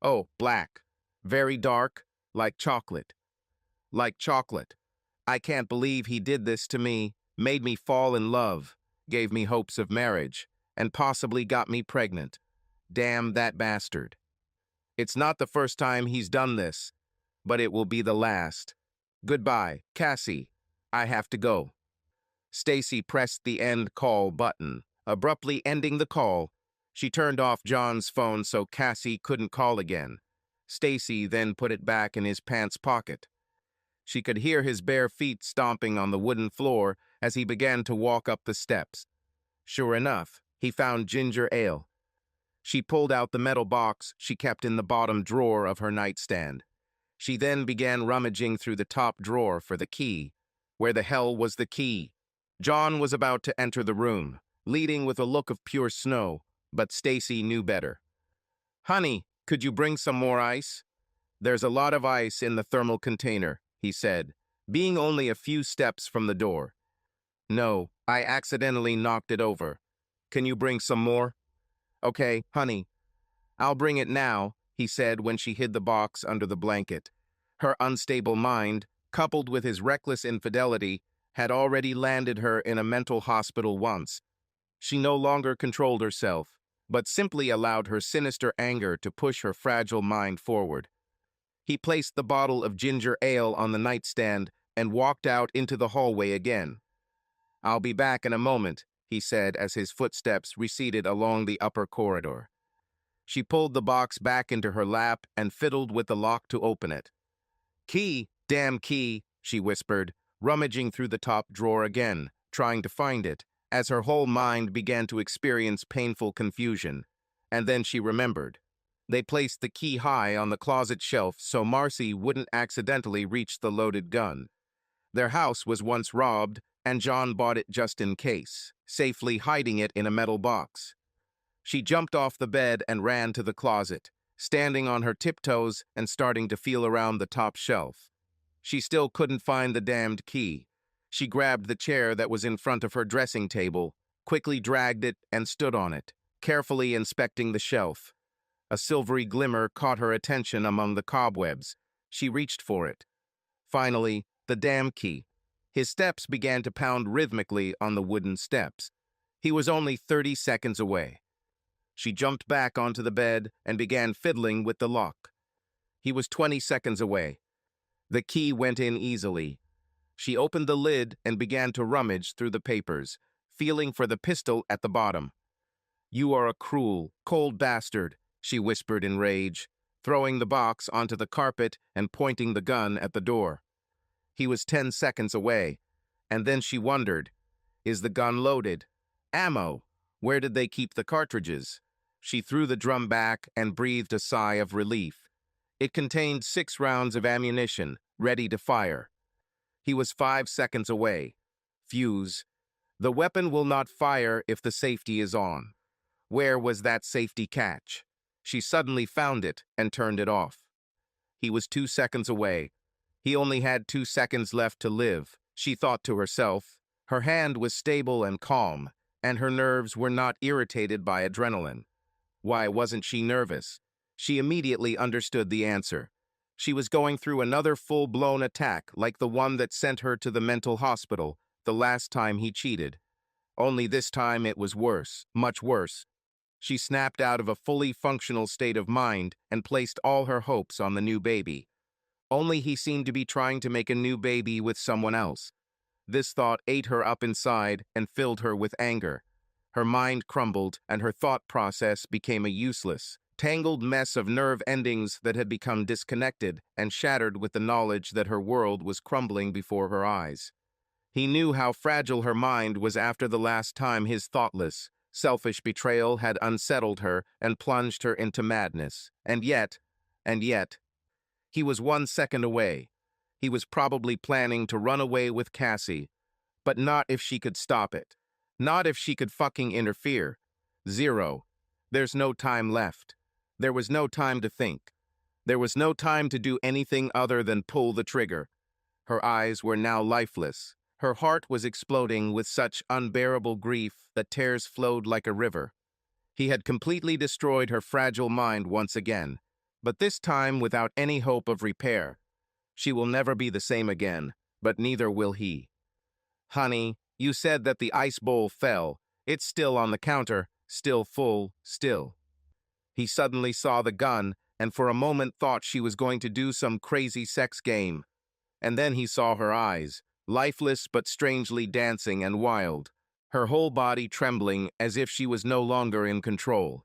Oh, black. Very dark, like chocolate. Like chocolate. I can't believe he did this to me, made me fall in love, gave me hopes of marriage, and possibly got me pregnant. Damn that bastard. It's not the first time he's done this, but it will be the last. Goodbye, Cassie. I have to go. Stacy pressed the end call button, abruptly ending the call. She turned off John's phone so Cassie couldn't call again. Stacy then put it back in his pants pocket. She could hear his bare feet stomping on the wooden floor as he began to walk up the steps. Sure enough, he found ginger ale. She pulled out the metal box she kept in the bottom drawer of her nightstand. She then began rummaging through the top drawer for the key. Where the hell was the key? John was about to enter the room, leading with a look of pure snow, but Stacy knew better. Honey, could you bring some more ice? There's a lot of ice in the thermal container, he said, being only a few steps from the door. No, I accidentally knocked it over. Can you bring some more? Okay, honey. I'll bring it now, he said when she hid the box under the blanket. Her unstable mind, coupled with his reckless infidelity, had already landed her in a mental hospital once. She no longer controlled herself, but simply allowed her sinister anger to push her fragile mind forward. He placed the bottle of ginger ale on the nightstand and walked out into the hallway again. I'll be back in a moment, he said as his footsteps receded along the upper corridor. She pulled the box back into her lap and fiddled with the lock to open it. Key, damn key, she whispered, rummaging through the top drawer again, trying to find it, as her whole mind began to experience painful confusion. And then she remembered. They placed the key high on the closet shelf so Marcy wouldn't accidentally reach the loaded gun. Their house was once robbed, and John bought it just in case, safely hiding it in a metal box. She jumped off the bed and ran to the closet, standing on her tiptoes and starting to feel around the top shelf. She still couldn't find the damned key. She grabbed the chair that was in front of her dressing table, quickly dragged it and stood on it, carefully inspecting the shelf. A silvery glimmer caught her attention among the cobwebs. She reached for it. Finally, the damn key. His steps began to pound rhythmically on the wooden steps. He was only 30 seconds away. She jumped back onto the bed and began fiddling with the lock. He was 20 seconds away. The key went in easily. She opened the lid and began to rummage through the papers, feeling for the pistol at the bottom. You are a cruel, cold bastard, she whispered in rage, throwing the box onto the carpet and pointing the gun at the door. He was 10 seconds away, and then she wondered, is the gun loaded? Ammo? Where did they keep the cartridges? She threw the drum back and breathed a sigh of relief. It contained 6 rounds of ammunition, ready to fire. He was 5 seconds away. Fuse. The weapon will not fire if the safety is on. Where was that safety catch? She suddenly found it and turned it off. He was 2 seconds away. He only had 2 seconds left to live, she thought to herself. Her hand was stable and calm, and her nerves were not irritated by adrenaline. Why wasn't she nervous? She immediately understood the answer. She was going through another full-blown attack like the one that sent her to the mental hospital the last time he cheated. Only this time it was worse, much worse. She snapped out of a fully functional state of mind and placed all her hopes on the new baby. Only he seemed to be trying to make a new baby with someone else. This thought ate her up inside and filled her with anger. Her mind crumbled and her thought process became a useless, tangled mess of nerve endings that had become disconnected and shattered with the knowledge that her world was crumbling before her eyes. He knew how fragile her mind was after the last time his thoughtless, selfish betrayal had unsettled her and plunged her into madness. And yet, he was 1 second away. He was probably planning to run away with Cassie, but not if she could stop it. Not if she could fucking interfere. Zero. There's no time left. There was no time to think. There was no time to do anything other than pull the trigger. Her eyes were now lifeless. Her heart was exploding with such unbearable grief that tears flowed like a river. He had completely destroyed her fragile mind once again, but this time without any hope of repair. She will never be the same again, but neither will he. Honey, you said that the ice bowl fell. It's still on the counter, still full, still. He suddenly saw the gun and for a moment thought she was going to do some crazy sex game. And then he saw her eyes, lifeless but strangely dancing and wild, her whole body trembling as if she was no longer in control.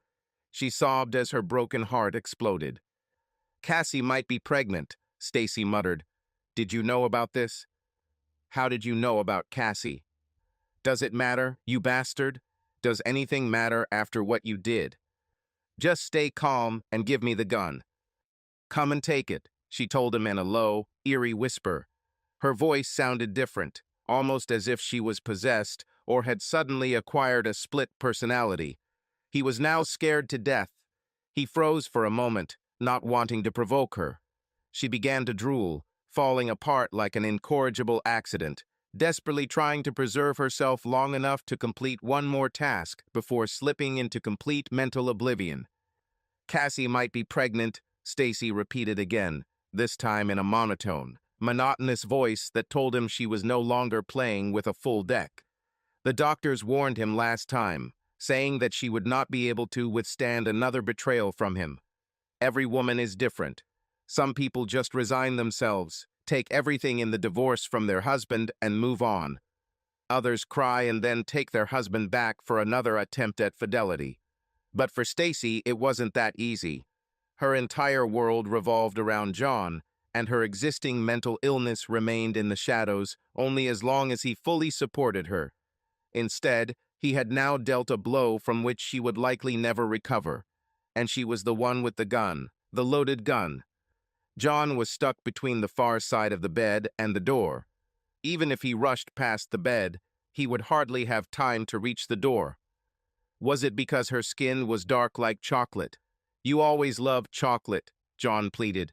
She sobbed as her broken heart exploded. Cassie might be pregnant, Stacy muttered. Did you know about this? How did you know about Cassie? Does it matter, you bastard? Does anything matter after what you did? Just stay calm and give me the gun. Come and take it, she told him in a low, eerie whisper. Her voice sounded different, almost as if she was possessed or had suddenly acquired a split personality. He was now scared to death. He froze for a moment, not wanting to provoke her. She began to drool, falling apart like an incorrigible accident, desperately trying to preserve herself long enough to complete one more task before slipping into complete mental oblivion. Cassie might be pregnant, Stacy repeated again, this time in a monotone, monotonous voice that told him she was no longer playing with a full deck. The doctors warned him last time, saying that she would not be able to withstand another betrayal from him. Every woman is different. Some people just resign themselves, take everything in the divorce from their husband and move on. Others cry and then take their husband back for another attempt at fidelity. But for Stacy, it wasn't that easy. Her entire world revolved around John, and her existing mental illness remained in the shadows only as long as he fully supported her. Instead, he had now dealt a blow from which she would likely never recover. And she was the one with the gun, the loaded gun. John was stuck between the far side of the bed and the door. Even if he rushed past the bed, he would hardly have time to reach the door. Was it because her skin was dark like chocolate? You always loved chocolate, John pleaded.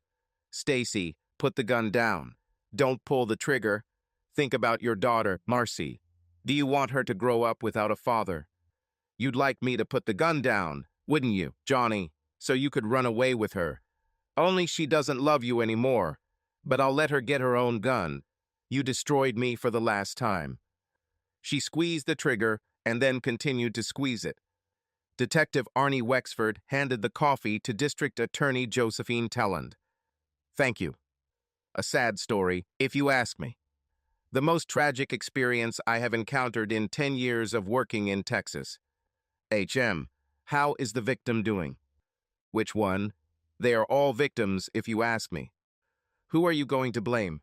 Stacy, put the gun down. Don't pull the trigger. Think about your daughter, Marcy. Do you want her to grow up without a father? You'd like me to put the gun down, wouldn't you, Johnny, so you could run away with her? Only she doesn't love you anymore, but I'll let her get her own gun. You destroyed me for the last time. She squeezed the trigger and then continued to squeeze it. Detective Arnie Wexford handed the coffee to District Attorney Josephine Telland. Thank you. A sad story, if you ask me. The most tragic experience I have encountered in 10 years of working in Texas. HM, how is the victim doing? Which one? They are all victims, if you ask me. Who are you going to blame?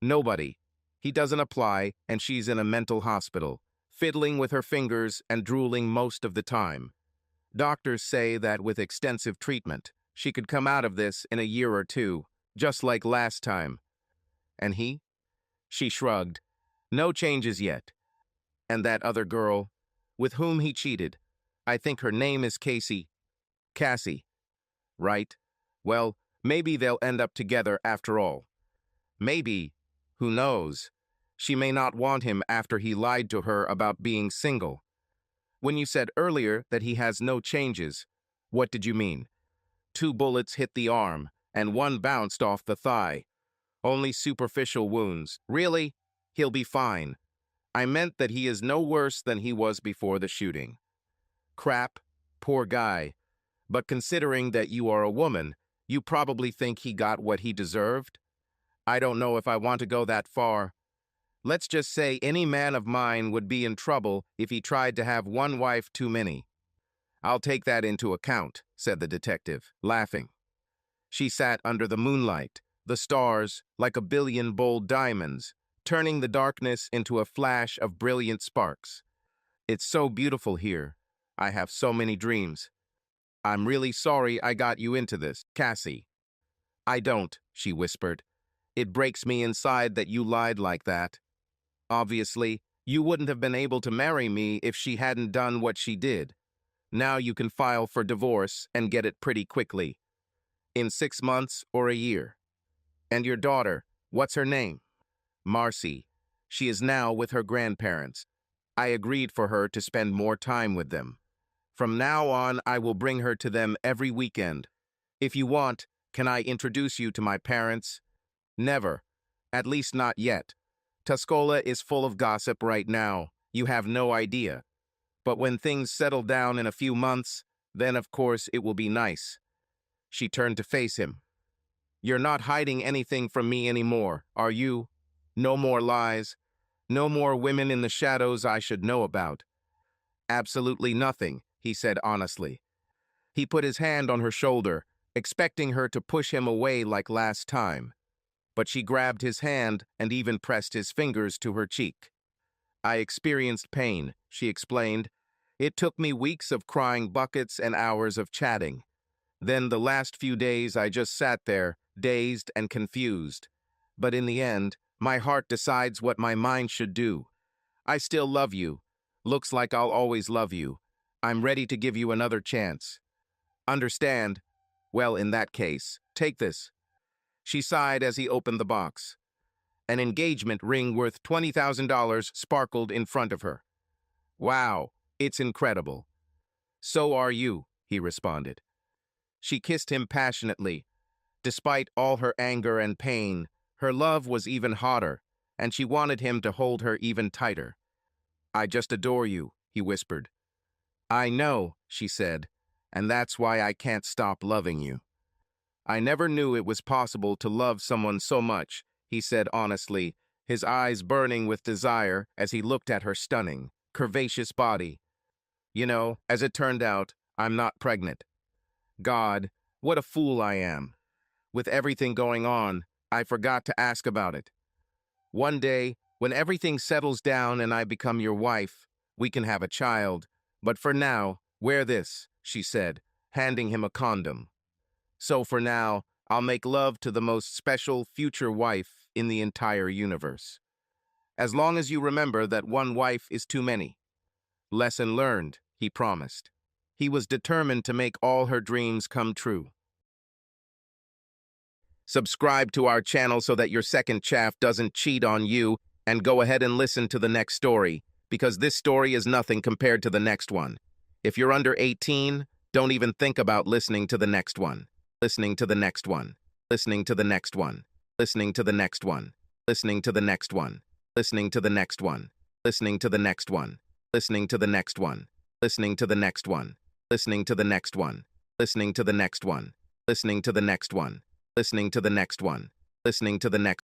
Nobody. He doesn't apply, and she's in a mental hospital, fiddling with her fingers and drooling most of the time. Doctors say that with extensive treatment, she could come out of this in a year or two, just like last time. And he? She shrugged. No changes yet. And that other girl, with whom he cheated, I think her name is Casey. Cassie, right? Well, maybe they'll end up together after all. Maybe, who knows? She may not want him after he lied to her about being single. When you said earlier that he has no changes, what did you mean? 2 bullets hit the arm, and 1 bounced off the thigh. Only superficial wounds. Really? He'll be fine. I meant that he is no worse than he was before the shooting. Crap, poor guy. But considering that you are a woman, you probably think he got what he deserved? I don't know if I want to go that far. Let's just say any man of mine would be in trouble if he tried to have 1 wife too many. I'll take that into account, said the detective, laughing. She sat under the moonlight, the stars like a billion bold diamonds, turning the darkness into a flash of brilliant sparks. It's so beautiful here. I have so many dreams. I'm really sorry I got you into this, Cassie. I don't, she whispered. It breaks me inside that you lied like that. Obviously, you wouldn't have been able to marry me if she hadn't done what she did. Now you can file for divorce and get it pretty quickly. In 6 months or a year. And your daughter, what's her name? Marcy. She is now with her grandparents. I agreed for her to spend more time with them. From now on, I will bring her to them every weekend. If you want, can I introduce you to my parents? Never. At least not yet. Tuscola is full of gossip right now. You have no idea. But when things settle down in a few months, then of course it will be nice. She turned to face him. You're not hiding anything from me anymore, are you? No more lies. No more women in the shadows I should know about. Absolutely nothing, he said honestly. He put his hand on her shoulder, expecting her to push him away like last time. But she grabbed his hand and even pressed his fingers to her cheek. I experienced pain, she explained. It took me weeks of crying buckets and hours of chatting. Then the last few days I just sat there, dazed and confused. But in the end, my heart decides what my mind should do. I still love you. Looks like I'll always love you. I'm ready to give you another chance. Understand? Well, in that case, take this. She sighed as he opened the box. An engagement ring worth $20,000 sparkled in front of her. Wow, it's incredible. So are you, he responded. She kissed him passionately. Despite all her anger and pain, her love was even hotter, and she wanted him to hold her even tighter. I just adore you, he whispered. I know, she said, and that's why I can't stop loving you. I never knew it was possible to love someone so much, he said honestly, his eyes burning with desire as he looked at her stunning, curvaceous body. You know, as it turned out, I'm not pregnant. God, what a fool I am. With everything going on, I forgot to ask about it. One day, when everything settles down and I become your wife, we can have a child. But for now, wear this, she said, handing him a condom. So for now, I'll make love to the most special future wife in the entire universe. As long as you remember that 1 wife is too many. Lesson learned, he promised. He was determined to make all her dreams come true. Subscribe to our channel so that your second chaff doesn't cheat on you, and go ahead and listen to the next story, because this story is nothing compared to the next one. If you're under 18, don't even think about listening to the next one. Listening to the next one. Listening to the next one. Listening to the next one. Listening to the next one. Listening to the next one. Listening to the next one. Listening to the next one. Listening to the next one. Listening to the next one. Listening to the next one. Listening to the next one. Listening to the next one. Listening to the next